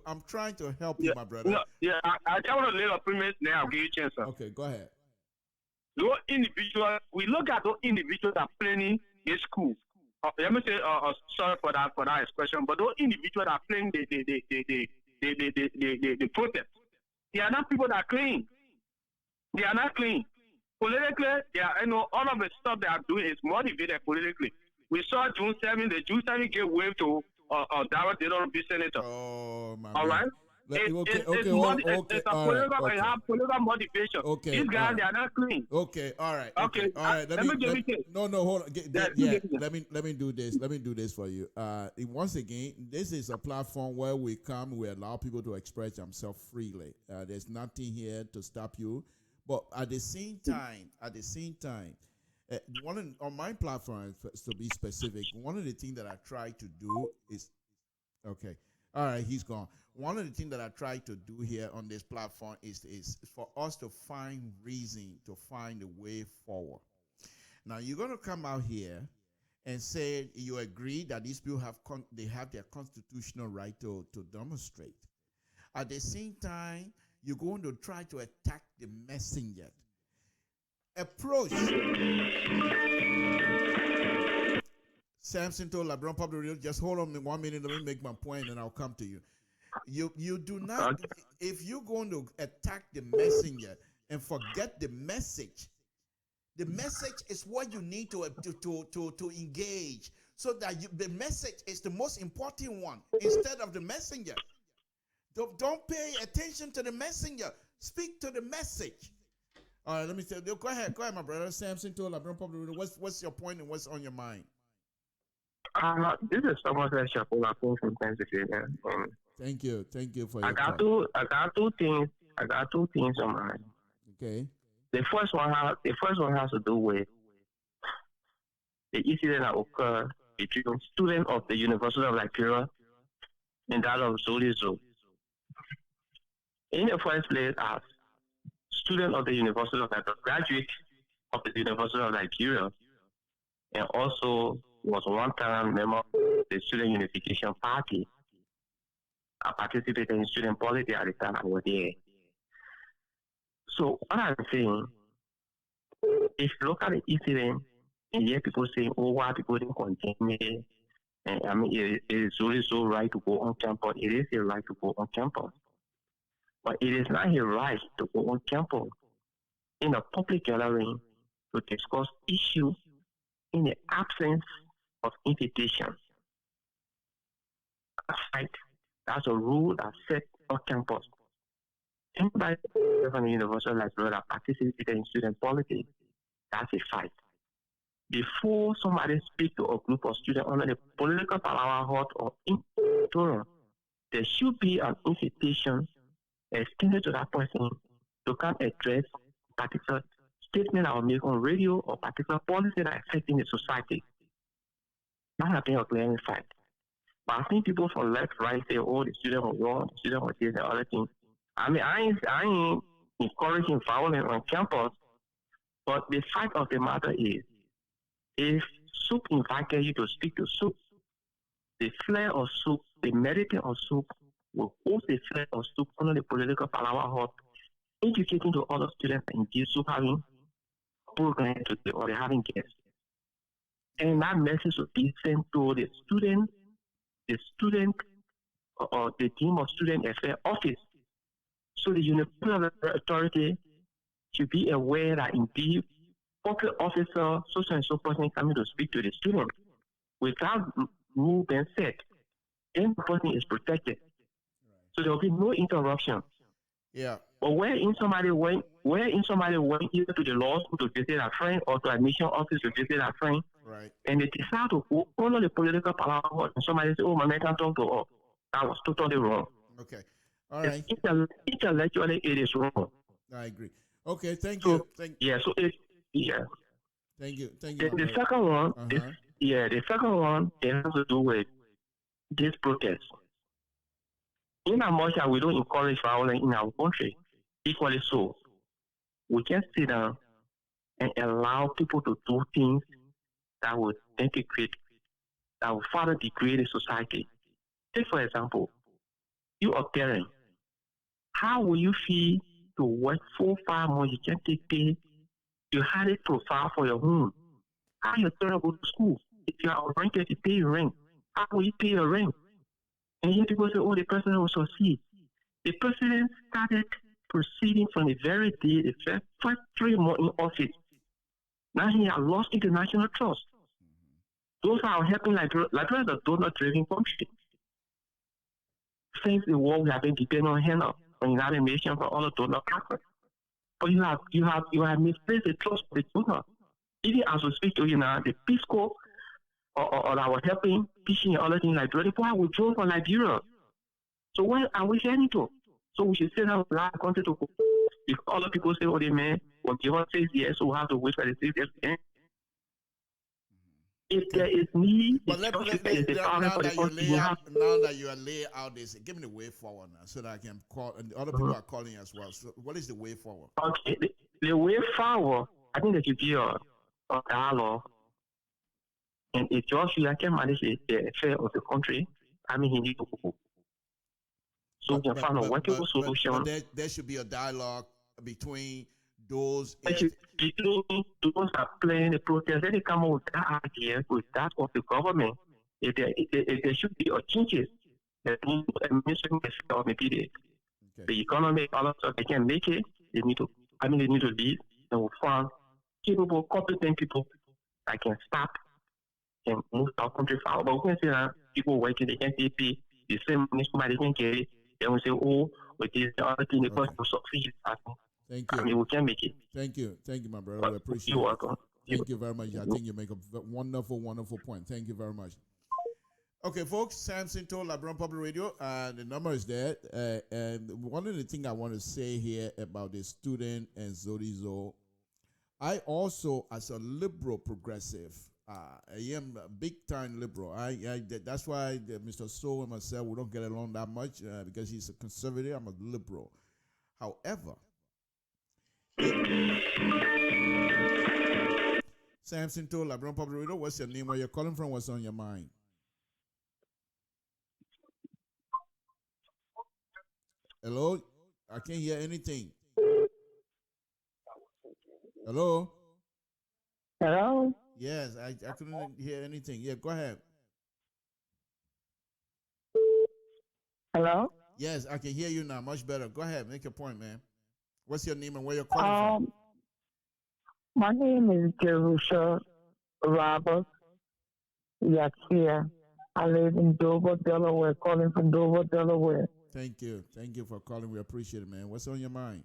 Speaker 12: I'm
Speaker 8: trying to help you, my brother.
Speaker 12: No, I just want to lay a premise now. I'll give you a chance, sir.
Speaker 8: Okay, go ahead.
Speaker 12: Those individuals, we look at those individuals that are playing in school. Let me say, sorry for that expression, but those individuals that are playing the protest, they are not people that are clean. They are not clean. Politically, they are, all of the stuff they are doing is motivated politically. We saw June 7, the June 7 gave way to Dawah Delo to be senator.
Speaker 8: Oh, my
Speaker 12: all right? It's a political motivation.
Speaker 8: Okay,
Speaker 12: these guys, they are not clean.
Speaker 8: Okay, all right.
Speaker 12: Okay,
Speaker 8: all right. Let me hold on. Let me do this. Let me do this for you. Once again, this is a platform where we allow people to express themselves freely. There's nothing here to stop you. But at the same time, on my platform, to be specific, one of the things that I try to do is, okay, all right, he's gone. One of the things that I try to do here on this platform is for us to find reason, to find a way forward. Now, you're going to come out here and say you agree that these people have their constitutional right to demonstrate. At the same time, you're going to try to attack the messenger. Approach. Samson told LeBron Public Radio, just hold on 1 minute, let me make my point and I'll come to you. You do not, if you're going to attack the messenger and forget the message is what you need to engage, so that the message is the most important one instead of the messenger. Don't pay attention to the messenger. Speak to the message. All right, let me say. Go ahead, my brother. Samson told LeBron Public Radio. What's your point and what's on your mind?
Speaker 10: This is Thomas Shapola from Pennsylvania.
Speaker 8: Thank you for your
Speaker 10: I got two things on mind.
Speaker 8: Okay.
Speaker 12: The first one has to do with the incident that occurred between students of the University of Liberia and that of Zolizo. In the first place, as student of the University of Liberia, graduate of the University of Liberia, and also was one time member of the Student Unification Party. I participated in student politics at the time I was there. So what I'm saying, if you look at the incident and hear people saying, oh, why people didn't condemn me, and I mean, it is really so right to go on campus. It is a right to go on campus. But it is not a right to go on campus in a public gathering to discuss issues in the absence of invitation. That's right. That's a rule that's set on campus. Anybody from the University of Liberia that participated in student politics, that's a fight. Before somebody speaks to a group of students under the political power hut or in forum, there should be an invitation extended to that person to come address particular statement I will make on radio or particular policy that affecting the society. That has been a glaring fact. But I think people from left, right say, oh, the student was wrong, the student was this and other things. I mean, I ain't encouraging violence on campus, but the fact of the matter is, if Soup invited you to speak to Soup, the flair of Soup, the meditate of Soup, will host the flair of Soup under the political power hut, educating to other students and give Soup having programs today or they're having guests. And that message will be sent to the student or the team of student affairs office. So the University Authority should be aware that indeed public officer, so and so person coming to speak to the student without rule being set, then the person is protected. So there will be no interruption.
Speaker 8: Yeah.
Speaker 12: But wherein somebody went either to the law school to visit a friend or to admission office to visit a friend,
Speaker 8: right?
Speaker 12: And they decide to go under the political power, and somebody say, "Oh, my man can't talk to her." That was totally wrong.
Speaker 8: Okay. All right.
Speaker 12: Intellectually, it is wrong.
Speaker 8: I agree. Okay. Thank you.
Speaker 12: Thank you.
Speaker 8: Thank you.
Speaker 12: The second one, the second one, it has to do with this protest. In America, we don't encourage violence in our country. Equally so, we just sit down and allow people to do things that will integrate, that will further degrade the society. Take for example, you are parent. How will you feel to work 4-5 months? You can't take pay. You had it profile for your home. How your children go to school? If you are rented, you pay your rent. How will you pay your rent? And yet people say, oh, the president will succeed. The president started proceeding from the very day, the first 3 months in office. Now he has lost international trust. Those are helping Liberia is a donor-driven country. Since the war, we have been depending on HENA, on United Nations, for all the donor partners. But you have misplaced the trust of the donor. Even as we speak to you now, the Peace Corps or that was helping, teaching and other things like that, people are withdrawn from Liberia. So where are we heading to? So we should say that we have a country to go. If other people say, oh, the man will give us 6 years, so we have to wait for the 6 years again. If there is need,
Speaker 8: but now that you are laying out this, give me the way forward now, so that I can call, and other people are calling as well. So, what is the way forward?
Speaker 12: Okay, the way forward, I think there should be a dialogue, and if George can manage the affair of the country, I mean, he needs to go. So we can find a workable solution.
Speaker 8: But there should be a dialogue between those.
Speaker 12: Those are playing the protest. Let it come up with that idea, with that of the government. If there should be a changes, the administration or maybe the economy, all of stuff, they can make it. They need to lead and we'll find capable, competent people that can stop and move our country forward. But we can see that people working the NTP, the same money somebody can get it. Then we say, oh, with this other thing, the person will succeed.
Speaker 8: Thank you.
Speaker 12: I mean, we can make it.
Speaker 8: Thank you, my brother. We appreciate it.
Speaker 12: You're welcome.
Speaker 8: Thank you very much. I think you make a wonderful, wonderful point. Thank you very much. Okay, folks, Samson told LIBERIA Public Radio, the number is there. And one of the things I want to say here about the student and Zodizo I also, as a liberal progressive, I am a big time liberal. That's why Mr. So and myself, we don't get along that much because he's a conservative. I'm a liberal. However, Samson told LeBron Public Radio, what's your name? Where you're calling from? What's on your mind? Hello? I can't hear anything. Hello?
Speaker 11: Hello?
Speaker 8: Yes, I couldn't hear anything. Yeah, go ahead.
Speaker 11: Hello?
Speaker 8: Yes, I can hear you now. Much better. Go ahead. Make your point, man. What's your name and where you're calling from?
Speaker 11: My name is Jerusha Roberts. Yes, here. I live in Dover, Delaware, calling from Dover, Delaware.
Speaker 8: Thank you. Thank you for calling. We appreciate it, man. What's on your mind?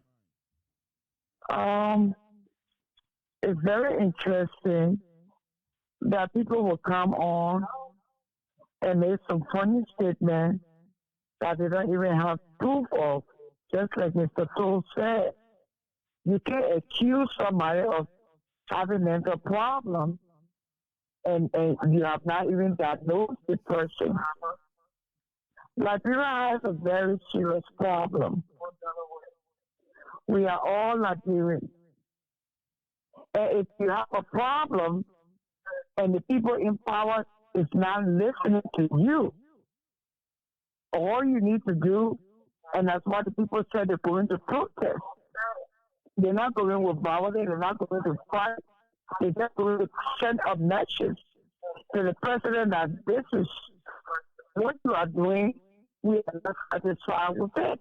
Speaker 11: It's very interesting that people will come on and make some funny statements that they don't even have proof of. Just like Mr. Toll said, you can't accuse somebody of having mental problems and you have not even diagnosed the person. Liberia has a very serious problem. We are all Liberians. And if you have a problem and the people in power is not listening to you, all you need to do, and that's what the people said they're going to protest. They're not going with violence, they're not going to fight. They're just going to send a message to the president that this is what you are doing. We are not satisfied with it.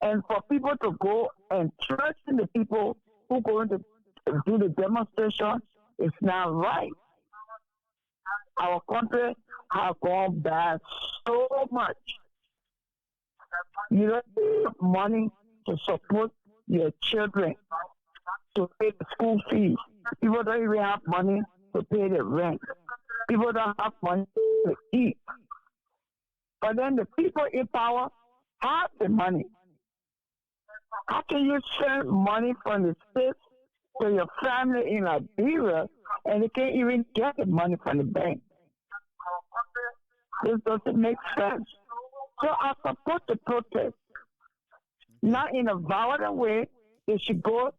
Speaker 11: And for people to go and trust in the people who are going to do the demonstration is not right. Our country has gone bad so much. You don't have money to support your children, to pay the school fees. People don't even have money to pay the rent. People don't have money to eat. But then the people in power have the money. How can you send money from the states to your family in Liberia and they can't even get the money from the bank? This doesn't make sense. So I support the protest. Not in a violent way. They should go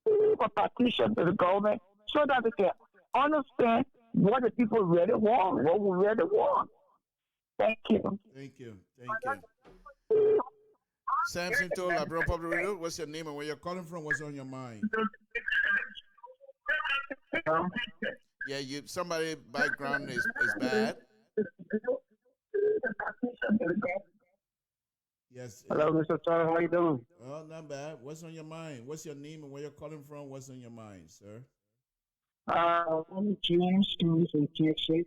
Speaker 11: to a petition to the government so that they can understand what the people really want, what we really want. Thank you.
Speaker 8: Thank you. Thank you. Samson told LeBron Public Radio, what's your name and where you're calling from? What's on your mind? Yeah, somebody background is bad. Yes.
Speaker 13: Hello, Mr. Charles. How you doing?
Speaker 8: Oh, not bad. What's on your mind? What's your name and where you're calling from? What's on your mind, sir?
Speaker 13: I'm James from TXA.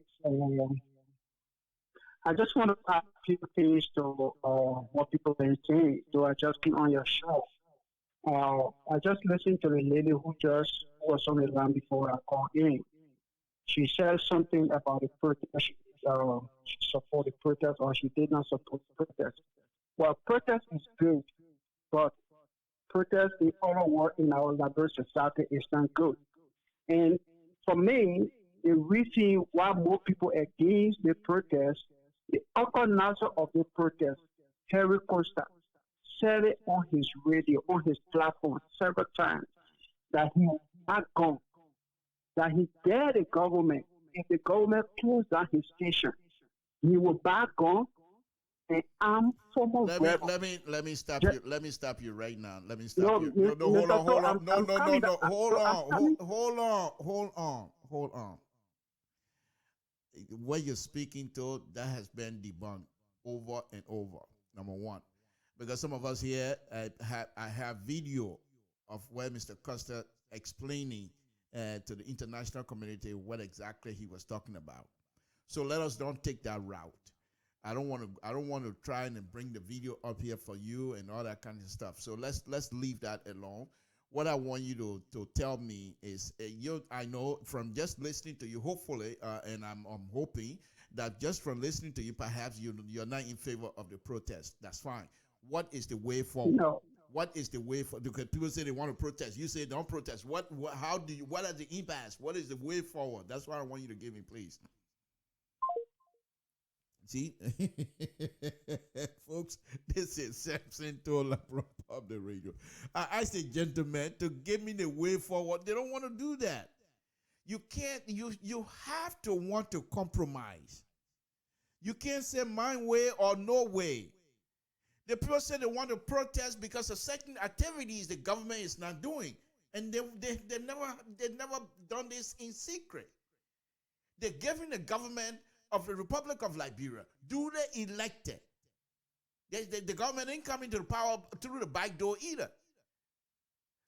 Speaker 13: I just want to add a few things to what people have been saying. So I just came on your show. I just listened to the lady who just was on the line before I called in. She said something about the protest. She supported the protest or she did not support the protest. Well, protest is good, but protest in all world in our Liberian society is not good. And for me, the reason why more people against the protest, the organizer of the protest, Harry Costa, said it on his radio, on his platform several times, that he is not gone, that he dared the government. If the government closed down his station, he will back on. And I'm
Speaker 8: let me stop you. Let me stop you right now. Let me stop you. No, hold on. Hold on. What you're speaking to, that has been debunked over and over. Number one, because some of us here, I have video of where Mr. Costa explaining to the international community what exactly he was talking about. So let us don't take that route. I don't want to try and bring the video up here for you and all that kind of stuff. So let's leave that alone. What I want you to tell me is, I know from just listening to you, hopefully, and I'm hoping that just from listening to you, perhaps you're not in favor of the protest. That's fine. What is the way forward?
Speaker 13: No.
Speaker 8: What is the way for? Because people say they want to protest. You say don't protest. What how do you? What are the impacts? What is the way forward? That's what I want you to give me, please. See, folks, this is Samson Tola of the radio. I asked a gentleman to give me the way forward. They don't want to do that. You can't. You have to want to compromise. You can't say my way or no way. The people say they want to protest because of certain activities the government is not doing, and they never done this in secret. They're giving the government of the Republic of Liberia duly elected. The government ain't coming to the power through the back door either.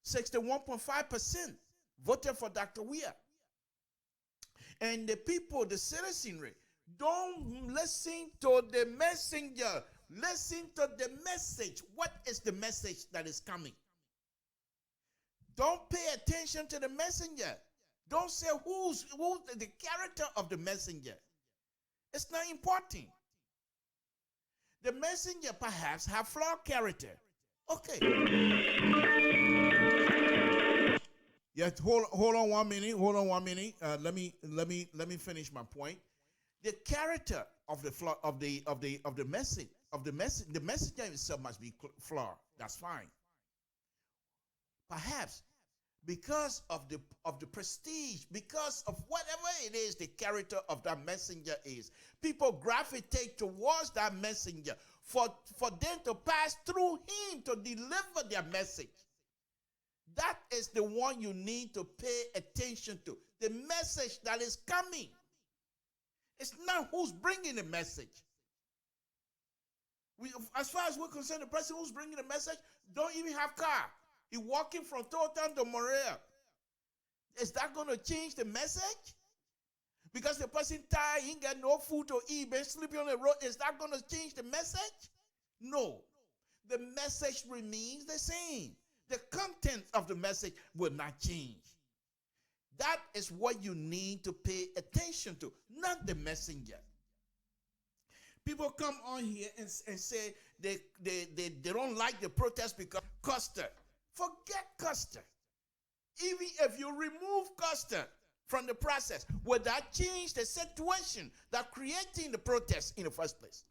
Speaker 8: 61.5% voted for Dr. Weah. And the people, the citizenry, don't listen to the messenger. Listen to the message. What is the message that is coming? Don't pay attention to the messenger. Don't say who's the character of the messenger. It's not important. The messenger perhaps have flawed character. Okay. Yes, hold on 1 minute. Hold on 1 minute. Let me finish my point. The character of the message the messenger himself must be flawed. That's fine. Perhaps because of the prestige, because of whatever it is the character of that messenger is, people gravitate towards that messenger for them to pass through him to deliver their message. That is the one you need to pay attention to. The message that is coming. It's not who's bringing the message. As far as we're concerned, the person who's bringing the message don't even have car. He's walking from Totan to Montreal. Is that going to change the message? Because the person tired, he ain't got no food to eat, been sleeping on the road. Is that going to change the message? No. The message remains the same. The content of the message will not change. That is what you need to pay attention to, not the messenger. People come on here and say they don't like the protest because Custer. Forget Custer. Even if you remove Custer from the process, would that change the situation that creating the protest in the first place?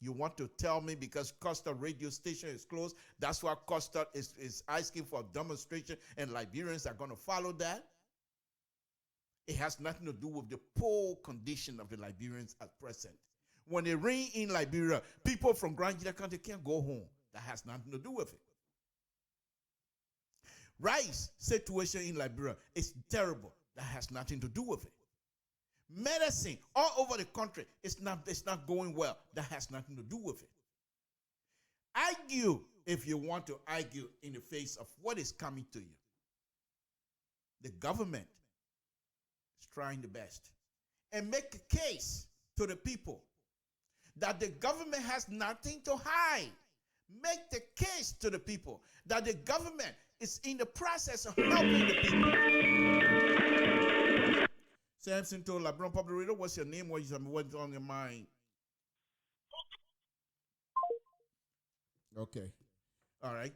Speaker 8: You want to tell me because Custer radio station is closed, that's why Custer is asking for a demonstration and Liberians are going to follow that? It has nothing to do with the poor condition of the Liberians at present. When they rain in Liberia, people from Grand Gila County can't go home. That has nothing to do with it. Rice situation in Liberia is terrible. That has nothing to do with it. Medicine all over the country, it's not going well. That has nothing to do with it. Argue if you want to argue in the face of what is coming to you. The government is trying the best. And make a case to the people that the government has nothing to hide. Make the case to the people that the government is in the process of helping the people. Samson told LeBron Public Radio, what's your name? What's on your mind? Okay. All right.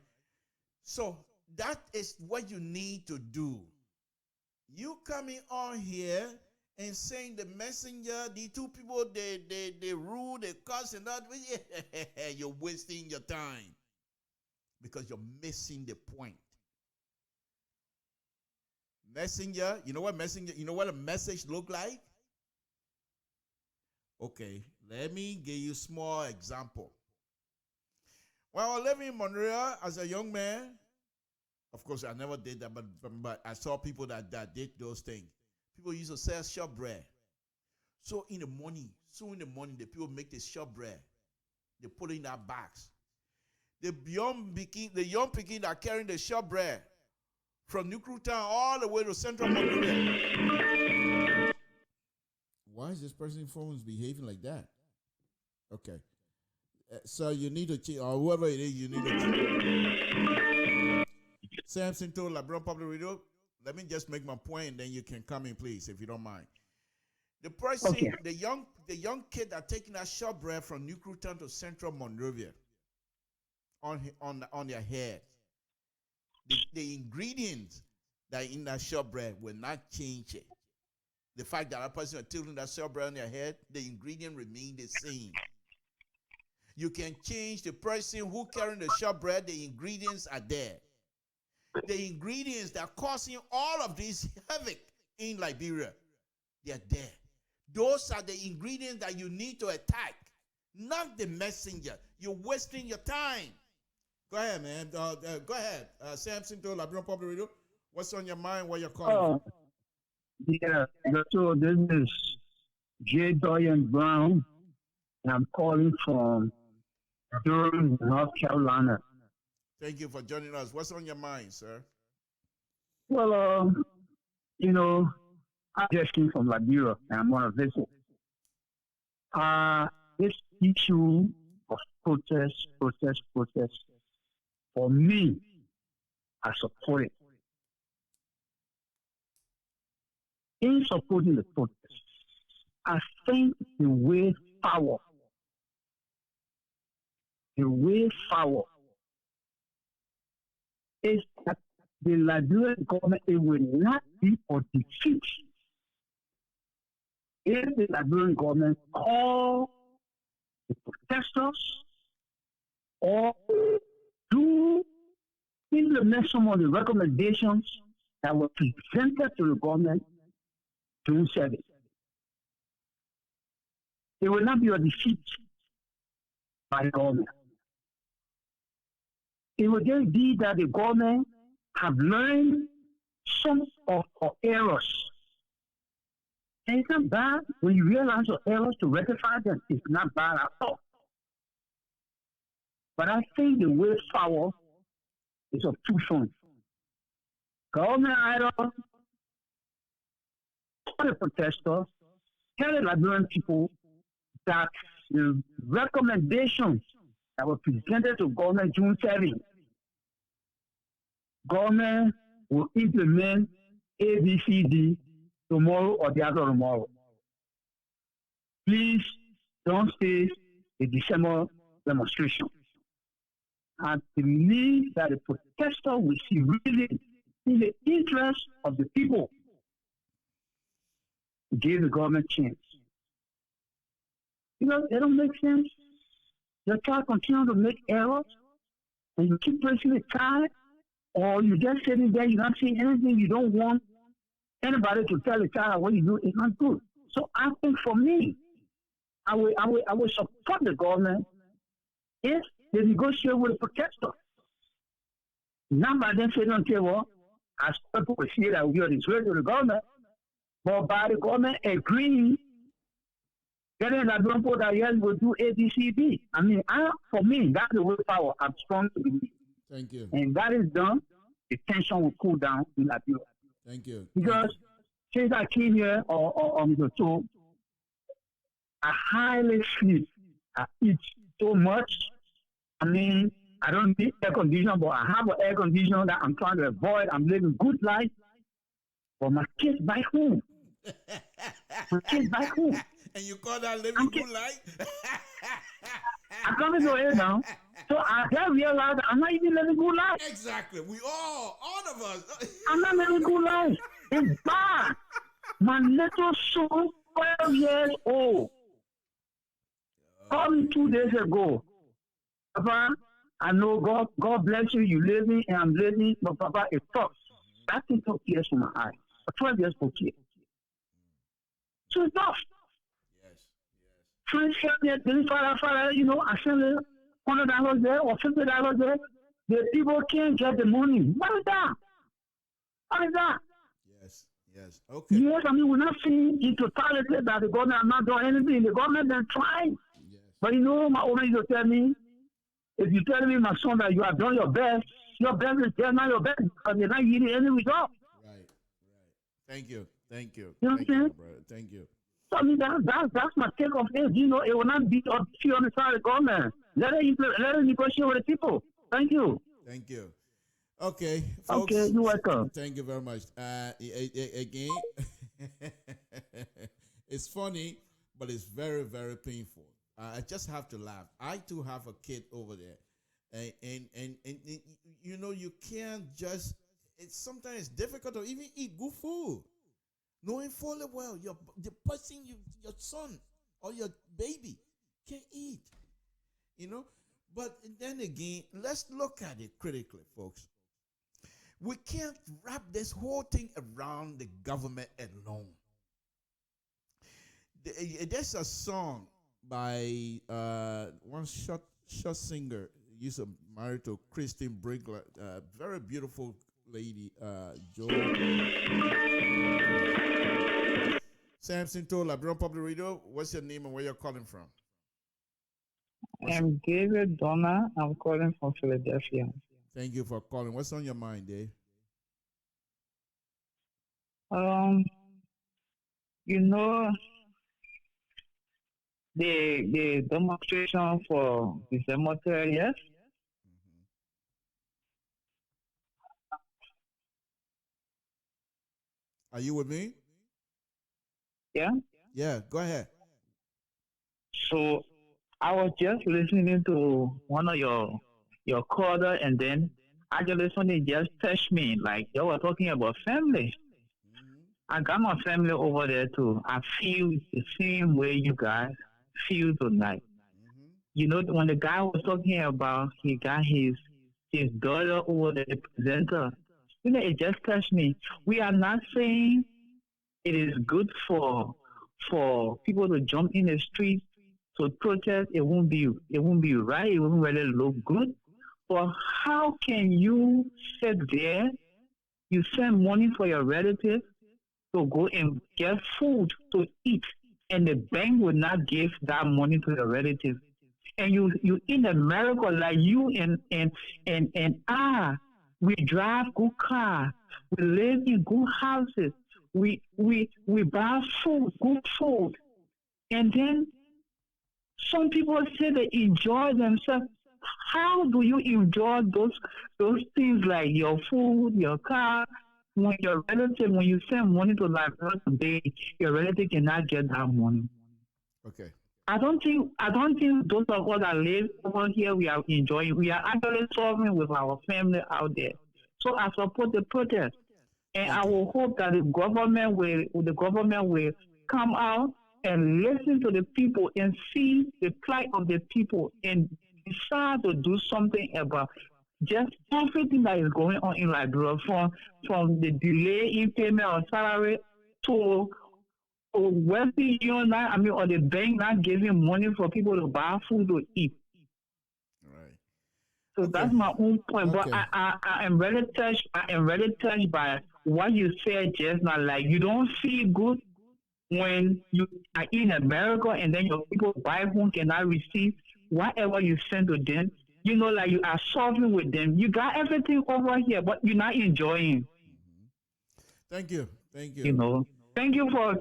Speaker 8: So that is what you need to do. You coming on here and saying the messenger, the two people, they rule, they cuss and that, you're wasting your time because you're missing the point. Messenger, you know what a message look like? Okay, let me give you a small example. When I was living in Montreal as a young man, of course I never did that, but I saw people that did those things. People used to sell shortbread. So in the morning, the people make the shortbread. They put it in that box. The young picking that carrying the shortbread from New Town all the way to Central Monrovia. Why is this person's phone behaving like that? Okay. So you need to change, or whoever it is, you need to change. Samson told LeBron Public Radio, let me just make my point and then you can come in, please, if you don't mind. The person, okay. the young kid that taking that shortbread from New Town to Central Monrovia. on their head. The ingredients that are in that shortbread will not change it. The fact that a person is tilting that shortbread on their head, the ingredient remain the same. You can change the person who carrying the shortbread, the ingredients are there. The ingredients that are causing all of this havoc in Liberia, they are there. Those are the ingredients that you need to attack, not the messenger. You're wasting your time. Go ahead, man. Go ahead. Samson to Liberian Public Radio. What's on your mind? Where you're calling from?
Speaker 14: Yeah, so this is J. Dorian Brown, and I'm calling from Durham, North Carolina.
Speaker 8: Thank you for joining us. What's on your mind, sir?
Speaker 14: Well, you know, I just came from Liberia, and I'm on a visit. This issue of protest, for me, I support it. In supporting the protest, I think the way forward is that the Liberian government, it will not be for defeat if the Liberian government call the protesters or do implement some of the recommendations that were presented to the government during service. It will not be a defeat by the government. It will just be that the government have learned some of our errors. And it's not bad when you realize your errors to rectify them. It's not bad at all. But I think the way forward is of two fronts. Government either for the protesters, tell the Liberian people that the recommendations that were presented to government June 7, government will implement A, B, C, D tomorrow or the other tomorrow. Please don't stay the December demonstration. I believe that the protester will see really in the interest of the people to give the government chance. Because it don't make sense. You try to continue to make errors and you keep pressing the time, or you just sitting there, you're not seeing anything, you don't want anybody to tell the child what you do is not good. So I think for me, I will support the government if they negotiate with the protester. Not by them saying, okay, well, as people will see that we are disloyal to the government, but by the government agreeing, getting that don't put that yes, will do A, B, C, D. I mean, for me, that's the way power. I'm strong to believe.
Speaker 8: Thank you.
Speaker 14: And that is done, the tension will cool down in Liberia.
Speaker 8: Thank you.
Speaker 14: Because since I came here on the show, I highly sleep. I eat so much. I mean, I don't need air conditioner, but I have an air conditioner that I'm trying to avoid. I'm living good life. But my kids back home. My kids back home.
Speaker 8: And you call that living good life?
Speaker 14: I'm coming to it now. So I just realized I'm not even living good life.
Speaker 8: Exactly. We all of us.
Speaker 14: I'm not living good life. It's bad. My little son, 12 years old, called me 2 days ago. Papa, I know God bless you. You living and I'm living, but Papa, it sucks. That thing took tears from my eyes. For 12 years for tears. So it's tough. Friends help me, Father, you know, I send $100 there or $50 there. The people can't get the money. What is that? What is that?
Speaker 8: Yes. Okay.
Speaker 14: Yes, I mean, we're not seeing in totality that the government has not done anything. The government has trying. Yes. But you know, my owner used to tell me, if you tell me, my son, that you have done your best is just not your best because you're not getting any result.
Speaker 8: Right. Thank you.
Speaker 14: You know what I'm saying?
Speaker 8: Brother. Thank you.
Speaker 14: So, I mean, that's my take of it. You know, it will not be on the side of the government. Let it negotiate with the people. Thank you.
Speaker 8: Thank you. Okay, folks.
Speaker 14: Okay, you're welcome.
Speaker 8: Thank you very much. Again, it's funny, but it's very, very painful. I just have to laugh. I too have a kid over there, And you know, you can't just, it's sometimes difficult to even eat good food, knowing fully well the person, your son or your baby can't eat, you know. But then again, let's look at it critically, folks. We can't wrap this whole thing around the government alone. There's a song by one short singer, used to married to Christine Brinkler, very beautiful lady, Joe. Samson told LIBERIA Public Radio, what's your name and where you're calling from?
Speaker 15: I'm David Donna. I'm calling from Philadelphia.
Speaker 8: Thank you for calling. What's on your mind, Dave?
Speaker 15: You know, the demonstration for December 30th.
Speaker 8: Are you with me?
Speaker 15: Yeah.
Speaker 8: Yeah, go ahead.
Speaker 15: So I was just listening to one of your caller, and then actually something just touched me. Like you were talking about family. I got my family over there too. I feel the same way you guys feel tonight. You know, when the guy was talking about he got his daughter over there, the presenter, you know, it just touched me. We are not saying it is good for people to jump in the street to protest. It won't be right. It won't really look good. But how can you sit there? You send money for your relative to go and get food to eat, and the bank will not give that money to your relative. And you in America, like you and I, we drive good car, we live in good houses, we buy food, good food, and then some people say they enjoy themselves. How do you enjoy those things like your food, your car? When your relative, when you send money to LIBERIA today, your relative cannot get that money.
Speaker 8: Okay.
Speaker 15: I don't think those of us that live over here we are enjoying. We are actually solving with our family out there. So I support the protest, and I will hope that the government will come out and listen to the people and see the plight of the people and decide to do something about just everything that is going on in Liberia, from the delay in payment of salary to Western Union, or the bank not giving money for people to buy food to eat.
Speaker 8: Right.
Speaker 15: So that's my own point. But I am really touched. I am really touched by what you said just now. Like you don't feel good when you are in America and then your people back home cannot receive whatever you send to them. You know, like you are solving with them. You got everything over here, but you're not enjoying.
Speaker 8: Thank you.
Speaker 15: You know. Thank you for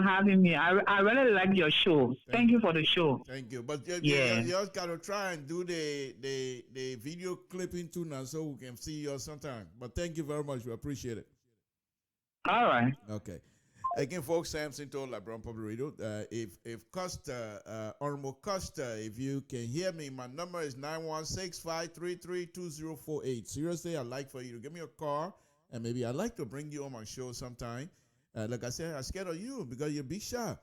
Speaker 15: having me. I really like your show. Thank you for the show.
Speaker 8: Thank you. But you just gotta try and do the video clipping too now so we can see you sometime. But thank you very much. We appreciate it.
Speaker 15: All right.
Speaker 8: Okay. Again, folks, Samson told LIBERIA Public Radio. If Costa, Honorable Costa, if you can hear me, my number is 916-533-2048. Seriously, I'd like for you to give me a call, and maybe I'd like to bring you on my show sometime. Like I said, I'm scared of you because you're big shot.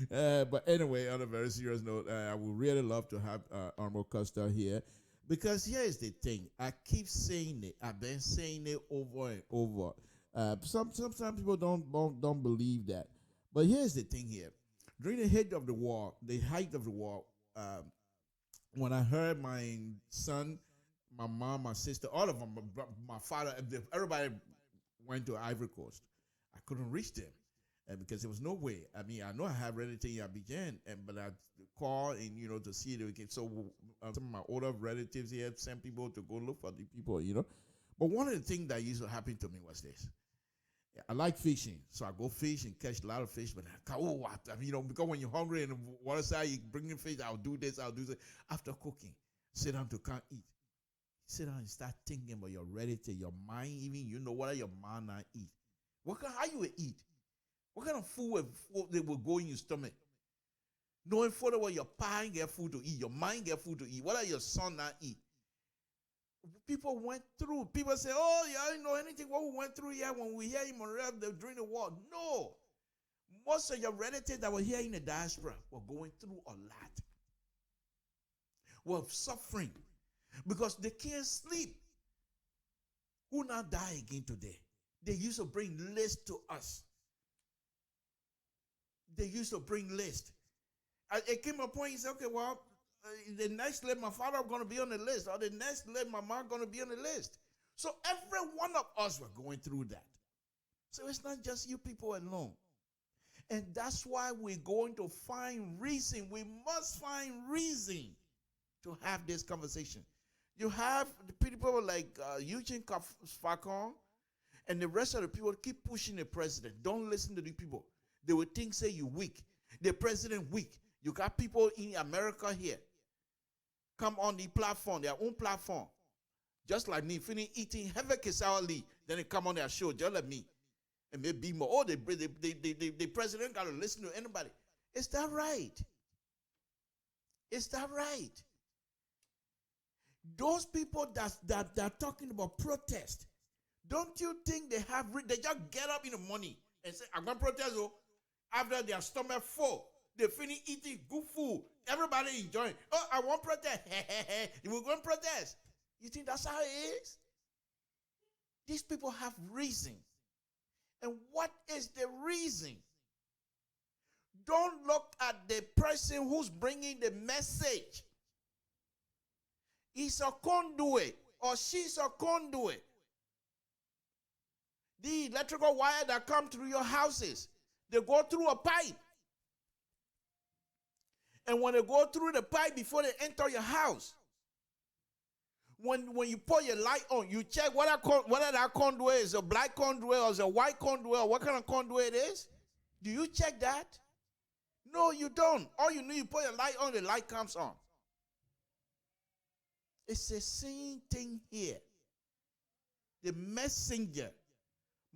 Speaker 8: But anyway, on a very serious note, I would really love to have Honorable Costa here. Because here's the thing, I keep saying it. I've been saying it over and over. Sometimes people don't believe that. But here's the thing here. During the height of the war, when I heard my son, my mom, my sister, all of them, my father, everybody went to Ivory Coast, I couldn't reach them. And because there was no way. I mean, I know I have everything in Abidjan, but I call and to see that we can. So some of my older relatives here send people to go look for the people, But one of the things that used to happen to me was this: I like fishing, so I go fish and catch a lot of fish. But because when you're hungry and the water side, you bring in fish. I'll do this. After cooking, sit down to can't eat. Sit down and start thinking about your relative, your mind. Even what your mind not eat. How you will eat? What kind of food they will go in your stomach? Knowing full well your pa get food to eat, your mind get food to eat, what are your son not eat? People went through. People say, oh, yeah, I don't know anything what we went through here when we hear him on during the war. No. Most of your relatives that were here in the diaspora were going through a lot. Were suffering because they can't sleep. Who now die again today? They used to bring lists to us. They used to bring lists. It came a point, he said, okay, well, the next list, my father going to be on the list, or the next list, my mom going to be on the list. So every one of us were going through that. So it's not just you people alone. And that's why we're going to find reason. We must find reason to have this conversation. You have the people like Eugene Facon and the rest of the people keep pushing the president. Don't listen to the people. They will think, say, you weak. The president weak. You got people in America here come on the platform, their own platform. Just like me, finish eating heavy kesawali, then they come on their show, just like me. And maybe more. Oh, the president got to listen to anybody. Is that right? Is that right? Those people that are talking about protest, don't you think they just get up in the morning and say, I'm going to protest, oh, after their stomach full. They finish eating good food. Everybody enjoying. Oh, I want protest. We're going to protest. You think that's how it is? These people have reason. And what is the reason? Don't look at the person who's bringing the message. He's a conduit or she's a conduit. The electrical wire that come through your houses, they go through a pipe. And when they go through the pipe before they enter your house, when you put your light on, you check whether that conduit is a black conduit or is a white conduit or what kind of conduit it is. Do you check that? No, you don't. All you need, you put your light on, the light comes on. It's the same thing here. The messenger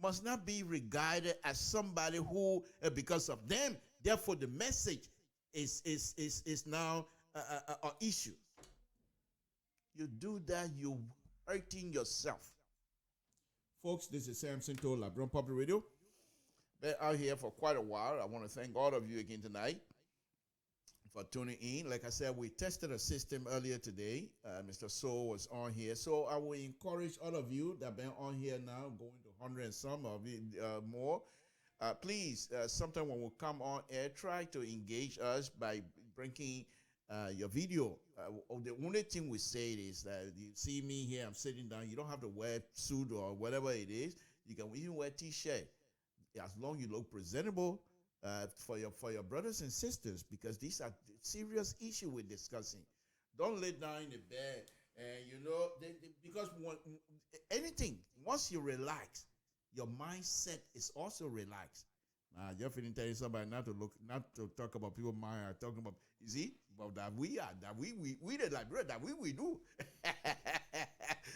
Speaker 8: must not be regarded as somebody who, because of them, therefore the message is now an issue. You do that, you're hurting yourself. Folks, this is Samson Toll, LIBERIA Public Radio. Been out here for quite a while. I want to thank all of you again tonight for tuning in. Like I said, we tested a system earlier today. Mr. Soul was on here. So I will encourage all of you that have been on here now, going to 100 and some of it more. Please, sometime when we come on air, try to engage us by bringing your video. The only thing we say is that you see me here, I'm sitting down. You don't have to wear suit or whatever it is. You can even wear t-shirt as long as you look presentable for your brothers and sisters, because these are serious issues we're discussing. Don't lay down in the bed and because anything, once you relax, your mindset is also relaxed. Just feeling telling somebody not to talk about people's mind. I'm talking about, you see, about that we the Liberia, that we do.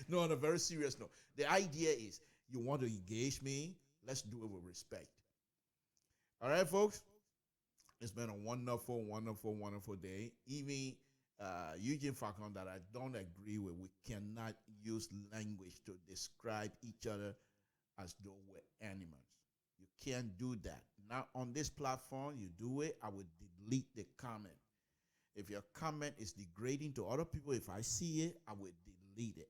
Speaker 8: No, on a very serious note. The idea is you want to engage me, let's do it with respect. All right, folks. It's been a wonderful, wonderful, wonderful day. Even Eugene Falcon, that I don't agree with, we cannot use language to describe each other as though we're animals. You can't do that. Now, on this platform, you do it, I would delete the comment. If your comment is degrading to other people, if I see it, I would delete it.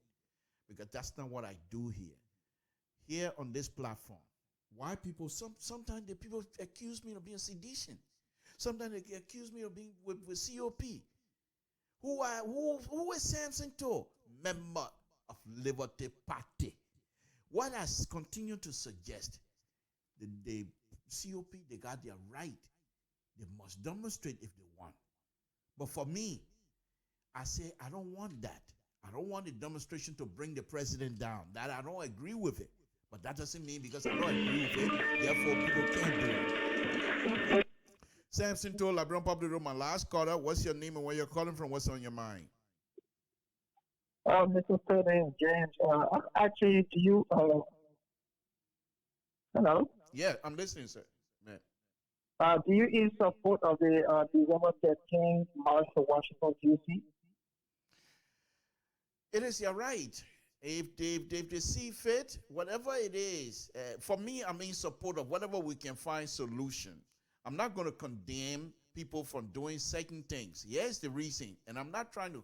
Speaker 8: Because that's not what I do here. Here on this platform, why people, sometimes the people accuse me of being sedition. Sometimes they accuse me of being with COP. Who is Samson To? Member of Liberty Party. What I continue to suggest, the COP, they got their right. They must demonstrate if they want. But for me, I say I don't want that. I don't want the demonstration to bring the president down. That I don't agree with it. But that doesn't mean because I don't agree with it, therefore people can't do it. Samson told LIBERIA Public Radio, my last caller. What's your name and where you're calling from? What's on your mind?
Speaker 15: Mr. President James, actually, do you, hello?
Speaker 8: Yeah, I'm listening, sir. Man.
Speaker 13: Do you in support of the December 13th March to Washington, D.C.?
Speaker 8: It is your right. If they see fit, whatever it is, for me, I'm in support of whatever we can find solution. I'm not going to condemn people from doing certain things. Here's the reason, and I'm not trying to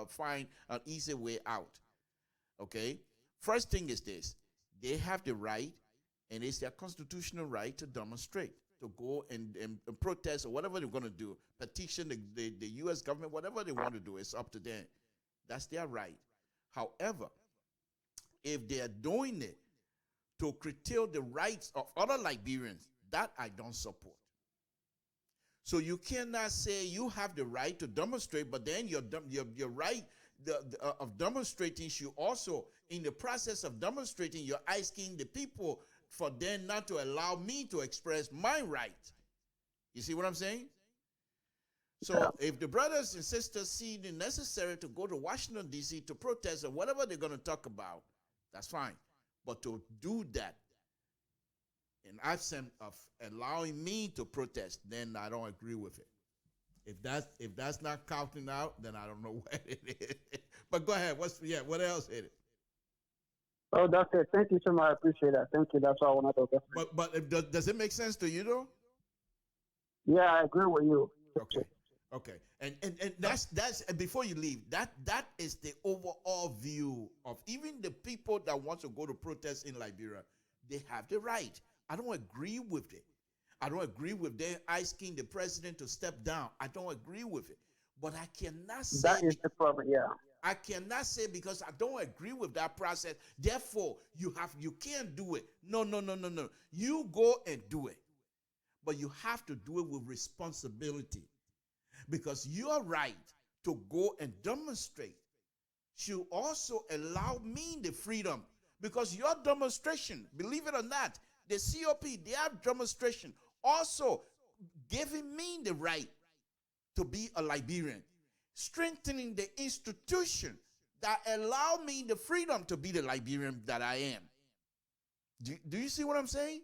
Speaker 8: find an easy way out. Okay? First thing is this. They have the right, and it's their constitutional right to demonstrate, to go and protest or whatever they're going to do, petition the U.S. government, whatever they want to do, it's up to them. That's their right. However, if they are doing it to curtail the rights of other Liberians, that I don't support. So you cannot say you have the right to demonstrate, but then your right of demonstrating should also, in the process of demonstrating, you're asking the people for them not to allow me to express my right. You see what I'm saying? So if the brothers and sisters see it necessary to go to Washington, D.C. to protest or whatever they're going to talk about, that's fine. But to do that in absence of allowing me to protest, then I don't agree with it. If that's not counting out, then I don't know what it is. But go ahead. What else is it?
Speaker 13: Oh, that's it. Thank you so much. I appreciate that. Thank you. That's all I want to talk about.
Speaker 8: But does it make sense to you though?
Speaker 13: Yeah, I agree with you.
Speaker 8: Okay. And that's and before you leave, that is the overall view of even the people that want to go to protest in Liberia. They have the right. I don't agree with it. I don't agree with them asking the president to step down. I don't agree with it. But I cannot say
Speaker 13: that is the problem, yeah.
Speaker 8: I cannot say because I don't agree with that process. Therefore, you can't do it. No. You go and do it. But you have to do it with responsibility. Because your right to go and demonstrate should also allow me the freedom. Because your demonstration, believe it or not, the COP, their demonstration also giving me the right to be a Liberian, strengthening the institution that allow me the freedom to be the Liberian that I am. Do you see what I'm saying?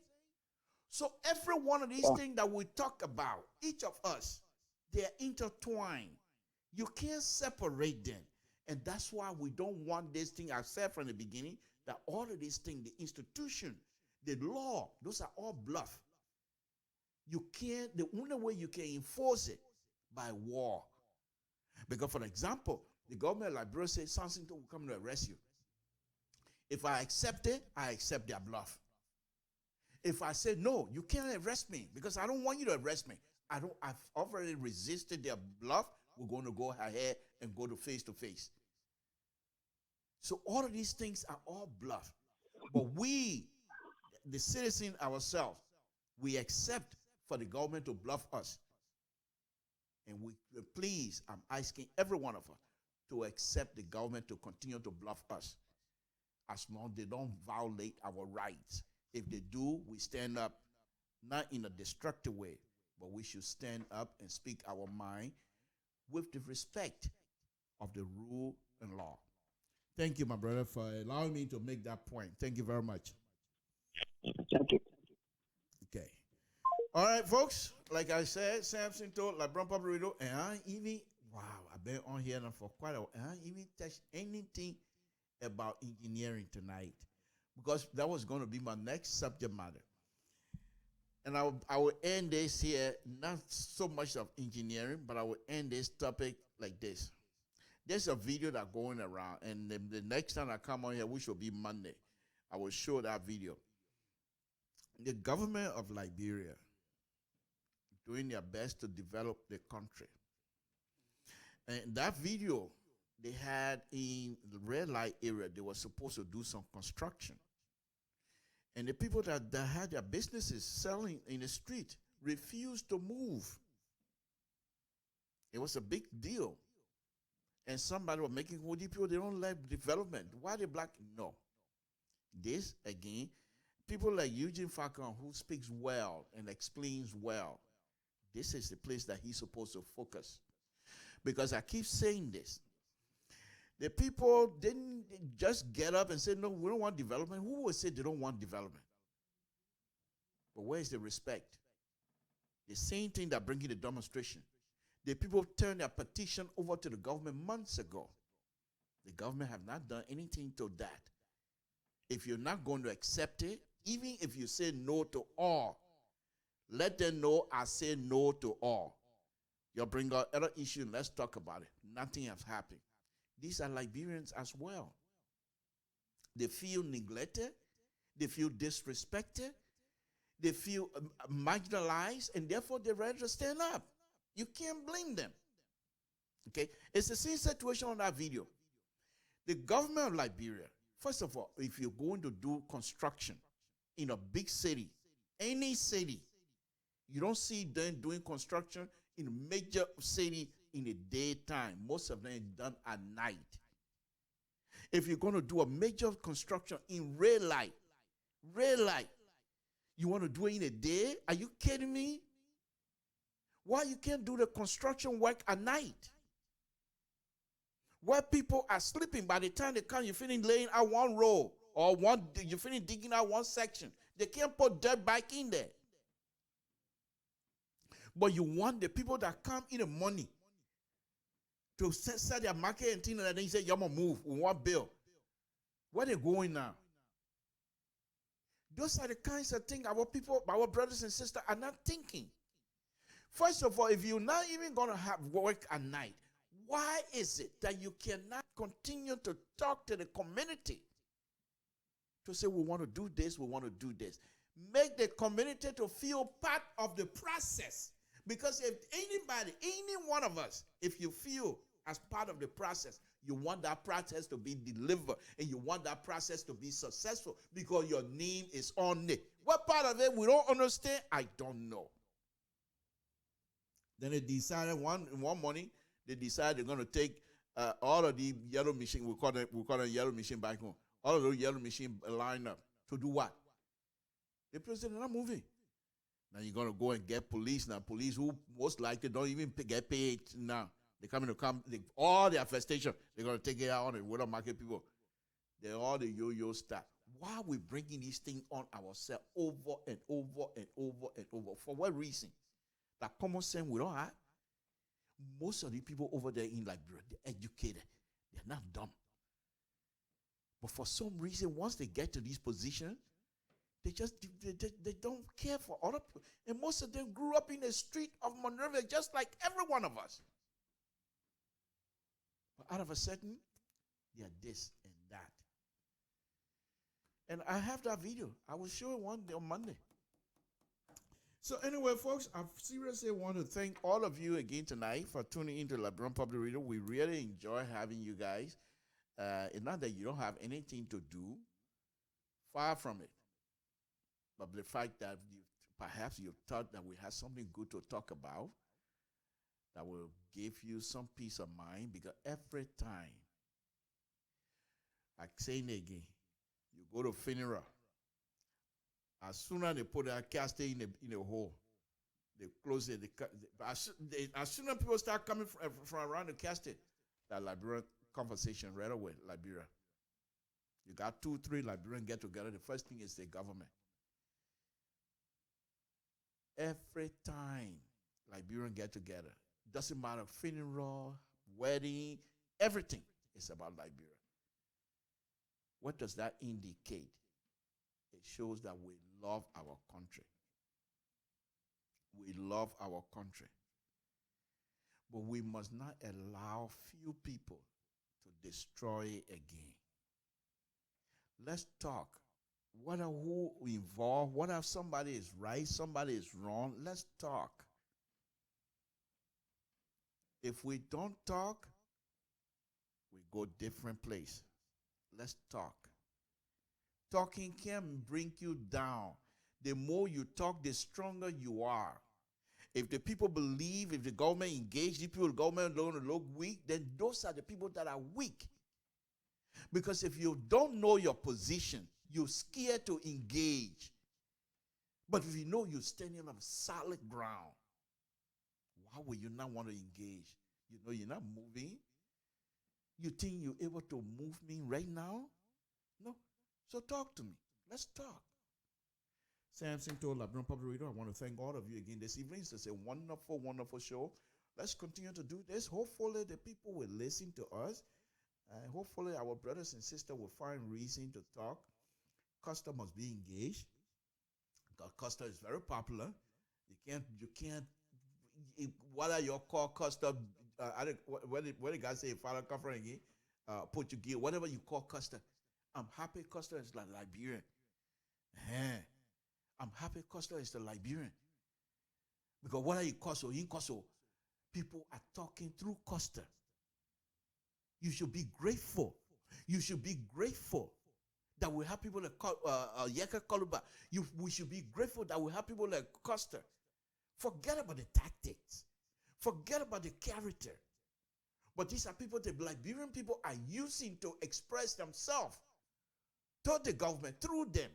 Speaker 8: So every one of these things that we talk about, each of us, they're intertwined. You can't separate them. And that's why we don't want this thing, I said from the beginning, that all of these things, the institution, the law, those are all bluff. You can't, the only way you can enforce it by war. Because for example, the government of Liberia says something will come to arrest you. If I accept it, I accept their bluff. If I say, no, you can't arrest me because I don't want you to arrest me. I've already resisted their bluff. We're going to go ahead and go to face. So all of these things are all bluff. But we, the citizen ourselves, we accept for the government to bluff us. And we please, I'm asking every one of us to accept the government to continue to bluff us as long as they don't violate our rights. If they do, we stand up, not in a destructive way, but we should stand up and speak our mind with the respect of the rule and law. Thank you, my brother, for allowing me to make that point. Thank you very much.
Speaker 13: Thank you.
Speaker 8: Okay. All right, folks. Like I said, Samson told LeBron Public Radio, and I even, I've been on here now for quite a while, and I even touched anything about engineering tonight because that was going to be my next subject matter. And I will end this here, not so much of engineering, but I will end this topic like this. There's a video that's going around, and the next time I come on here, which will be Monday, I will show that video. The government of Liberia doing their best to develop the country. And that video, they had in the red light area, they were supposed to do some construction. And the people that had their businesses selling in the street refused to move. It was a big deal. And somebody was making people, they don't like development. Why they black? No. This, again, people like Eugene Falcon, who speaks well and explains well, this is the place that he's supposed to focus. Because I keep saying this. The people didn't just get up and say, no, we don't want development. Who would say they don't want development? But where is the respect? The same thing that bringing the demonstration. The people turned their petition over to the government months ago. The government have not done anything to that. If you're not going to accept it, even if you say no to all, let them know I say no to all. You'll bring out other issue and let's talk about it. Nothing has happened. These are Liberians as well. They feel neglected. They feel disrespected. They feel marginalized, and therefore they're ready to stand up. You can't blame them. Okay? It's the same situation on that video. The government of Liberia, first of all, if you're going to do construction in a big city, any city, you don't see them doing construction in a major city in the daytime. Most of them are done at night. If you're going to do a major construction in red light, you want to do it in a day? Are you kidding me? Why you can't do the construction work at night? Where people are sleeping, by the time they come, you finish laying out one row or you finish digging out one section. They can't put dirt back in there. But you want the people that come in the morning to set their market and things, and then you say, you're going to move. We want bill. Where they going now? Those are the kinds of things our people, our brothers and sisters are not thinking. First of all, if you're not even going to have work at night, why is it that you cannot continue to talk to the community to say, we want to do this, we want to do this? Make the community to feel part of the process. Because if anybody, any one of us, if you feel as part of the process, you want that process to be delivered and you want that process to be successful because your name is on it. What part of it we don't understand, I don't know. Then they decided one morning, they decided they're going to take all of the yellow machine, we call them yellow machine back home, all of those yellow machine line up to do what? The president is not moving. Now you're going to go and get police now. Police who most likely don't even get paid now. They're coming to come, all their infestation, they're going to take it out on the Western market people. They're all the yo-yo stuff. Why are we bringing this thing on ourselves over and over and over and over? For what reason? That common sense we don't have. Most of the people over there in Liberia, they're educated. They're not dumb. But for some reason, once they get to this position, they don't care for other people. And most of them grew up in the street of Monrovia just like every one of us. But out of a sudden, they are this and that. And I have that video. I will show it one day on Monday. So anyway, folks, I seriously want to thank all of you again tonight for tuning into Liberian Public Radio. We really enjoy having you guys. It's not that you don't have anything to do. Far from it. But the fact that perhaps you thought that we had something good to talk about that will give you some peace of mind, because every time, like saying again, you go to funeral, as soon as they put a casket in a hole, they close it. As soon as people start coming from around the casket, that Liberian conversation right away, Liberia. You got 2, 3 Liberians get together. The first thing is the government. Every time Liberians get together, doesn't matter, funeral, wedding, everything is about Liberia. What does that indicate? It shows that we love our country. We love our country. But we must not allow few people to destroy it again. Let's talk. What are who involved? What if somebody is right, somebody is wrong? Let's talk. If we don't talk, we go different place. Let's talk. Talking can bring you down. The more you talk, the stronger you are. If the people believe, if the government engage, the people, the government don't look weak, then those are the people that are weak. Because if you don't know your position, you're scared to engage. But if you know you're standing on solid ground, why would you not want to engage? You know you're not moving. You think you're able to move me right now? No. So talk to me. Let's talk. Samson told Labron Public Radio, I want to thank all of you again this evening. It's a wonderful, wonderful show. Let's continue to do this. Hopefully, the people will listen to us. Hopefully, our brothers and sisters will find reason to talk. Costa must be engaged. because Costa is very popular. You can't. Whether you call Costa, what the guy say, Father Covering again, Portuguese, whatever you call Costa, I'm happy Costa is like Liberian. I'm happy Costa is the Liberian. Because whether you Costa or in Costa, people are talking through Costa. You should be grateful. You should be grateful that we have people like Yeka Koluba. We should be grateful that we have people like Costa. Forget about the tactics. Forget about the character. But these are people the Liberian people are using to express themselves to the government through them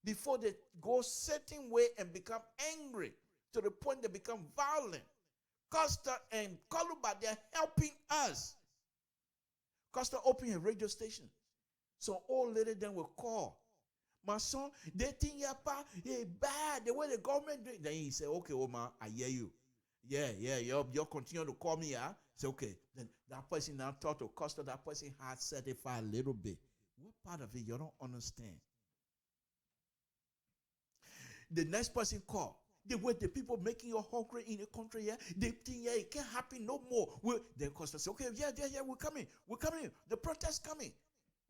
Speaker 8: before they go certain way and become angry to the point they become violent. Costa and Koluba, they're helping us. Costa opened a radio station. So old lady then will call. My son, they think you're bad, the way the government do it. Then he say, okay, Oma, I hear you. Yeah, you'll continue to call me, yeah? Say, okay. Then that person now talk to Costa, that person has certified a little bit. What part of it you don't understand? The next person call. The way the people making you hungry in the country, yeah, they think, yeah, it can't happen no more. Then Costa say, okay, yeah, we're coming. The protest coming.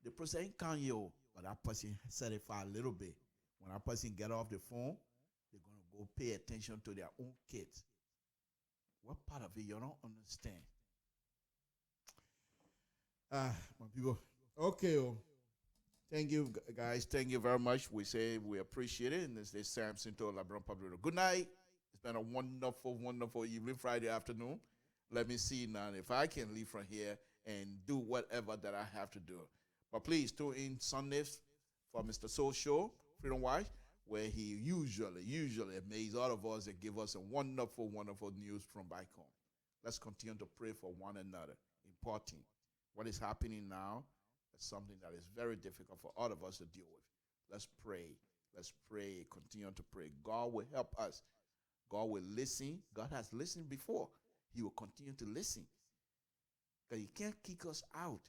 Speaker 8: The protest ain't coming, yo. But that person certify a little bit. When that person get off the phone, they're going to go pay attention to their own kids. What part of it you don't understand? My people. Okay, thank you, guys. Thank you very much. We say we appreciate it. And this is Samson to LeBron Public. Good night. It's been a wonderful, wonderful evening, Friday afternoon. Let me see now if I can leave from here and do whatever that I have to do. But please tune in Sundays for Mr. Soul Show, Freedom Watch, where he usually amazes all of us and give us a wonderful, wonderful news from back home. Let's continue to pray for one another. Important. What is happening now is something that is very difficult for all of us to deal with. Let's pray. Let's pray. Continue to pray. God will help us. God will listen. God has listened before. He will continue to listen. Because he can't kick us out.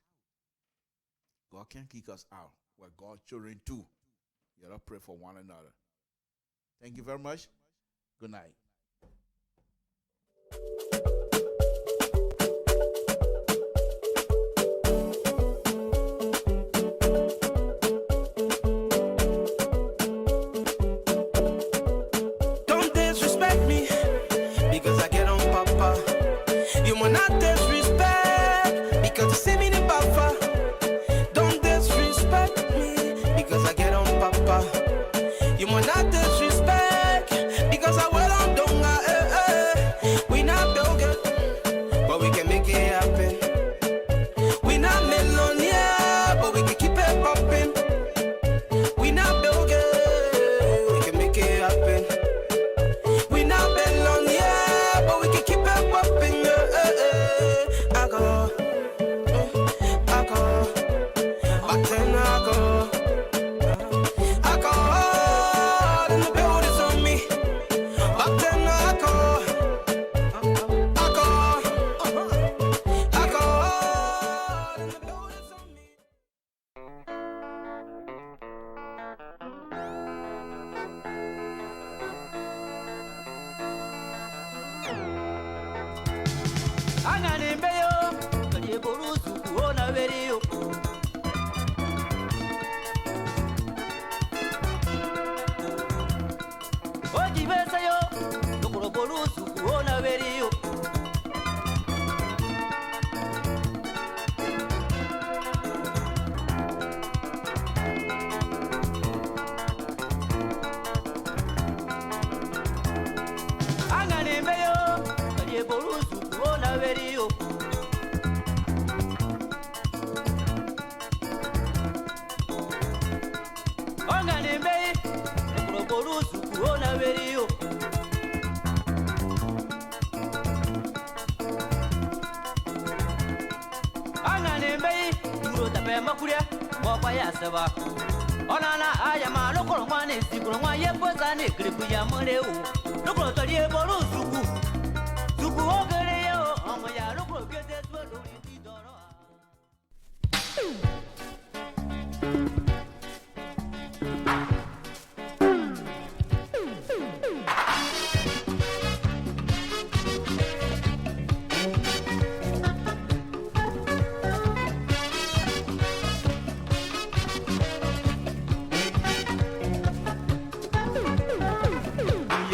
Speaker 8: God can't kick us out. We're God's children too. You gotta pray for one another. Thank you very much. Good night.
Speaker 3: Don't disrespect me because I get on Papa. You will not disrespect because you see me in Papa. Don't disrespect me because I get on Papa. You will not disrespect because I will on Donga. We not build it, but we can make it happen. We not millionaire, but we can keep it popping. We not build it, we can make it happen. We not millionaire, but we can keep it popping. I go.
Speaker 16: Angane mbei, duro tape makuria, mwapa ya seba. Onana ayama lokoro mane sikoro mwa yepoza ne kriku ya moreu. Lokoro tori eboru suku. Suku ogere yo omo ya lokoro kete swelo iti doro.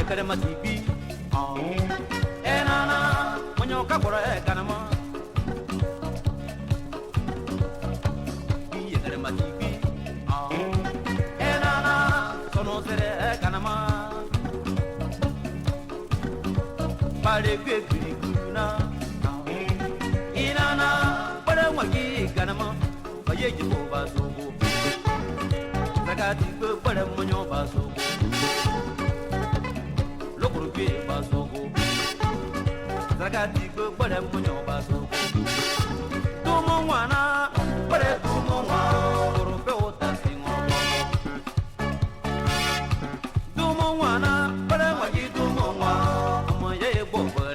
Speaker 16: Karema TV, enana, monyoka kora kanama. Karema TV, enana, sono sere kanama. Pare kwe kuna, inana, pare mwaki kanama. Baye jibo basogo, zakati kwe pare monyo basogo. Basogo, Zagati go, but I'm on your basogo. Tumonwana, but I do more Rupota sing on. Tumonwana, but I want you to Moma, my boy,